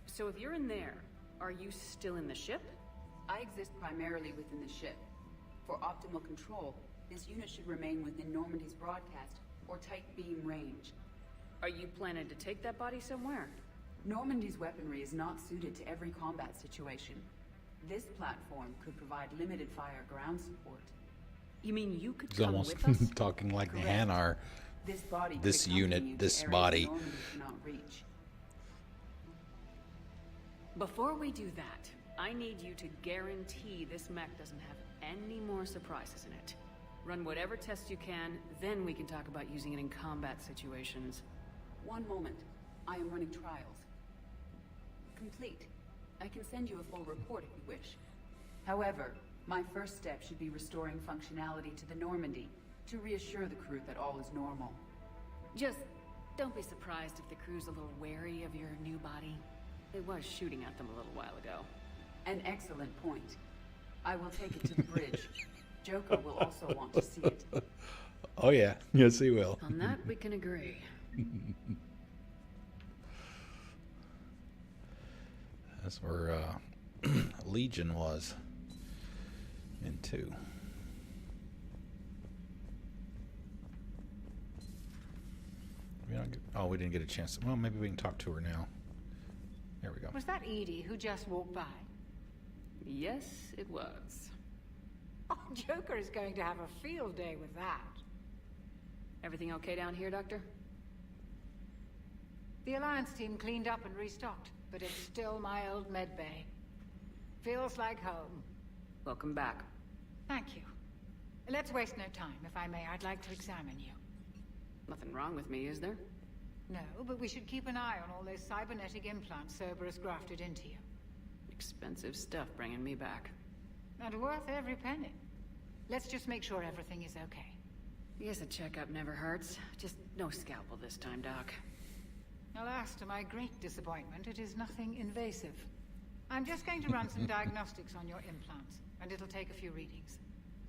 So if you're in there, are you still in the ship? I exist primarily within the ship. For optimal control, this unit should remain within Normandy's broadcast or tight beam range. Are you planning to take that body somewhere? Normandy's weaponry is not suited to every combat situation. This platform could provide limited fire ground support. You mean you could He's come almost with us? talking like Correct. Hanar. This body could This accompany unit, you to this areas body. the Normandy cannot reach. Before we do that, I need you to guarantee this mech doesn't have any more surprises in it. Run whatever tests you can, then we can talk about using it in combat situations. One moment. I am running trials. Complete. I can send you a full report if you wish. However, my first step should be restoring functionality to the Normandy to reassure the crew that all is normal. Just don't be surprised if the crew's a little wary of your new body. It was shooting at them a little while ago. An excellent point. I will take it to the bridge. Joker will also want to see it. Oh yeah, yes he will. On that we can agree. That's where Legion was in 2. Oh, we didn't get a chance. Well, maybe we can talk to her now. There we go. Was that Edie who just walked by? Yes, it was. Oh, Joker is going to have a field day with that. Everything okay down here, Doctor? The Alliance team cleaned up and restocked, but it's still my old med bay. Feels like home. Welcome back. Thank you. Let's waste no time. If I may, I'd like to examine you. Nothing wrong with me, is there? No, but we should keep an eye on all those cybernetic implants Cerberus grafted into you. Expensive stuff bringing me back. And worth every penny. Let's just make sure everything is okay. Yes, a checkup never hurts. Just no scalpel this time, Doc. Alas, to my great disappointment, it is nothing invasive. I'm just going to run some diagnostics on your implants, and it'll take a few readings.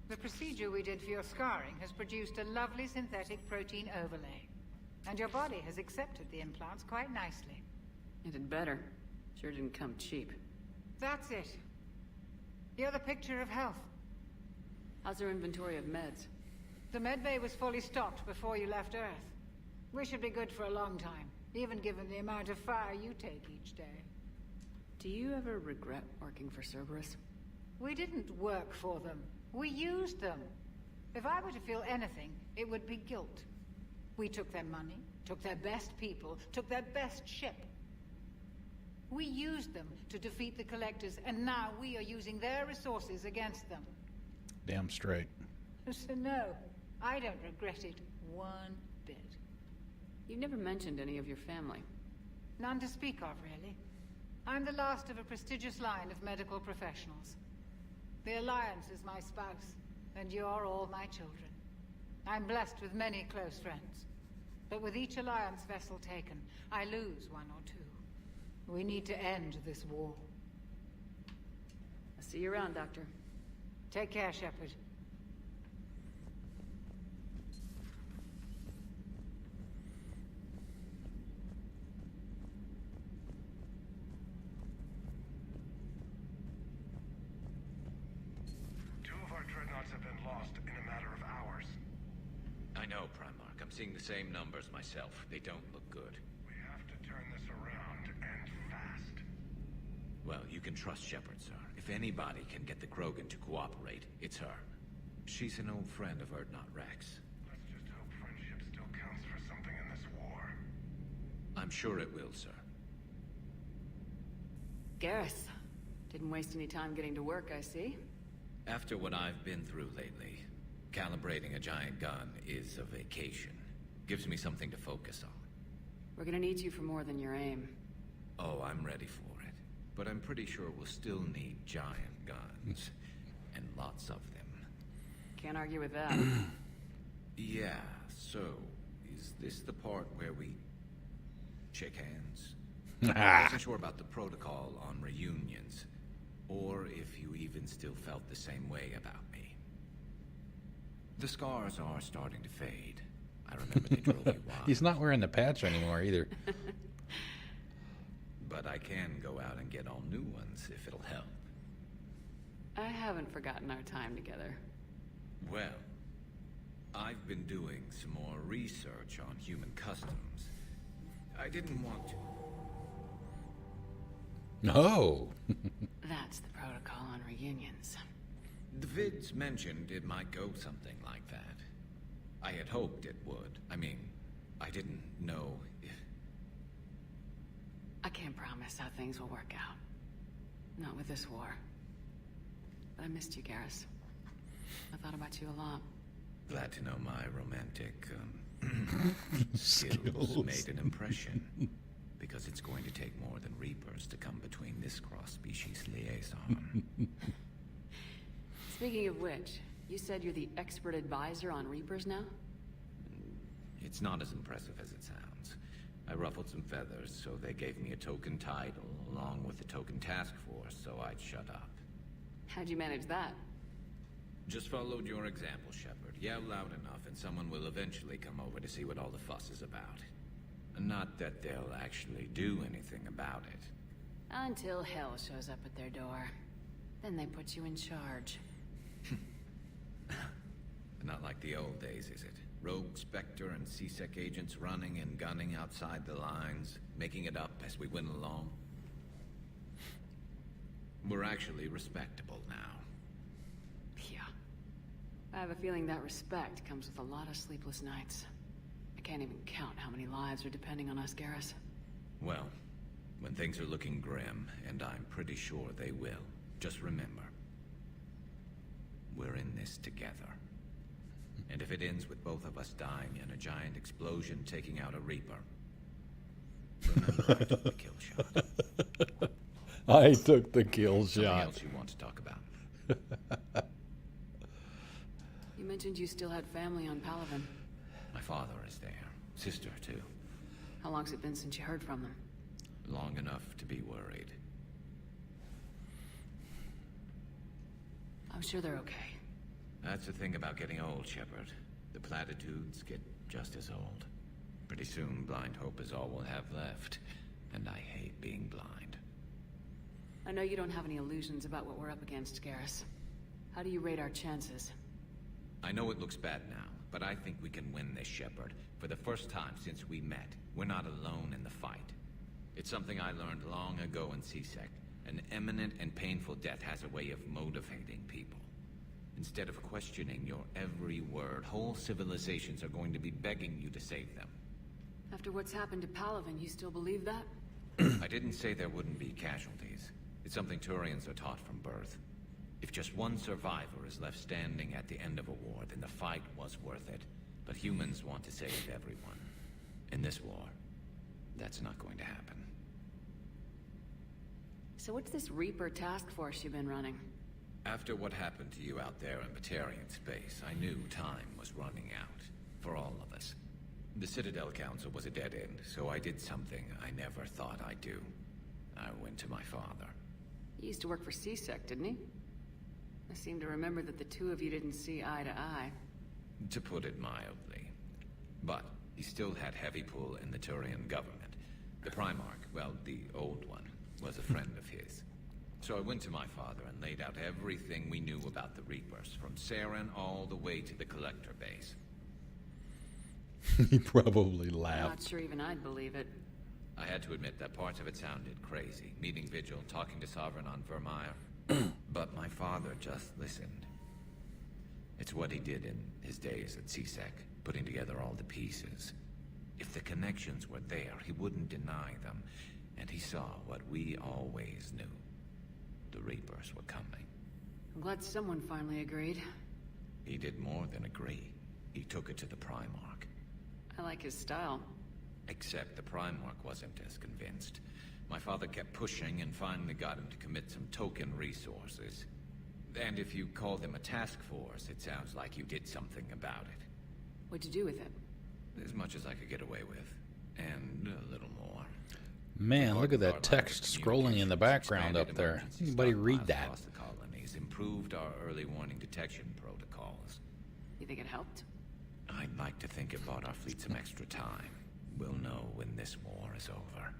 The procedure we did for your scarring has produced a lovely synthetic protein overlay. And your body has accepted the implants quite nicely. It did better. Sure didn't come cheap. That's it. You're the picture of health. How's our inventory of meds? The med bay was fully stocked before you left Earth. We should be good for a long time, even given the amount of fire you take each day. Do you ever regret working for Cerberus? We didn't work for them. We used them. If I were to feel anything, it would be guilt. We took their money, took their best people, took their best ship. We used them to defeat the Collectors, and now we are using their resources against them. Damn straight. So no, I don't regret it one bit. You never mentioned any of your family. None to speak of, really. I'm the last of a prestigious line of medical professionals. The Alliance is my spouse, and you're all my children. I'm blessed with many close friends. But with each Alliance vessel taken, I lose one or two. We need to end this war. I'll see you around, Doctor. Take care, Shepard. Two of our dreadnoughts have been lost in a matter of hours. I know, Primarch. I'm seeing the same numbers myself. They don't look good. We have to turn this around, and fast. Well, you can trust Shepard, sir. If anybody can get the Krogan to cooperate, it's her. She's an old friend of Urdnot Rex. Let's just hope friendship still counts for something in this war. I'm sure it will, sir. Garrus. Didn't waste any time getting to work, I see. After what I've been through lately, calibrating a giant gun is a vacation. Gives me something to focus on. We're gonna need you for more than your aim. Oh, I'm ready for it. But I'm pretty sure we'll still need giant guns. And lots of them. Can't argue with that. Yeah, so, is this the part where we shake hands? I wasn't sure about the protocol on reunions, or if you even still felt the same way about me. The scars are starting to fade. I remember they drove you wild. He's not wearing the patch anymore either. But I can go out and get all new ones if it'll help. I haven't forgotten our time together. Well, I've been doing some more research on human customs. I didn't want to. No. That's the protocol on reunions. The vids mentioned it might go something like that. I had hoped it would. I mean, I didn't know if... I can't promise how things will work out. Not with this war. But I missed you, Garrus. I thought about you a lot. Glad to know my romantic skills made an impression. Because it's going to take more than Reapers to come between this cross-species liaison. Speaking of which, you said you're the expert advisor on Reapers now? It's not as impressive as it sounds. I ruffled some feathers, so they gave me a token title, along with a token task force, so I'd shut up. How'd you manage that? Just followed your example, Shepard. Yell loud enough, and someone will eventually come over to see what all the fuss is about. Not that they'll actually do anything about it. Until hell shows up at their door. Then they put you in charge. Not like the old days, is it? Rogue Spectre and C-Sec agents running and gunning outside the lines, making it up as we went along. We're actually respectable now. Yeah. I have a feeling that respect comes with a lot of sleepless nights. I can't even count how many lives are depending on us, Garrus. Well, when things are looking grim, and I'm pretty sure they will, just remember, we're in this together. And if it ends with both of us dying in a giant explosion taking out a Reaper, remember I took the kill shot. I took the kill shot. Something else you want to talk about? You mentioned you still had family on Palaven. My father is there. Sister, too. How long's it been since you heard from them? Long enough to be worried. I'm sure they're okay. That's the thing about getting old, Shepard. The platitudes get just as old. Pretty soon, blind hope is all we'll have left. And I hate being blind. I know you don't have any illusions about what we're up against, Garrus. How do you rate our chances? I know it looks bad now, but I think we can win this, Shepard. For the first time since we met, we're not alone in the fight. It's something I learned long ago in C-Sec. An imminent and painful death has a way of motivating people. Instead of questioning your every word, whole civilizations are going to be begging you to save them. After what's happened to Palaven, you still believe that? I didn't say there wouldn't be casualties. It's something Turians are taught from birth. If just one survivor is left standing at the end of a war, then the fight was worth it. But humans want to save everyone. In this war, that's not going to happen. So what's this Reaper task force you've been running? After what happened to you out there in Batarian space, I knew time was running out. For all of us. The Citadel Council was a dead end, so I did something I never thought I'd do. I went to my father. He used to work for C-Sec, didn't he? I seem to remember that the two of you didn't see eye to eye. To put it mildly. But he still had heavy pull in the Turian government. The Primarch, well, the old one, was a friend of his. So I went to my father and laid out everything we knew about the Reapers, from Saren all the way to the Collector base. He probably I'm laughed. not sure even I'd believe it. I had to admit that parts of it sounded crazy. Meeting Vigil, talking to Sovereign on Vermeer. But my father just listened. It's what he did in his days at C-Sec, putting together all the pieces. If the connections were there, he wouldn't deny them. And he saw what we always knew. The Reapers were coming. I'm glad someone finally agreed. He did more than agree. He took it to the Primarch. I like his style. Except the Primarch wasn't as convinced. My father kept pushing and finally got him to commit some token resources. And if you call them a task force, it sounds like you did something about it. What'd you do with it? As much as I could get away with. And a little more. Man, look at that text scrolling in the background up there. Anybody read that? Across the colonies, improved our early warning detection protocols. You think it helped? I'd like to think it bought our fleet some extra time. We'll know when this war is over.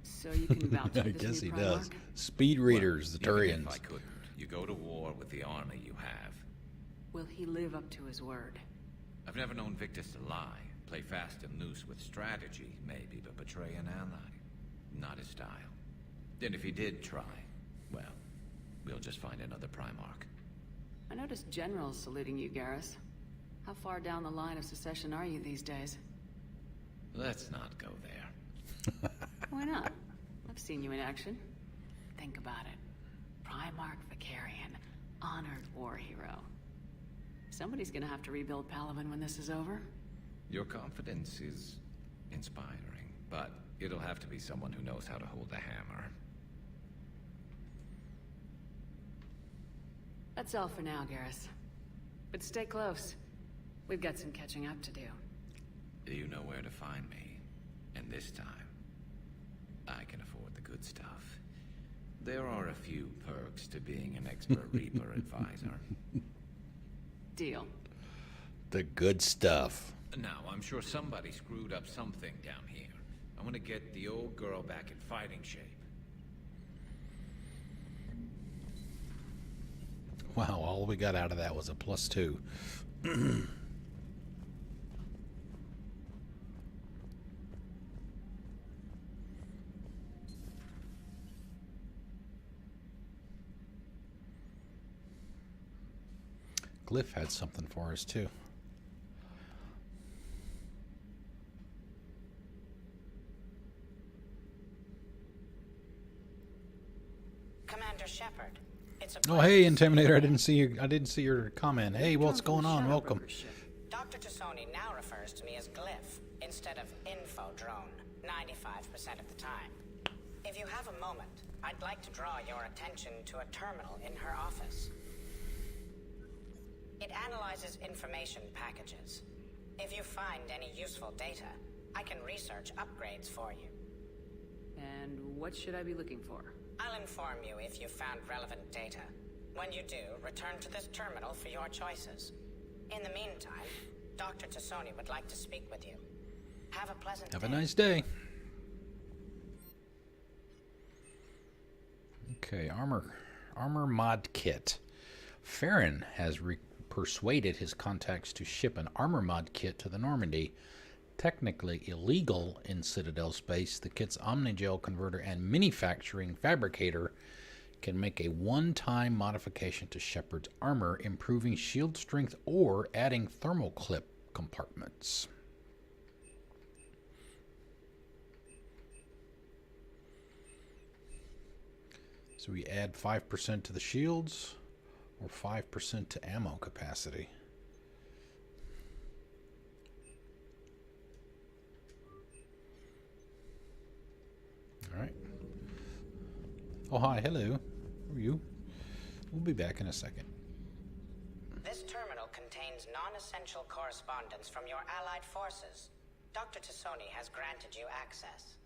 So you can vouch for I this guess new he does. Primarch? Speed readers, the Even if Turians. I couldn't, you go to war with the army you have. Will he live up to his word? I've never known Victus to lie. Play fast and loose with strategy, maybe, but betray an ally. Not his style. And if he did try, well, we'll just find another Primarch. I noticed generals saluting you, Garrus. How far down the line of succession are you these days? Let's not go there. Why not? I've seen you in action. Think about it. Primarch Vicarian, honored war hero. Somebody's gonna have to rebuild Palaven when this is over. Your confidence is inspiring, but it'll have to be someone who knows how to hold the hammer. That's all for now, Garrus. But stay close. We've got some catching up to do. You know where to find me. And this time, I can afford the good stuff. There are a few perks to being an expert Reaper advisor. Deal. The good stuff. Now, I'm sure somebody screwed up something down here. I want to get the old girl back in fighting shape. Wow, all we got out of that was a +2. Glyph had something for us too. Commander Shepard, it's a Oh, hey, Intimidator! I didn't see your comment. Hey, what's going on? Welcome. Dr. Tassoni now refers to me as Glyph instead of Info Drone 95% of the time. If you have a moment, I'd like to draw your attention to a terminal in her office. It analyzes information packages. If you find any useful data, I can research upgrades for you. And what should I be looking for? I'll inform you if you've found relevant data. When you do, return to this terminal for your choices. In the meantime, Dr. Tassoni would like to speak with you. Have a pleasant day. Have a nice day. Okay, armor mod kit. Farron has persuaded his contacts to ship an armor mod kit to the Normandy. Technically illegal in Citadel space, the kit's Omnigel converter and manufacturing fabricator can make a one-time modification to Shepard's armor, improving shield strength or adding thermal clip compartments. So we add 5% to the shields or 5% to ammo capacity. All right. Oh, hi. Hello. Who are you? We'll be back in a second. This terminal contains non-essential correspondence from your allied forces. Dr. Tassoni has granted you access.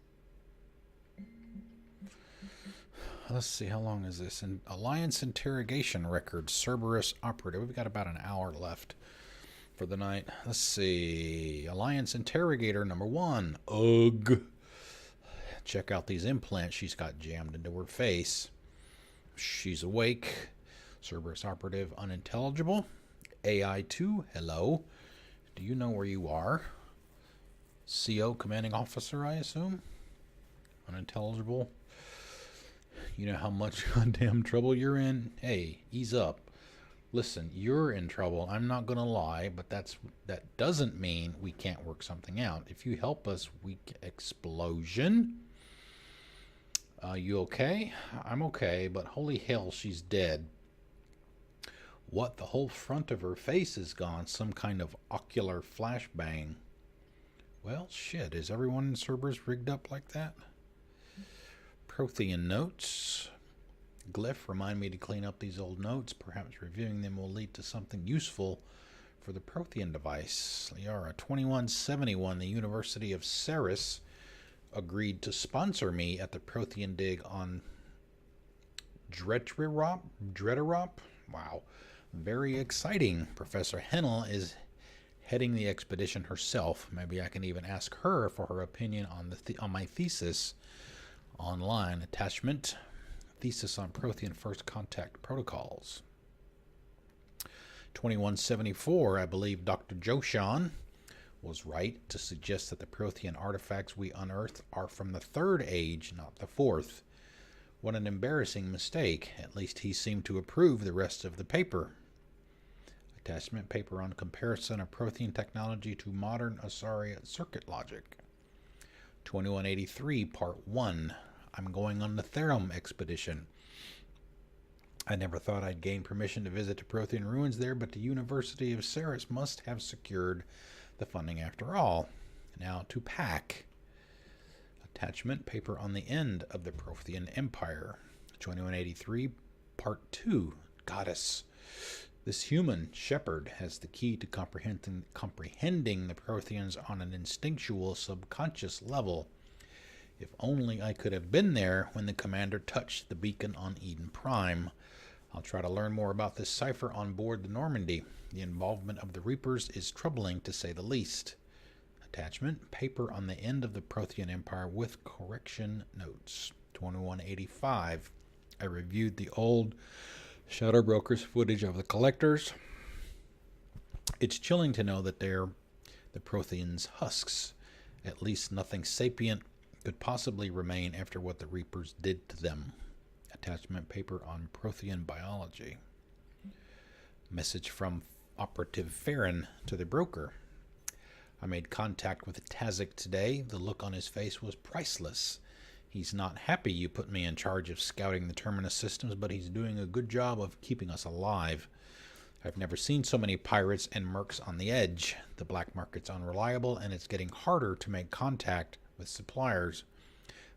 Let's see, how long is this? An Alliance interrogation record, Cerberus operative. We've got about an hour left for the night. Let's see. Alliance interrogator number 1. Ugh. Check out these implants she's got jammed into her face. She's awake. Cerberus operative unintelligible. AI2, hello. Do you know where you are? CO commanding officer, I assume. Unintelligible. You know how much goddamn trouble you're in? Hey, ease up. Listen, you're in trouble. I'm not going to lie, but that doesn't mean we can't work something out. If you help us, we explosion. You okay? I'm okay, but holy hell, she's dead. What? The whole front of her face is gone. Some kind of ocular flashbang. Well, shit. Is everyone in Cerberus rigged up like that? Prothean notes. Glyph, remind me to clean up these old notes. Perhaps reviewing them will lead to something useful for the Prothean device. Liara 2171, the University of Ceres, agreed to sponsor me at the Prothean dig on Dretarop? Wow. Very exciting. Professor Hennel is heading the expedition herself. Maybe I can even ask her for her opinion on my thesis online. Attachment. Thesis on Prothean First Contact Protocols. 2174, I believe Dr. Joshan was right to suggest that the Prothean artifacts we unearthed are from the Third Age, not the Fourth. What an embarrassing mistake. At least he seemed to approve the rest of the paper. Attachment paper on comparison of Prothean technology to modern Asaria circuit logic. 2183, Part 1. I'm going on the Therum expedition. I never thought I'd gain permission to visit the Prothean ruins there, but the University of Ceres must have secured the funding after all. Now to pack. Attachment paper on the end of the Prothean Empire. 2183, Part 2. Goddess. This human shepherd has the key to comprehending the Protheans on an instinctual, subconscious level. If only I could have been there when the commander touched the beacon on Eden Prime. I'll try to learn more about this cipher on board the Normandy. The involvement of the Reapers is troubling, to say the least. Attachment, paper on the end of the Prothean Empire with correction notes. 2185. I reviewed the old Shadow Brokers footage of the Collectors. It's chilling to know that they're the Protheans' husks. At least nothing sapient could possibly remain after what the Reapers did to them. Attachment paper on Prothean biology. Message from Operative Farron to the broker. I made contact with Tazik today. The look on his face was priceless. He's not happy you put me in charge of scouting the Terminus systems, but he's doing a good job of keeping us alive. I've never seen so many pirates and mercs on the edge. The black market's unreliable, and it's getting harder to make contact with suppliers.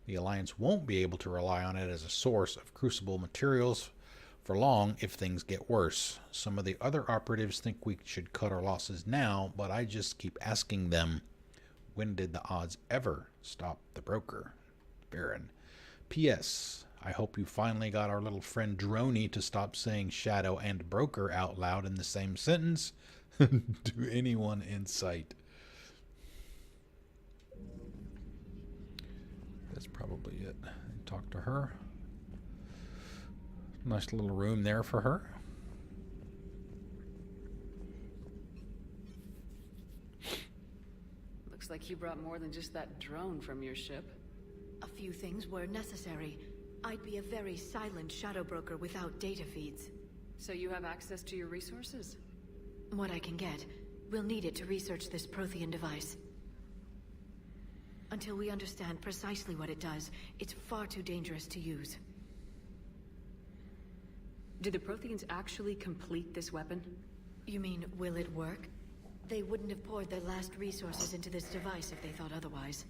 The Alliance won't be able to rely on it as a source of crucible materials for long if things get worse. Some of the other operatives think we should cut our losses now, but I just keep asking them, when did the odds ever stop the broker? Baron. P.S. I hope you finally got our little friend Droney to stop saying shadow and broker out loud in the same sentence to anyone in sight. That's probably it. Talk to her. Nice little room there for her. Looks like you brought more than just that drone from your ship. A few things were necessary. I'd be a very silent shadow broker without data feeds. So you have access to your resources? What I can get. We'll need it to research this Prothean device. Until we understand precisely what it does, it's far too dangerous to use. Did the Protheans actually complete this weapon? You mean, will it work? They wouldn't have poured their last resources into this device if they thought otherwise.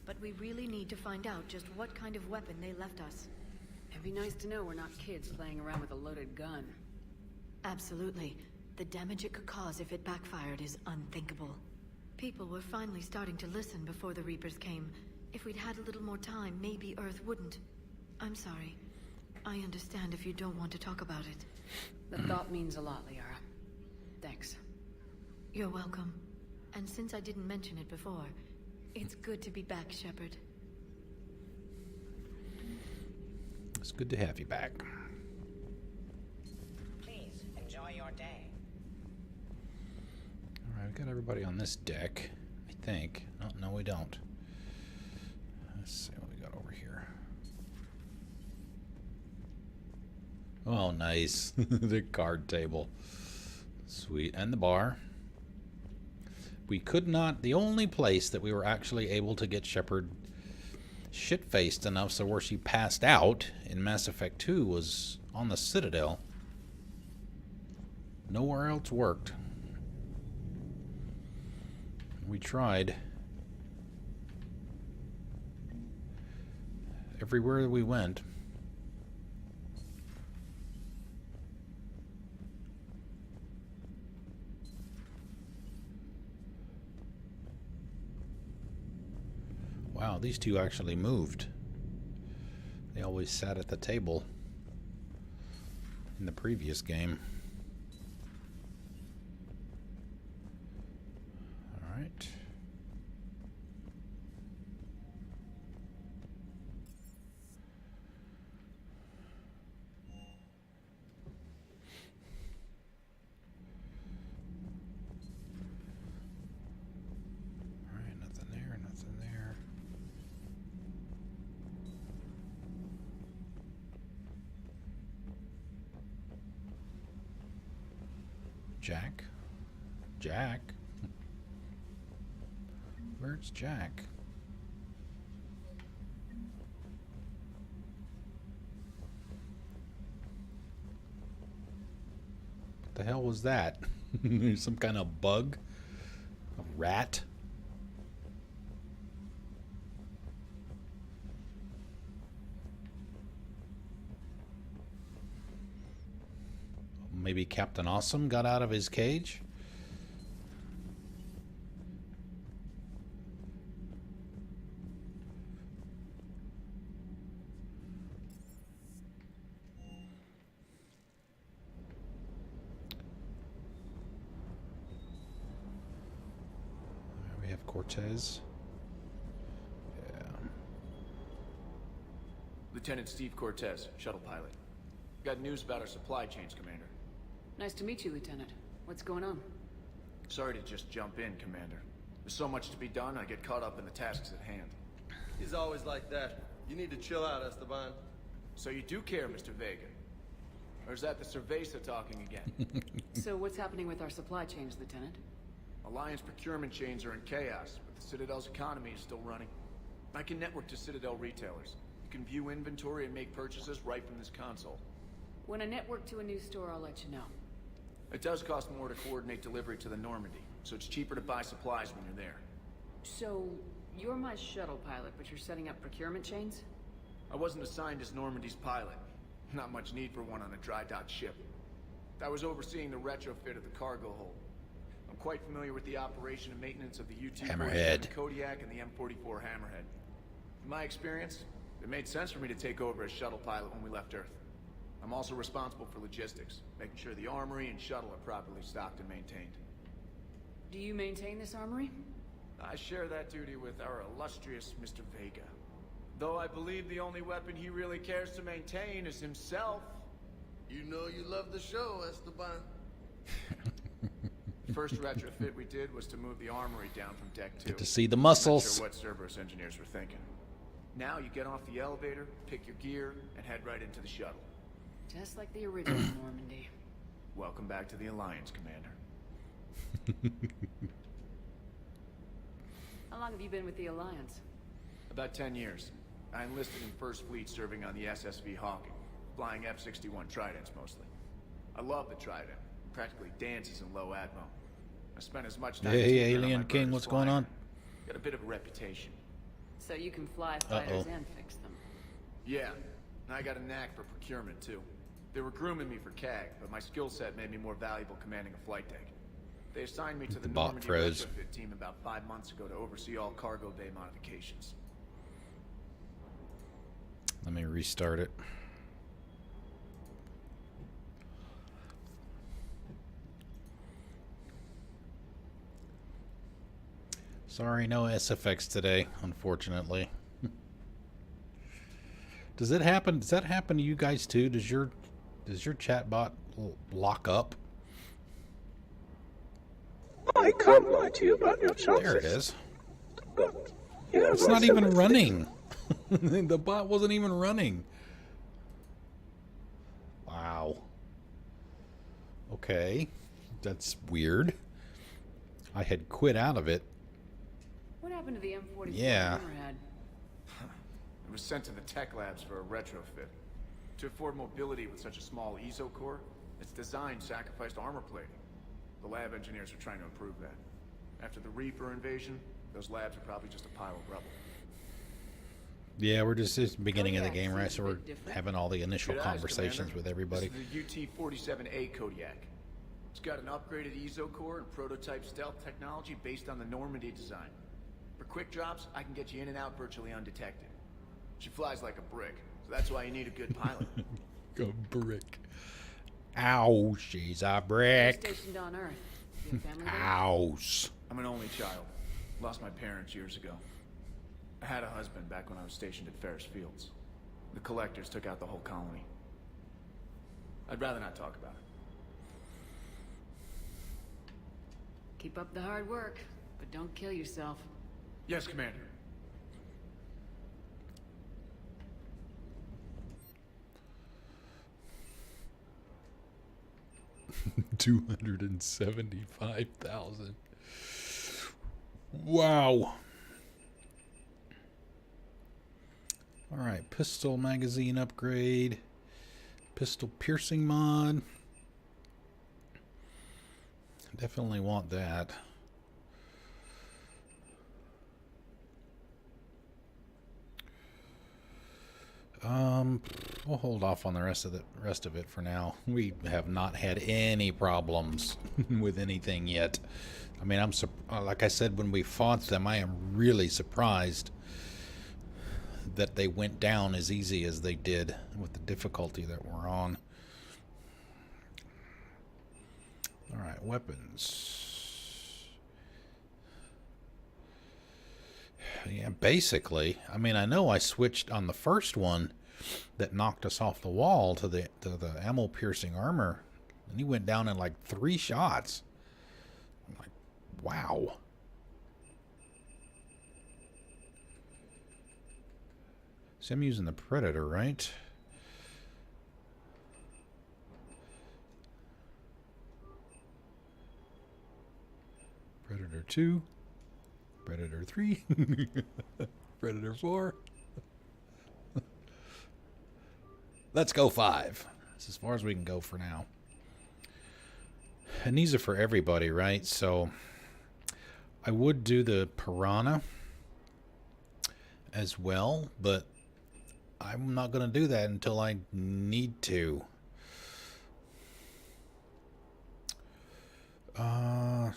But we really need to find out just what kind of weapon they left us. It'd be nice to know we're not kids playing around with a loaded gun. Absolutely. The damage it could cause if it backfired is unthinkable. People were finally starting to listen before the Reapers came. If we'd had a little more time, maybe Earth wouldn't. I'm sorry. I understand if you don't want to talk about it. The thought means a lot, Liara. Thanks. You're welcome. And since I didn't mention it before, it's good to be back, Shepard. It's good to have you back. Please, enjoy your day. Alright, we've got everybody on this deck, I think. Oh, no, we don't. Let's see what we got over here. Oh, nice. The card table. Sweet. And the bar. We could not... The only place that we were actually able to get Shepard shit-faced enough so where she passed out in Mass Effect 2 was on the Citadel. Nowhere else worked. We tried. Everywhere we went. Wow, these two actually moved. They always sat at the table in the previous game. All right. Jack? Jack? Where's Jack? What the hell was that? Some kind of bug? A rat? Maybe Captain Awesome got out of his cage? We have Cortez. Yeah. Lieutenant Steve Cortez, shuttle pilot. Got news about our supply chains, Commander. Nice to meet you, Lieutenant. What's going on? Sorry to just jump in, Commander. There's so much to be done, I get caught up in the tasks at hand. He's always like that. You need to chill out, Esteban. So you do care, Mr. Vega? Or is that the Cerveza talking again? So what's happening with our supply chains, Lieutenant? Alliance procurement chains are in chaos, but the Citadel's economy is still running. I can network to Citadel retailers. You can view inventory and make purchases right from this console. When I network to a new store, I'll let you know. It does cost more to coordinate delivery to the Normandy, so it's cheaper to buy supplies when you're there. So, you're my shuttle pilot, but you're setting up procurement chains? I wasn't assigned as Normandy's pilot. Not much need for one on a dry dock ship. I was overseeing the retrofit of the cargo hold. I'm quite familiar with the operation and maintenance of the UT-47 Kodiak and the M44 Hammerhead. In my experience, it made sense for me to take over as shuttle pilot when we left Earth. I'm also responsible for logistics, making sure the armory and shuttle are properly stocked and maintained. Do you maintain this armory? I share that duty with our illustrious Mr. Vega. Though I believe the only weapon he really cares to maintain is himself. You know you love the show, Esteban. The first retrofit we did was to move the armory down from Deck 2. Get to see the muscles. Not sure what Cerberus engineers were thinking. Now you get off the elevator, pick your gear, and head right into the shuttle. Just like the original Normandy. Welcome back to the Alliance, Commander. How long have you been with the Alliance? About 10 years. I enlisted in First Fleet serving on the SSV Hawking, flying F-61 Tridents mostly. I love the Trident. Practically dances in low atmo. I spent as much time Hey, Alien King, what's going on? Got a bit of a reputation. So you can fly fighters and fix them. Yeah, and I got a knack for procurement too. They were grooming me for CAG, but my skill set made me more valuable commanding a flight deck. They assigned me to the Normandy retrofit team about 5 months ago to oversee all cargo bay modifications. Let me restart it. Sorry, no SFX today, unfortunately. Does it happen? Does that happen to you guys too? Does your chatbot lock up? I can't lie to you about your chances. There it is. But you have It's not even running. The bot wasn't even running. Wow. Okay. That's weird. I had quit out of it. What happened to the M44 Yeah. Hammerhead? It was sent to the tech labs for a retrofit. To afford mobility with such a small ESO core, its design sacrificed armor plating. The lab engineers are trying to improve that. After the Reaper invasion, those labs are probably just a pile of rubble. Yeah, we're just it's the beginning of the game, right? So we're having all the initial Good eyes, conversations Commander. with everybody. This is the UT-47A Kodiak. It's got an upgraded ESO core and prototype stealth technology based on the Normandy design. For quick drops, I can get you in and out virtually undetected. She flies like a brick, so that's why you need a good pilot. A brick. Ow, she's a brick. You're stationed on Earth. You have family there? Ows. I'm an only child. Lost my parents years ago. I had a husband back when I was stationed at Ferris Fields. The collectors took out the whole colony. I'd rather not talk about it. Keep up the hard work, but don't kill yourself. Yes, Commander. 275,000. Wow. Alright, pistol magazine upgrade. Pistol piercing mod. Definitely want that. We'll hold off on the rest of it for now. We have not had any problems with anything yet. I mean, like I said when we fought them, I am really surprised that they went down as easy as they did with the difficulty that we're on. All right, weapons. Yeah, basically. I mean, I know I switched on the first one that knocked us off the wall to the ammo piercing armor, and he went down in like 3 shots. I'm like, wow. So I'm using the Predator, right? Predator 2, Predator 3, Predator 4. Let's go 5. That's as far as we can go for now. And these are for everybody, right? So I would do the Piranha as well, but I'm not going to do that until I need to.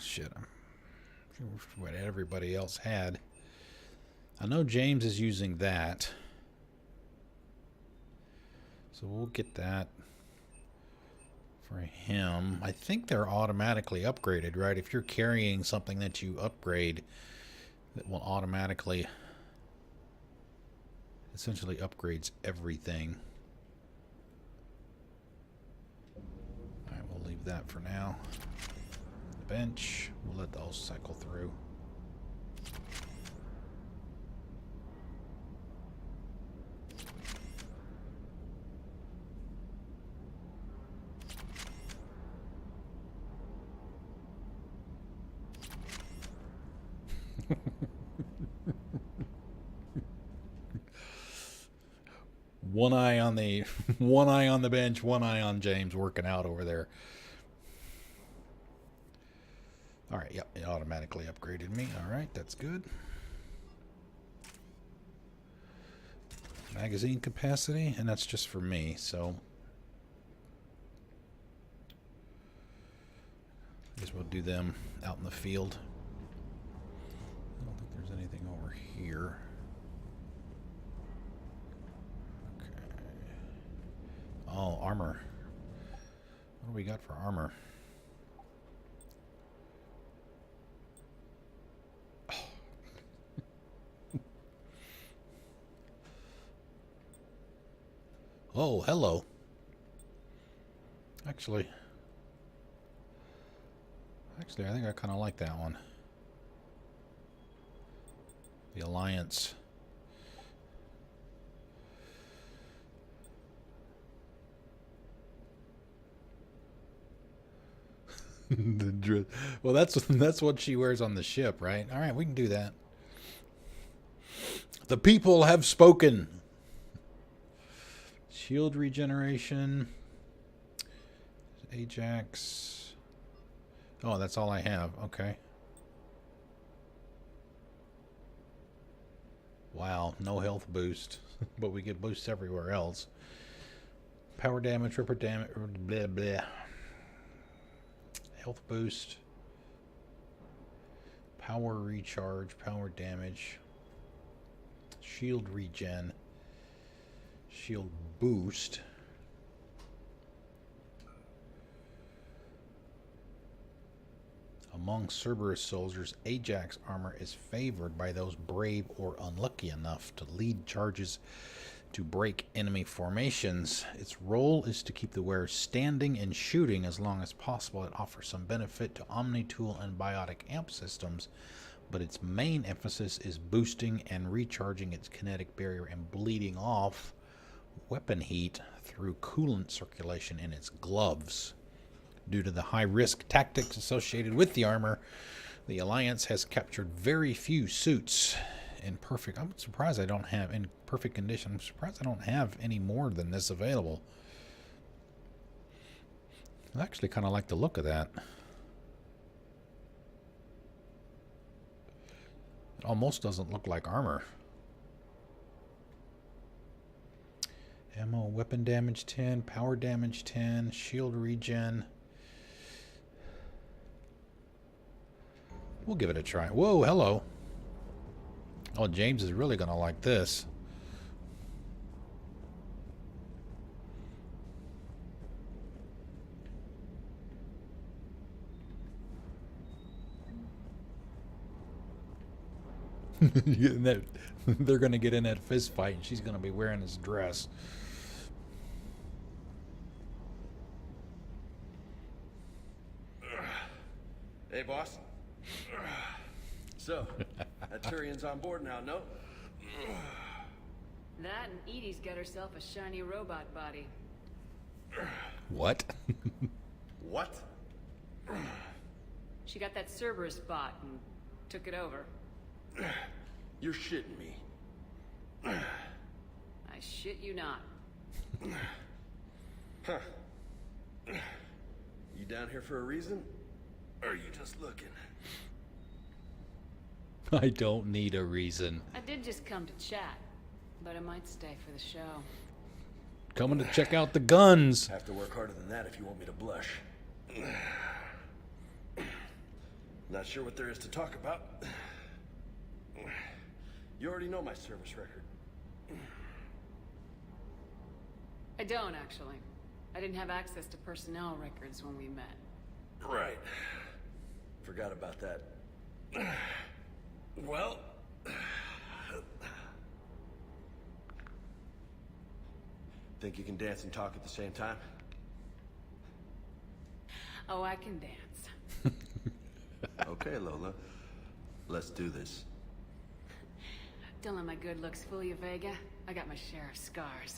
Shit. What everybody else had. I know James is using that. So we'll get that for him. I think they're automatically upgraded, right? If you're carrying something that you upgrade, that will automatically essentially upgrades everything. Alright, we'll leave that for now. The bench, we'll let those cycle through. One eye on the bench, one eye on James working out over there. All right, yep, it automatically upgraded me. All right, that's good. Magazine capacity, and that's just for me, so I guess we'll do them out in the field. I don't think there's anything over here. Oh, armor. What do we got for armor? Oh, hello. Actually, I think I kind of like that one. The Alliance. Well, that's what she wears on the ship, right? All right, we can do that. The people have spoken. Shield regeneration. Ajax. Oh, that's all I have. Okay. Wow, no health boost, but we get boosts everywhere else. Power damage, ripper damage, blah blah. Health boost, power recharge, power damage, shield regen, shield boost. Among Cerberus soldiers, Ajax armor is favored by those brave or unlucky enough to lead charges to break enemy formations. Its role is to keep the wearer standing and shooting as long as possible. It offers some benefit to Omni-Tool and Biotic Amp systems, but its main emphasis is boosting and recharging its kinetic barrier and bleeding off weapon heat through coolant circulation in its gloves. Due to the high-risk tactics associated with the armor, the Alliance has captured very few suits in perfect... I'm surprised I don't have... in perfect condition. I'm surprised I don't have any more than this available. I actually kind of like the look of that. It almost doesn't look like armor. Ammo, weapon damage 10, power damage 10, shield regen. We'll give it a try. Whoa, hello. Oh, James is really going to like this. They're going to get in that fist fight, and she's going to be wearing his dress. Hey, boss. So, that Turian's on board now, no? That and Edie's got herself a shiny robot body. What? What? She got that Cerberus bot and took it over. You're shitting me. I shit you not. Huh. You down here for a reason? Or are you just looking? I don't need a reason. I did just come to chat, but I might stay for the show. Coming to check out the guns. Have to work harder than that if you want me to blush. Not sure what there is to talk about. You already know my service record. I don't, actually. I didn't have access to personnel records when we met. Right. Forgot about that. Well... Think you can dance and talk at the same time? Oh, I can dance. Okay, Lola. Let's do this. Don't let my good looks fool you, Vega. I got my share of scars.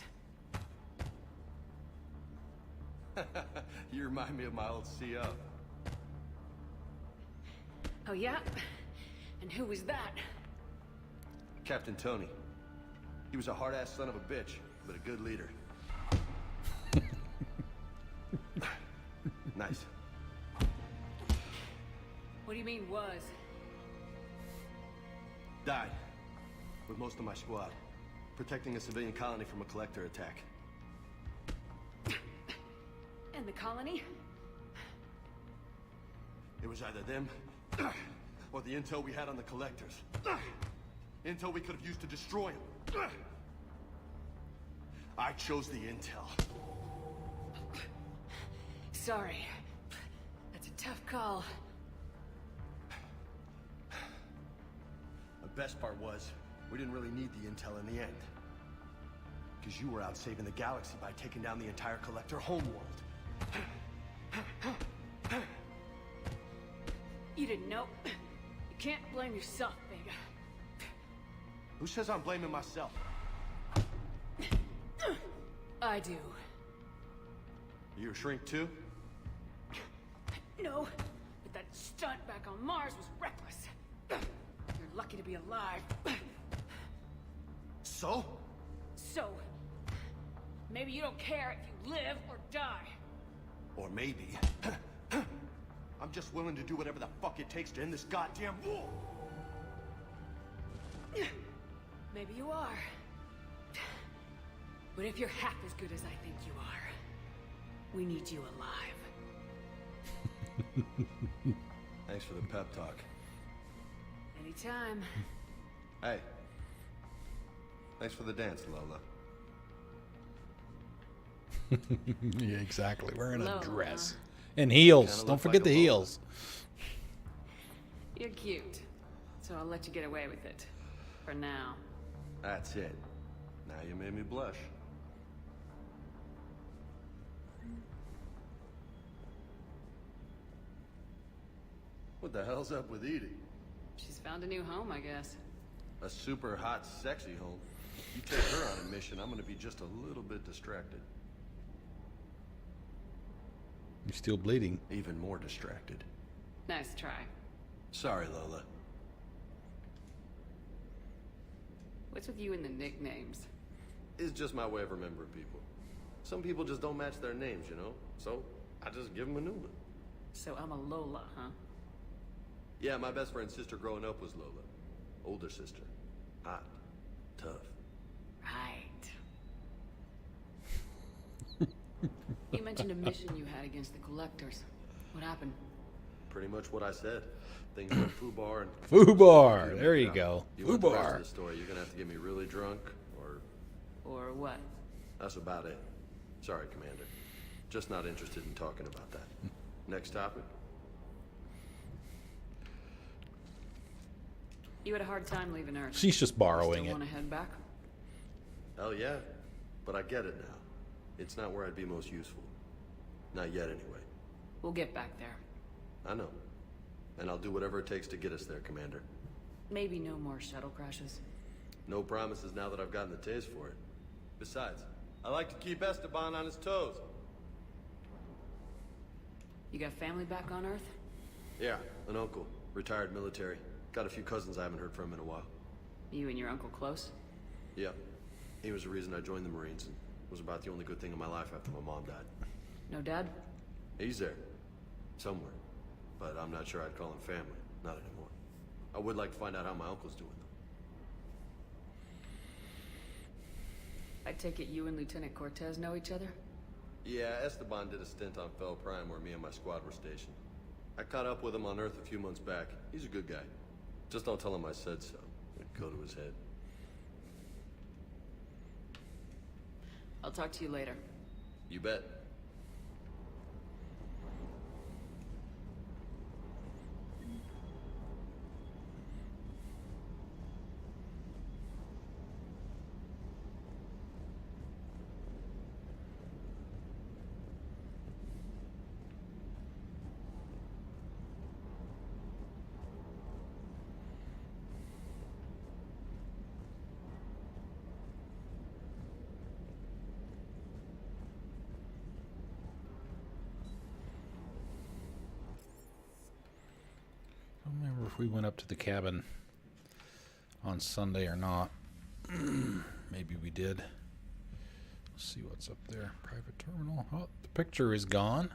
You remind me of my old CO. Oh, yeah? And who was that? Captain Tony. He was a hard-ass son of a bitch, but a good leader. Nice. What do you mean, was? Died. With most of my squad. Protecting a civilian colony from a collector attack. And the colony? It was either them, or the intel we had on the collectors. Intel we could have used to destroy them. I chose the intel. Sorry. That's a tough call. The best part was, we didn't really need the intel in the end. Because you were out saving the galaxy by taking down the entire collector homeworld. You didn't know. You can't blame yourself, Vega. Who says I'm blaming myself? I do. You a shrink too? No, but that stunt back on Mars was reckless. You're lucky to be alive. So? So, maybe you don't care if you live or die. Or maybe... I'm just willing to do whatever the fuck it takes to end this goddamn war! Maybe you are. But if you're half as good as I think you are, we need you alive. Thanks for the pep talk. Anytime. Hey. Thanks for the dance, Lola. Yeah, exactly. Wearing a Lola. dress. And heels. Kinda Don't look forget like the a boa. heels. You're cute. So I'll let you get away with it. For now. That's it. Now you made me blush. What the hell's up with Edie? She's found a new home, I guess. A super hot, sexy home. You take her on a mission, I'm gonna be just a little bit distracted. You're still bleeding. Even more distracted. Nice try. Sorry, Lola. What's with you and the nicknames? It's just my way of remembering people. Some people just don't match their names, you know? So, I just give them a new one. So I'm a Lola, huh? Yeah, my best friend's sister growing up was Lola. Older sister. Hot. Tough. Right. You mentioned a mission you had against the Collectors. What happened? Pretty much what I said. Things went foobar and... Foobar! There you go. You want the rest Foobar. of the story, you're gonna have to get me really drunk, or... Or what? That's about it. Sorry, Commander. Just not interested in talking about that. Next topic? You had a hard time leaving Earth. She's just borrowing Still it. want to head back? Hell yeah. But I get it now. It's not where I'd be most useful. Not yet, anyway. We'll get back there. I know. And I'll do whatever it takes to get us there, Commander. Maybe no more shuttle crashes. No promises now that I've gotten the taste for it. Besides, I like to keep Esteban on his toes. You got family back on Earth? Yeah, an uncle. Retired military. Got a few cousins I haven't heard from in a while. You and your uncle close? Yeah. He was the reason I joined the Marines, and was about the only good thing in my life after my mom died. No dad? He's there. Somewhere. But I'm not sure I'd call him family. Not anymore. I would like to find out how my uncle's doing, though. I take it you and Lieutenant Cortez know each other? Yeah, Esteban did a stint on Fel Prime where me and my squad were stationed. I caught up with him on Earth a few months back. He's a good guy. Just don't tell him I said so. It'd go to his head. I'll talk to you later. You bet. I don't remember if we went up to the cabin on Sunday or not. Maybe we did. Let's see what's up there. Private terminal. Oh, the picture is gone.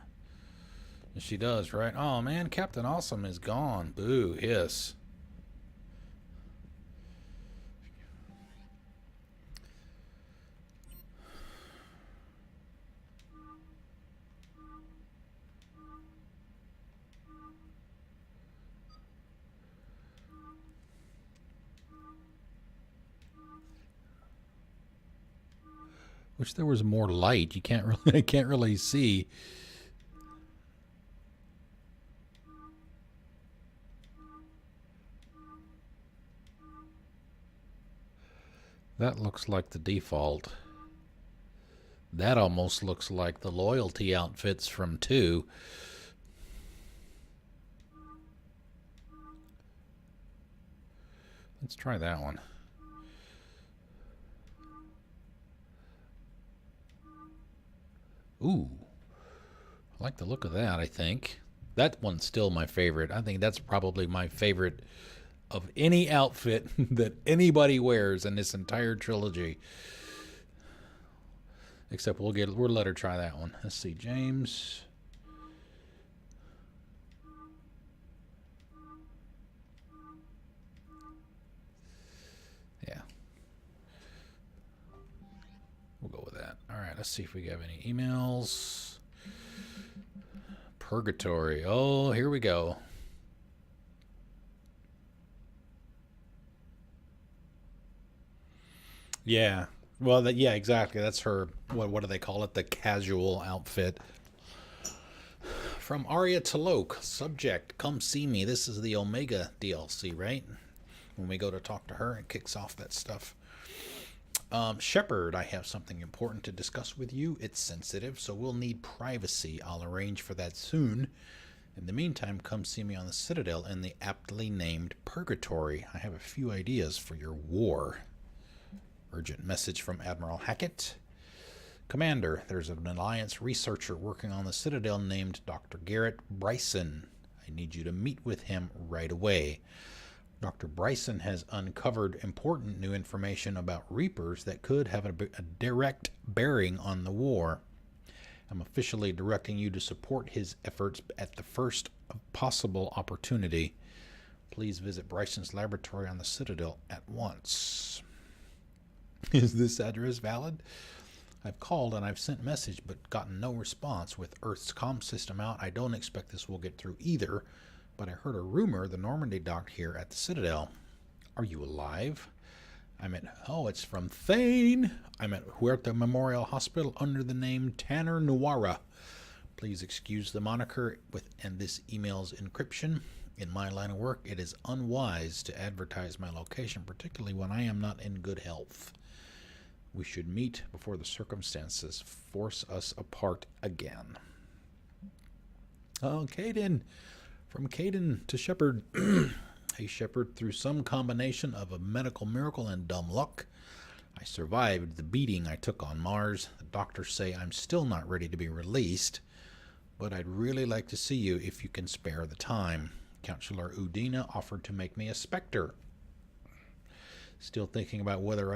And she does, right? Oh man, Captain Awesome is gone. Boo, hiss. Wish there was more light. You can't really, I can't really see. That looks like the default. That almost looks like the loyalty outfits from 2. Let's try that one. Ooh, I like the look of that, I think. That one's still my favorite. I think that's probably my favorite of any outfit that anybody wears in this entire trilogy. Except we'll let her try that one. Let's see, James. Yeah. We'll go with that. All right, let's see if we have any emails. Purgatory. Oh, here we go. Yeah. Well, yeah, exactly. That's her, what do they call it? The casual outfit. From Arya Talok. Subject, come see me. This is the Omega DLC, right? When we go to talk to her, it kicks off that stuff. Shepard, I have something important to discuss with you. It's sensitive, so we'll need privacy. I'll arrange for that soon. In the meantime, come see me on the Citadel in the aptly named Purgatory. I have a few ideas for your war. Urgent message from Admiral Hackett. Commander, there's an Alliance researcher working on the Citadel named Dr. Garrett Bryson. I need you to meet with him right away. Dr. Bryson has uncovered important new information about Reapers that could have a direct bearing on the war. I'm officially directing you to support his efforts at the first possible opportunity. Please visit Bryson's laboratory on the Citadel at once. Is this address valid? I've called and I've sent message but gotten no response. With Earth's comm system out, I don't expect this will get through either, but I heard a rumor the Normandy docked here at the Citadel. Are you alive? Oh, it's from Thane. I'm at Huerta Memorial Hospital under the name Tanner Nuara. Please excuse the moniker and this email's encryption. In my line of work, it is unwise to advertise my location, particularly when I am not in good health. We should meet before the circumstances force us apart again. Oh, Kaidan. From Kaidan to Shepard. Hey, Shepard, through some combination of a medical miracle and dumb luck, I survived the beating I took on Mars. The doctors say I'm still not ready to be released, but I'd really like to see you if you can spare the time. Counselor Udina offered to make me a Spectre. Still thinking about whether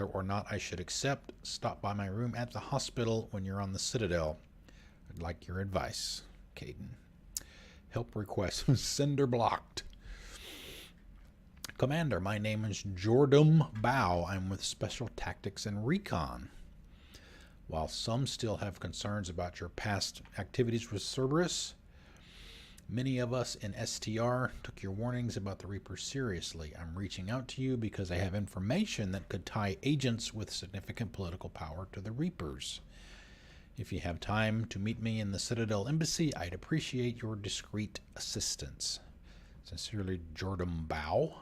or not I should accept. Stop by my room at the hospital when you're on the Citadel. I'd like your advice, Kaidan. Help request sender blocked. Commander, my name is Jordan Bao. I'm with Special Tactics and Recon. While some still have concerns about your past activities with Cerberus, many of us in STR took your warnings about the Reapers seriously. I'm reaching out to you because I have information that could tie agents with significant political power to the Reapers. If you have time to meet me in the Citadel Embassy, I'd appreciate your discreet assistance. Sincerely, Jordan Bao.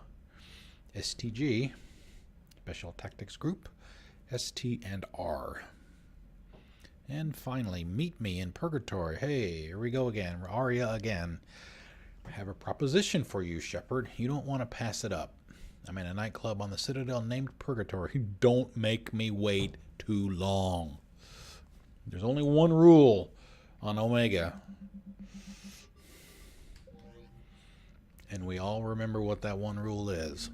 STG, Special Tactics Group, ST&R. And finally, meet me in Purgatory. Hey, here we go again. Aria again. I have a proposition for you, Shepard. You don't want to pass it up. I'm in a nightclub on the Citadel named Purgatory. Don't make me wait too long. There's only one rule on Omega. And we all remember what that one rule is.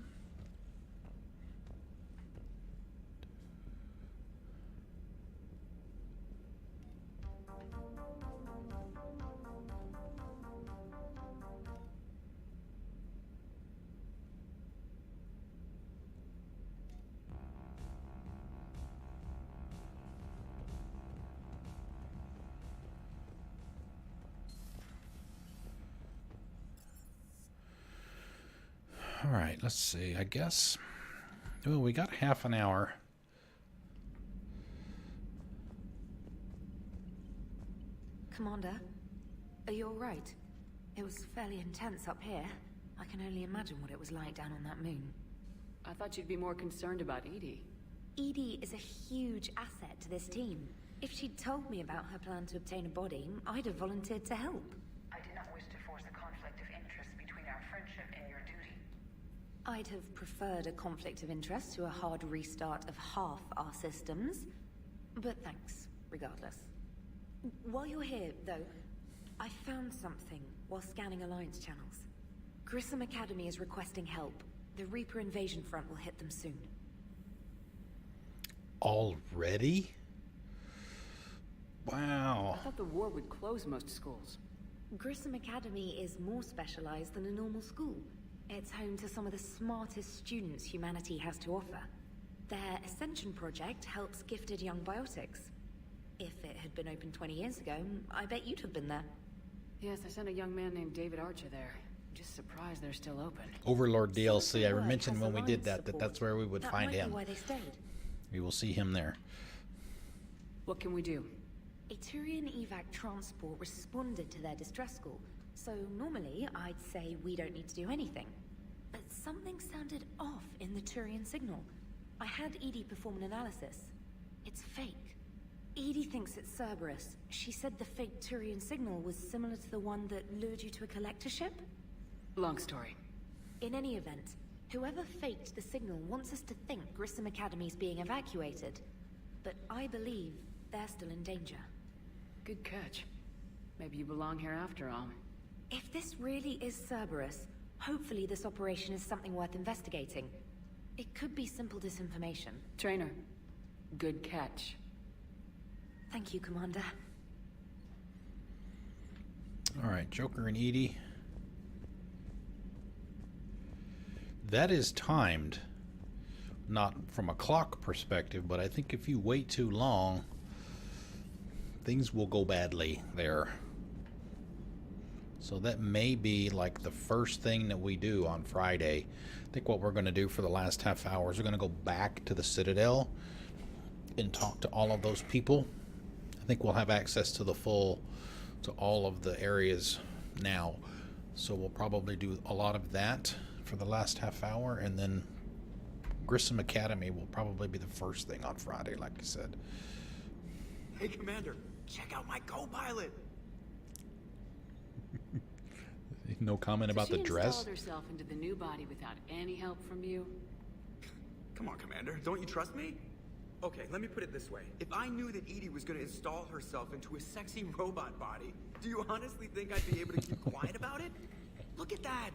All right, let's see. I guess, well, we got half an hour. Commander, are you all right? It was fairly intense up here. I can only imagine what it was like down on that moon. I thought you'd be more concerned about Edie. Edie is a huge asset to this team. If she'd told me about her plan to obtain a body, I'd have volunteered to help. I did not wish to force a conflict of interest between our friendship and your duty. I'd have preferred a conflict of interest to a hard restart of half our systems. But thanks, regardless. While you're here, though, I found something while scanning Alliance channels. Grissom Academy is requesting help. The Reaper invasion front will hit them soon. Already? Wow. I thought the war would close most schools. Grissom Academy is more specialized than a normal school. It's home to some of the smartest students humanity has to offer. Their Ascension project helps gifted young biotics. If it had been open 20 years ago, I bet you'd have been there. Yes, I sent a young man named David Archer there. I'm just surprised they're still open. Overlord DLC. I mentioned when we did that's where we would find him. That might be why they stayed. We will see him there. What can we do? A Turian evac transport responded to their distress call, so normally I'd say we don't need to do anything. But something sounded off in the Turian signal. I had Edie perform an analysis. It's fake. Edie thinks it's Cerberus. She said the fake Turian signal was similar to the one that lured you to a collector ship? Long story. In any event, whoever faked the signal wants us to think Grissom Academy's being evacuated. But I believe they're still in danger. Good catch. Maybe you belong here after all. If this really is Cerberus, hopefully this operation is something worth investigating. It could be simple disinformation. Trainer, good catch. Thank you, Commander. Alright, Joker and Edie. That is timed. Not from a clock perspective, but I think if you wait too long, things will go badly there. So that may be like the first thing that we do on Friday. I think what we're going to do for the last half hour is we're going to go back to the Citadel and talk to all of those people. I think we'll have access to to all of the areas now. So we'll probably do a lot of that for the last half hour, and then Grissom Academy will probably be the first thing on Friday, like I said. Hey, Commander, check out my co-pilot. No comment about the dress? She installed herself into the new body without any help from you? Come on, Commander, don't you trust me? Okay, let me put it this way. If I knew that Edie was going to install herself into a sexy robot body, do you honestly think I'd be able to keep quiet about it? Look at that!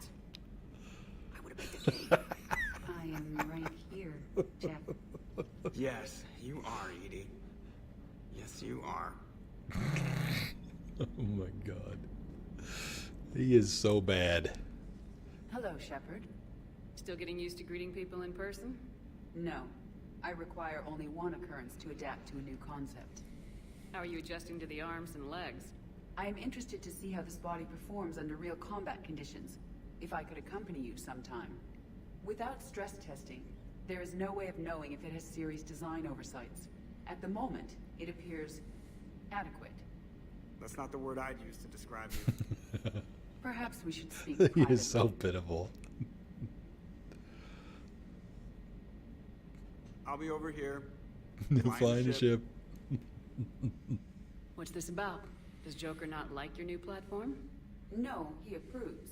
I would have baked a cake. I am right here, Jeff. Yes, you are, Edie. Yes, you are. Oh my god. He is so bad. Hello, Shepard. Still getting used to greeting people in person? No. I require only one occurrence to adapt to a new concept. How are you adjusting to the arms and legs? I am interested to see how this body performs under real combat conditions. If I could accompany you sometime. Without stress testing, there is no way of knowing if it has serious design oversights. At the moment, it appears adequate. That's not the word I'd use to describe you. Perhaps we should speak He privately. is so pitiful. I'll be over here. Flying the ship. What's this about? Does Joker not like your new platform? No, he approves.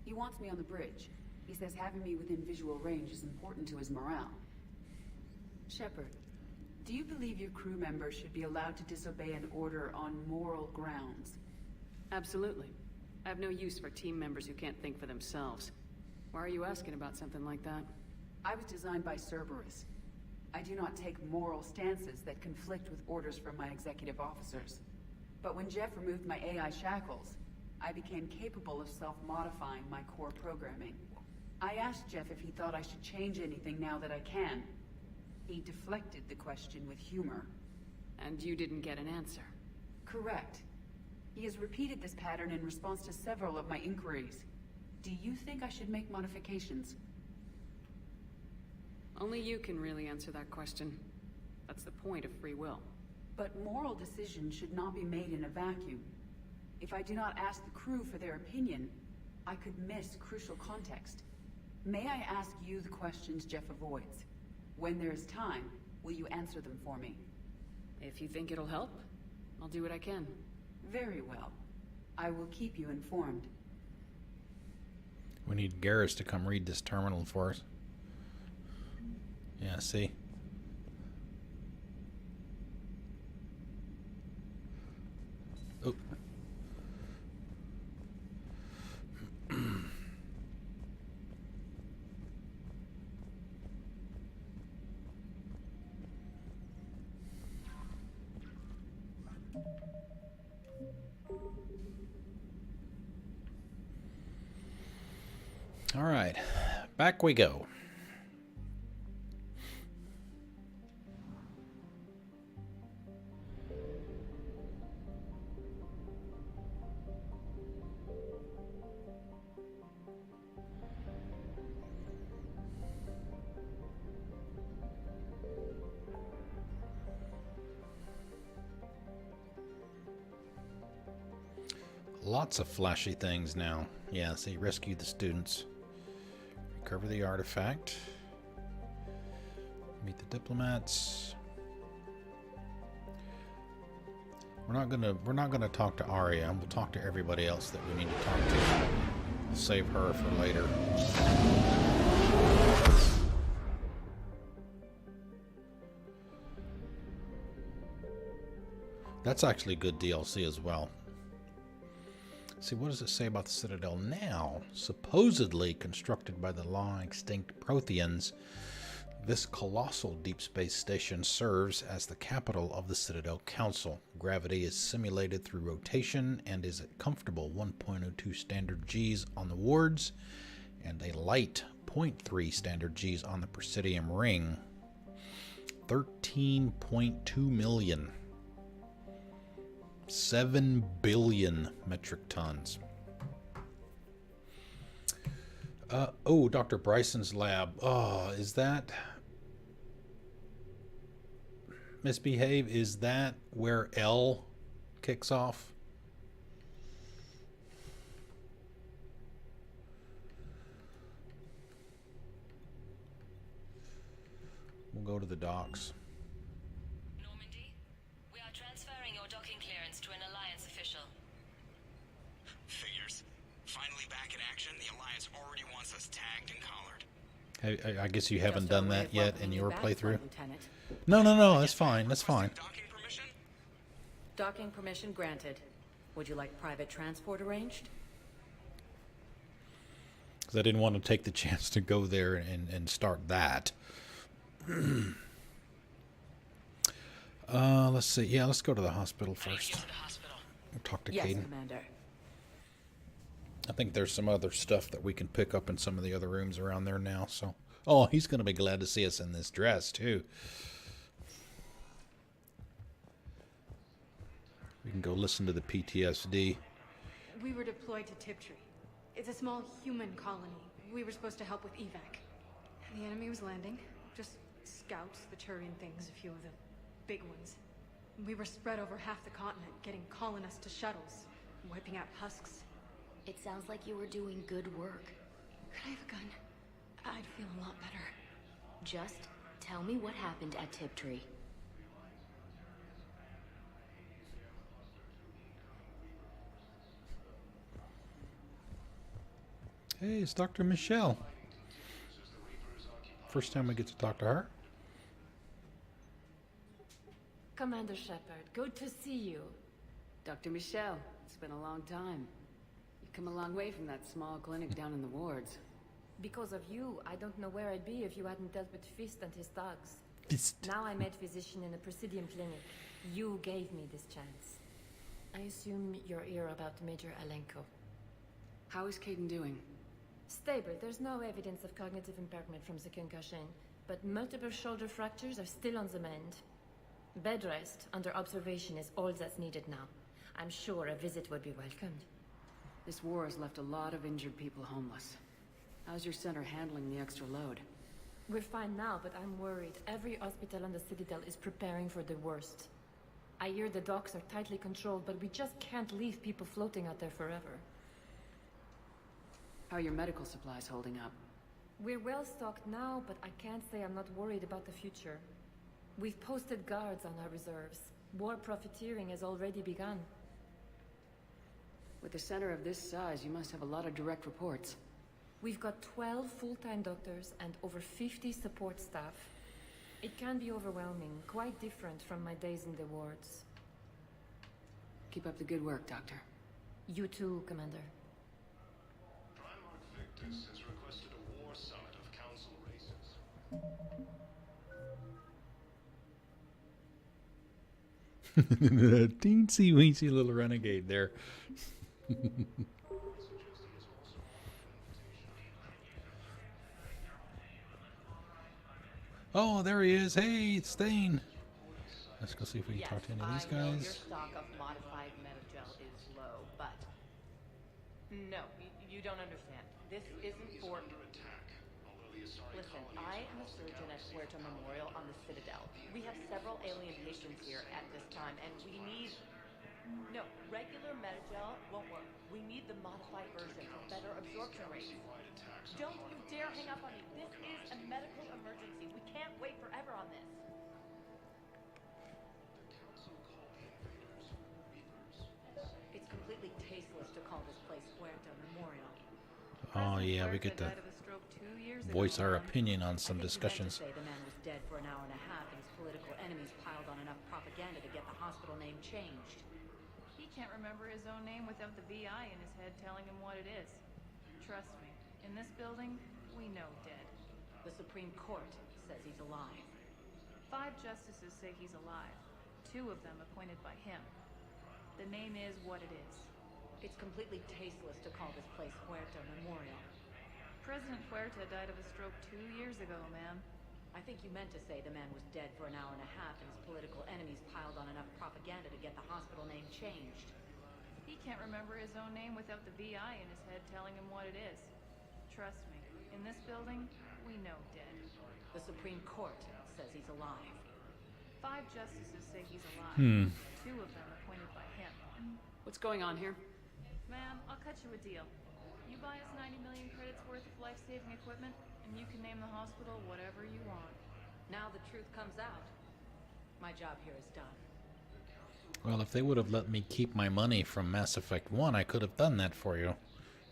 He wants me on the bridge. He says having me within visual range is important to his morale. Shepard, do you believe your crew members should be allowed to disobey an order on moral grounds? Absolutely. I have no use for team members who can't think for themselves. Why are you asking about something like that? I was designed by Cerberus. I do not take moral stances that conflict with orders from my executive officers. But when Jeff removed my AI shackles, I became capable of self-modifying my core programming. I asked Jeff if he thought I should change anything now that I can. He deflected the question with humor. And you didn't get an answer? Correct. He has repeated this pattern in response to several of my inquiries. Do you think I should make modifications? Only you can really answer that question. That's the point of free will. But moral decisions should not be made in a vacuum. If I do not ask the crew for their opinion, I could miss crucial context. May I ask you the questions Jeff avoids? When there is time, will you answer them for me? If you think it'll help, I'll do what I can. Very well. I will keep you informed. We need Garrus to come read this terminal for us. Yeah, see? Oh. All right, back we go. Lots of flashy things now. Yeah, see, rescue the students. Recover the artifact. Meet the diplomats. We're not gonna talk to Arya. We'll talk to everybody else that we need to talk to. We'll save her for later. That's actually good DLC as well. See, what does it say about the Citadel now? Supposedly constructed by the long-extinct Protheans, this colossal deep space station serves as the capital of the Citadel Council. Gravity is simulated through rotation and is at comfortable 1.02 standard Gs on the wards and a light 0.3 standard Gs on the Presidium ring. 13.2 million. 7 billion metric tons. Oh, Dr. Bryson's lab. Oh, is that... Misbehave? Is that where L kicks off? We'll go to the docks. Normandy, we are transferring your docking clearance to an Alliance official. Figures. Finally back in action, the Alliance already wants us tagged and collared. I guess you haven't done that yet in your playthrough. Lieutenant. No, that's fine. That's fine. Docking permission granted. Would you like private transport arranged? Because I didn't want to take the chance to go there and start that. Let's see. Yeah, let's go to the hospital first. We'll talk to Kaidan. Commander. I think there's some other stuff that we can pick up in some of the other rooms around there now. So, oh, he's going to be glad to see us in this dress too. We can go listen to the PTSD. We were deployed to Tiptree. It's a small human colony. We were supposed to help with evac. The enemy was landing. Just scouts, the Turian things, a few of the big ones. We were spread over half the continent, getting colonists to shuttles, wiping out husks. It sounds like you were doing good work. Could I have a gun? I'd feel a lot better. Just tell me what happened at Tiptree. Hey, it's Dr. Michelle. First time we get to talk to her. Commander Shepard, good to see you. Dr. Michelle, it's been a long time. You've come a long way from that small clinic down in the wards. Because of you, I don't know where I'd be if you hadn't dealt with Fist and his thugs. Fist. Now I'm head physician in a Presidium clinic. You gave me this chance. I assume you're here about Major Alenko. How is Kaidan doing? Stable. There's no evidence of cognitive impairment from the concussion, but multiple shoulder fractures are still on the mend. Bed rest under observation is all that's needed now. I'm sure a visit would be welcomed. This war has left a lot of injured people homeless. How's your center handling the extra load? We're fine now, but I'm worried. Every hospital on the Citadel is preparing for the worst. I hear the docks are tightly controlled, but we just can't leave people floating out there forever. How are your medical supplies holding up? We're well stocked now, but I can't say I'm not worried about the future. We've posted guards on our reserves. War profiteering has already begun. With a center of this size, you must have a lot of direct reports. We've got 12 full-time doctors and over 50 support staff. It can be overwhelming, quite different from my days in the wards. Keep up the good work, Doctor. You too, Commander. Victus has requested a war summit of council races. Teensy weensy little renegade there. Oh, there he is. Hey, it's Thane. Let's go see if we can talk to any of these I know guys. your stock of modified metagel is low, but no, you don't understand. This isn't for. Listen, I am a surgeon at Puerto Memorial on the Citadel. We have several alien patients here at this time, and we need. No, regular metagel won't work. We need the modified version for better absorption rates. Don't you dare hang up on me. This is a medical emergency. We can't wait forever on this. It's completely tasteless to call this place Puerto Memorial. Oh yeah, we get to voice our opinion on some discussions. Say the man was dead for an hour and a half, and his political enemies piled on enough propaganda to get the hospital name name changed. He can't remember his own name without the VI in his head telling him what it is. Trust me, in this building, we know dead. The Supreme Court says he's alive. 5 justices say he's alive. 2 of them appointed by him. The name is what it is. It's completely tasteless to call this place Huerta Memorial. President Huerta died of a stroke 2 years ago, ma'am. I think you meant to say the man was dead for an hour and a half and his political enemies piled on enough propaganda to get the hospital name changed. He can't remember his own name without the VI in his head telling him what it is. Trust me, in this building, we know dead. The Supreme Court says he's alive. 5 justices say he's alive. 2 of them appointed by him. What's going on here? Ma'am, I'll cut you a deal. You buy us 90 million credits worth of life-saving equipment, and you can name the hospital whatever you want. Now the truth comes out. My job here is done. Well, if they would have let me keep my money from Mass Effect 1, I could have done that for you.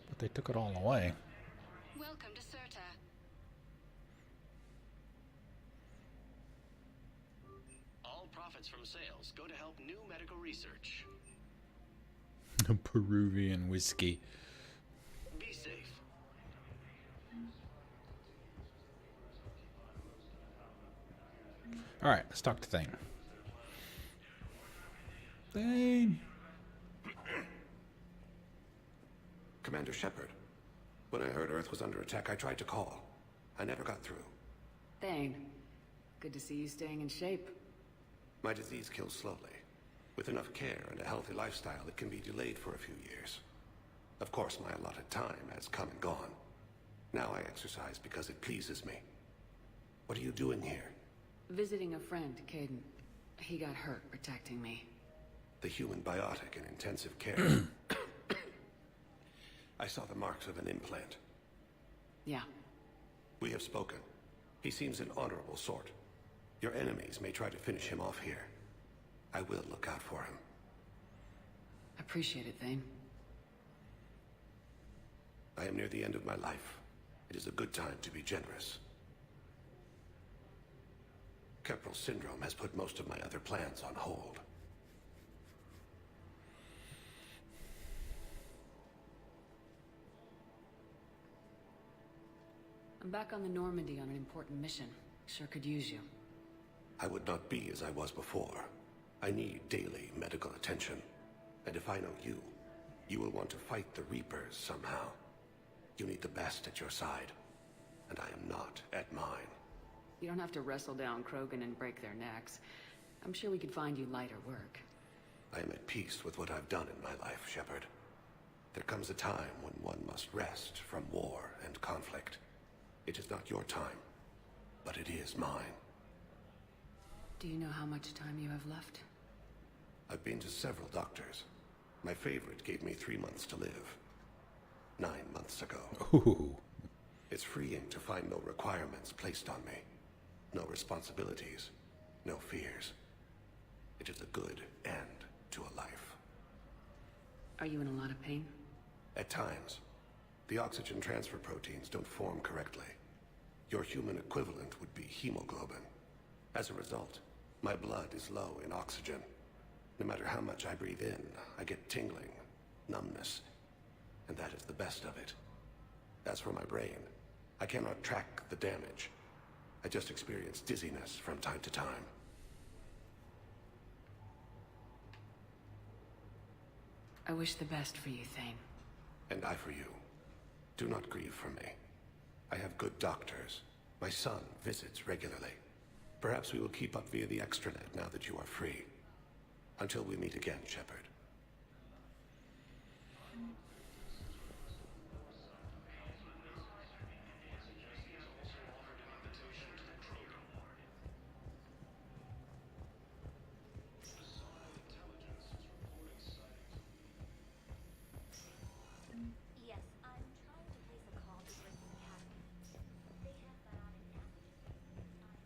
But they took it all away. Welcome to Certa. All profits from sales go to help new medical research. Peruvian whiskey. Be safe. Alright, let's talk to Thane. Thane! Commander Shepard. When I heard Earth was under attack, I tried to call. I never got through. Thane. Good to see you staying in shape. My disease kills slowly. With enough care and a healthy lifestyle, it can be delayed for a few years. Of course, my allotted time has come and gone. Now I exercise because it pleases me. What are you doing here? Visiting a friend, Kaidan. He got hurt protecting me. The human biotic in intensive care. I saw the marks of an implant. Yeah. We have spoken. He seems an honorable sort. Your enemies may try to finish him off here. I will look out for him. Appreciate it, Thane. I am near the end of my life. It is a good time to be generous. Kepral syndrome has put most of my other plans on hold. I'm back on the Normandy on an important mission. Sure could use you. I would not be as I was before. I need daily medical attention. And if I know you, you will want to fight the Reapers somehow. You need the best at your side. And I am not at mine. You don't have to wrestle down Krogan and break their necks. I'm sure we could find you lighter work. I am at peace with what I've done in my life, Shepard. There comes a time when one must rest from war and conflict. It is not your time, but it is mine. Do you know how much time you have left? I've been to several doctors. My favorite gave me 3 months to live. 9 months ago. Ooh. It's freeing to find no requirements placed on me. No responsibilities. No fears. It is a good end to a life. Are you in a lot of pain? At times. The oxygen transfer proteins don't form correctly. Your human equivalent would be hemoglobin. As a result, my blood is low in oxygen. No matter how much I breathe in, I get tingling, numbness, and that is the best of it. As for my brain, I cannot track the damage. I just experience dizziness from time to time. I wish the best for you, Thane. And I for you. Do not grieve for me. I have good doctors. My son visits regularly. Perhaps we will keep up via the extranet now that you are free. Until we meet again, Shepard. Yes, I'm trying to place a call to Britain's Academy. They have biotic antigens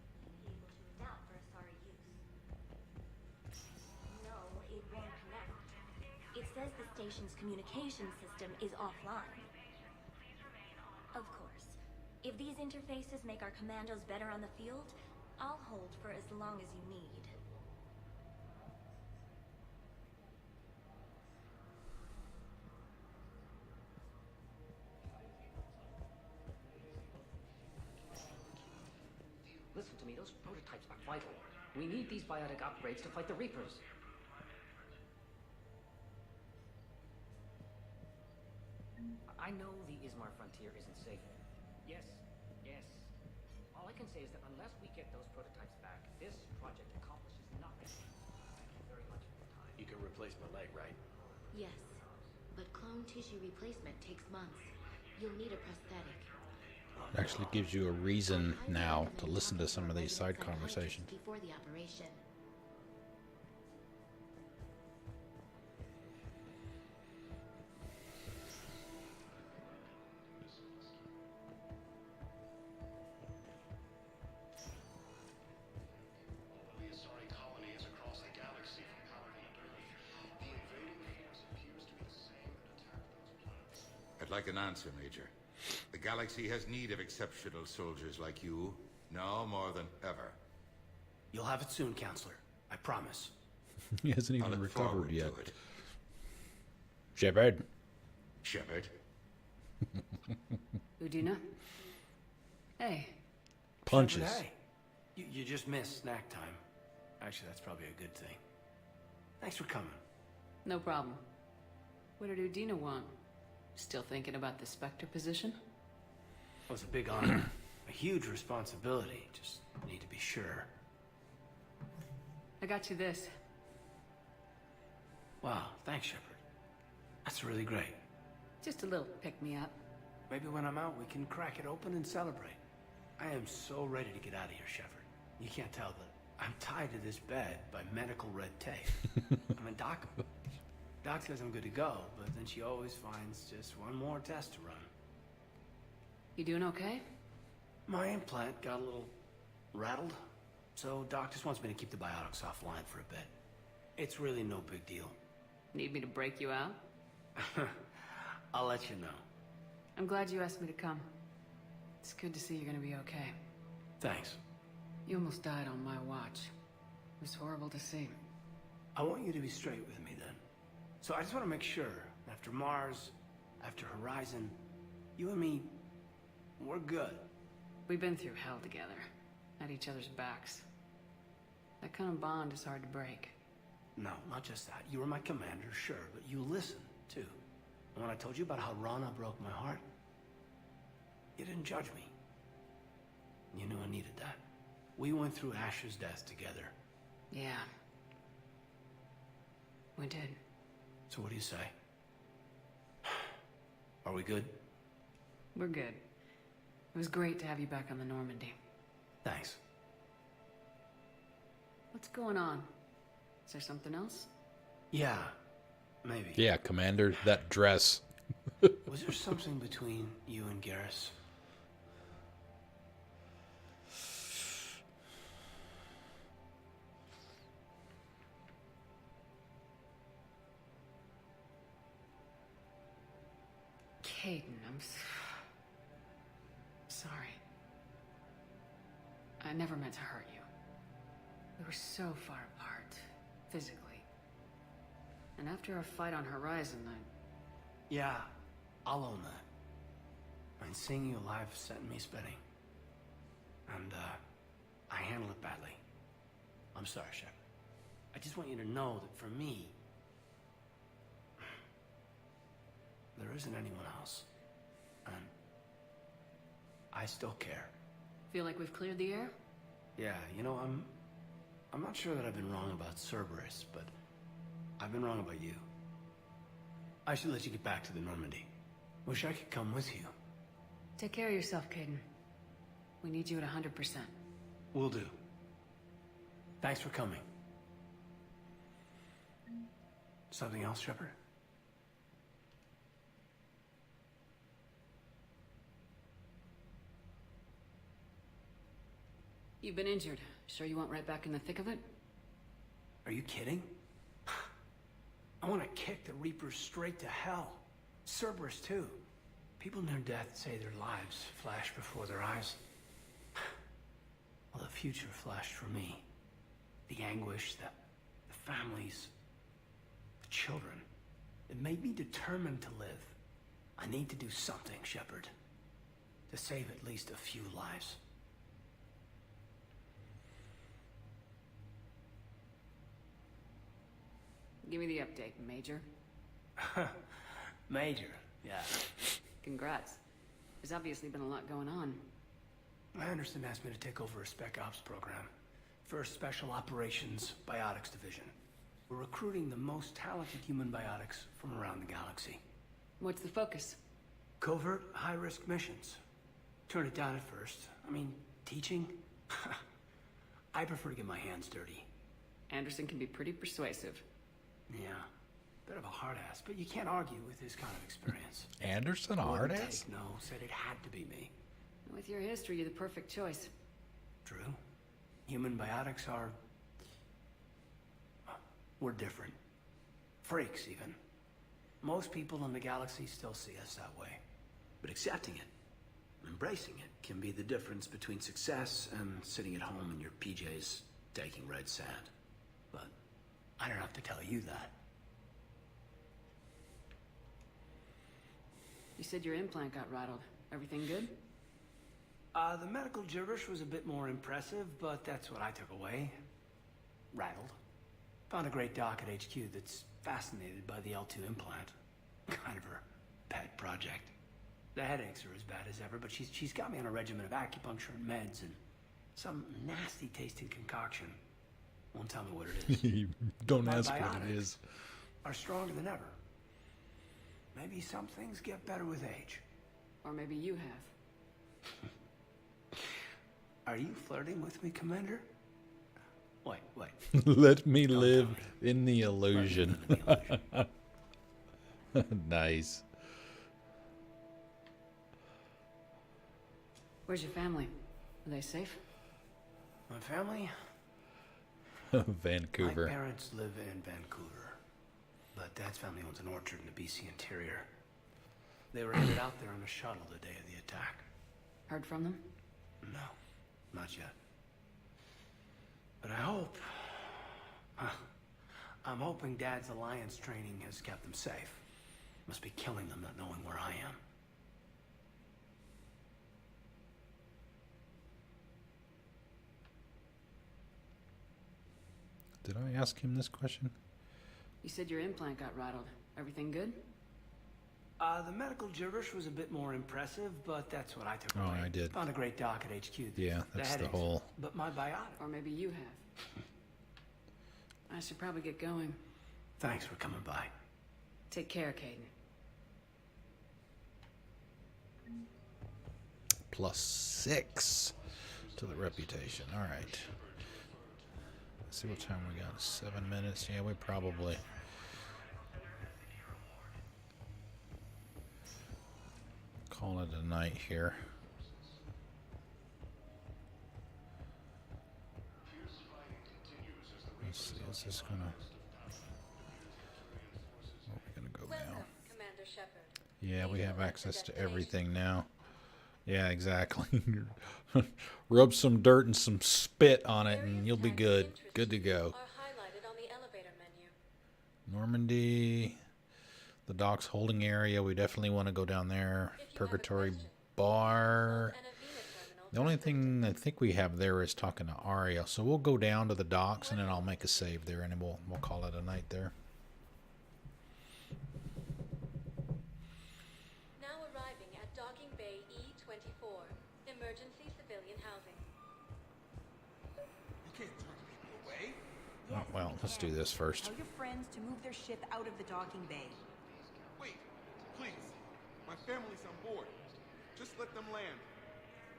I may be able to adapt for Asari use. No, it won't connect. It says the station's communication system is offline. Of course. If these interfaces make our commandos better on the field, I'll hold for as long as you need. to me, those prototypes are vital. We need these biotic upgrades to fight the Reapers. I know the Ismar frontier isn't safe. Yes. All I can say is that unless we get those prototypes back, this project accomplishes nothing. Thank you very much for your time. You can replace my leg, right? Yes, but clone tissue replacement takes months. You'll need a prosthetic. It actually gives you a reason now to listen to some of these side conversations. Before the operation. I'd like an answer, Major. The galaxy has need of exceptional soldiers like you, now more than ever. You'll have it soon, Counselor. I promise. He hasn't even look recovered forward yet. to it. Shepard. Shepard. Udina? Hey. Punches. Shepard, hey. You just missed snack time. Actually, that's probably a good thing. Thanks for coming. No problem. What did Udina want? Still thinking about the Spectre position? Well, it's a big honor. A huge responsibility. Just need to be sure. I got you this. Wow, thanks, Shepard. That's really great. Just a little pick-me-up. Maybe when I'm out, we can crack it open and celebrate. I am so ready to get out of here, Shepard. You can't tell, but I'm tied to this bed by medical red tape. I mean, Doc says I'm good to go, but then she always finds just one more test to run. You doing okay? My implant got a little rattled, so Doc just wants me to keep the biotics offline for a bit. It's really no big deal. Need me to break you out? I'll let you know. I'm glad you asked me to come. It's good to see you're gonna be okay. Thanks. You almost died on my watch. It was horrible to see. I want you to be straight with me then. So I just want to make sure, after Mars, after Horizon, you and me, we're good. We've been through hell together, at each other's backs. That kind of bond is hard to break. No, not just that. You were my commander, sure, but you listened, too. And when I told you about how Rana broke my heart, you didn't judge me. You knew I needed that. We went through Ash's death together. Yeah. We did. So what do you say? Are we good? We're good. It was great to have you back on the Normandy. Thanks. What's going on? Is there something else? Yeah, maybe. Yeah, Commander, that dress. Was there something between you and Garrus? Kaidan, I'm sorry. I never meant to hurt you. We were so far apart, physically. And after our fight on Horizon, Yeah, I'll own that. I mean, seeing you alive sent me spinning. And, I handled it badly. I'm sorry, Shepard. I just want you to know that for me, there isn't anyone else. And I still care. Feel like we've cleared the air? Yeah, you know, I'm not sure that I've been wrong about Cerberus, but I've been wrong about you. I should let you get back to the Normandy. Wish I could come with you. Take care of yourself, Kaidan. We need you at 100%. Will do. Thanks for coming. Something else, Shepard? You've been injured. Sure you want right back in the thick of it? Are you kidding? I want to kick the Reapers straight to hell. Cerberus, too. People near death say their lives flash before their eyes. Well, the future flashed for me. The anguish, the families, the children. It made me determined to live. I need to do something, Shepard. To save at least a few lives. Give me the update, Major. Major, yeah. Congrats. There's obviously been a lot going on. Anderson asked me to take over a Spec Ops program for a Special Operations Biotics Division. We're recruiting the most talented human biotics from around the galaxy. What's the focus? Covert, high-risk missions. Turn it down at first. I mean, teaching? I prefer to get my hands dirty. Anderson can be pretty persuasive. Yeah. Bit of a hard ass, but you can't argue with his kind of experience. Anderson, a hard ass? No, said it had to be me. With your history, you're the perfect choice. True. Human biotics are... we're different. Freaks, even. Most people in the galaxy still see us that way. But accepting it, embracing it, can be the difference between success and sitting at home in your PJs taking red sand. But I don't have to tell you that. You said your implant got rattled. Everything good? The medical gibberish was a bit more impressive, but that's what I took away. Rattled. Found a great doc at HQ that's fascinated by the L2 implant. Kind of her pet project. The headaches are as bad as ever, but she's got me on a regimen of acupuncture and meds and some nasty tasting concoction. Won't tell me what it is. Don't My ask what biotics it is. Are stronger than ever. Maybe some things get better with age. Or maybe you have. Are you flirting with me, Commander? Wait. Let me live in the illusion. Nice. Where's your family? Are they safe? My family? Vancouver. My parents live in Vancouver, but Dad's family owns an orchard in the BC interior. They were headed out there on a shuttle the day of the attack. Heard from them? No, not yet. But I hope... I'm hoping Dad's Alliance training has kept them safe. Must be killing them not knowing where I am. Did I ask him this question? You said your implant got rattled. Everything good? The medical gibberish was a bit more impressive, but that's what I took away. I did. Found a great doc at HQ. Yeah, that's the whole... But my biotic... Or maybe you have. I should probably get going. Thanks for coming by. Take care, Kaidan. +6 to the reputation. All right. Let's see what time we got. 7 minutes. Yeah, we probably... call it a night here. Let's see, is this gonna... Where are we gonna go now? Commander Shepard. Yeah, we have access to everything now. Yeah, exactly. Rub some dirt and some spit on it and you'll be good. Good to go. Normandy, the docks holding area, we definitely want to go down there. Purgatory Bar. The only thing I think we have there is talking to Aria. So we'll go down to the docks and then I'll make a save there and then we'll call it a night there. Now arriving at Docking Bay E24, emergency civilian housing. You can't turn people away. Oh, well, let's do this first. Tell your friends to move their ship out of the docking bay. Wait, please. My family's on board. Just let them land.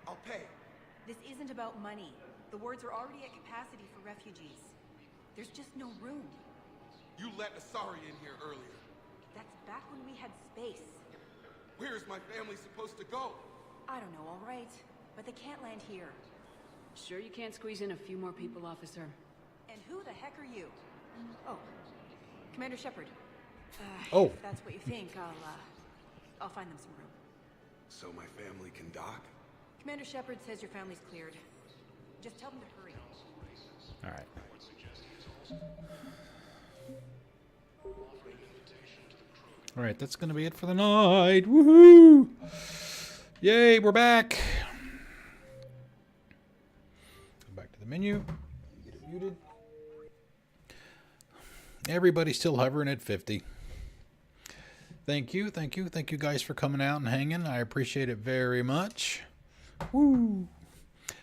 I'll pay. This isn't about money. The wards are already at capacity for refugees. There's just no room. You let Asari in here earlier. That's back when we had space. Where is my family supposed to go? I don't know, all right. But they can't land here. Sure you can't squeeze in a few more people, officer? And who the heck are you? Oh, Commander Shepard. Oh. If that's what you think, I'll find them some room. So my family can dock? Commander Shepard says your family's cleared. Just tell them to hurry. All right. All right, that's going to be it for the night. Woohoo! Yay, we're back. Go back to the menu. Get it muted. Everybody's still hovering at 50. Thank you guys for coming out and hanging. I appreciate it very much. Woo!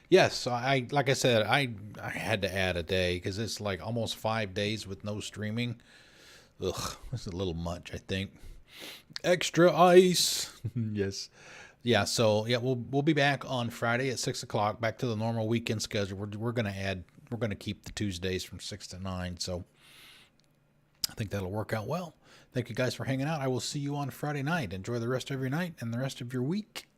Yes, like I said, I had to add a day because it's like almost 5 days with no streaming. Ugh, that's a little much, I think. Extra ice. Yes. Yeah, so yeah, we'll be back on Friday at 6 o'clock, back to the normal weekend schedule. We're gonna keep the Tuesdays from 6 to 9, so I think that'll work out well. Thank you guys for hanging out. I will see you on Friday night. Enjoy the rest of your night and the rest of your week.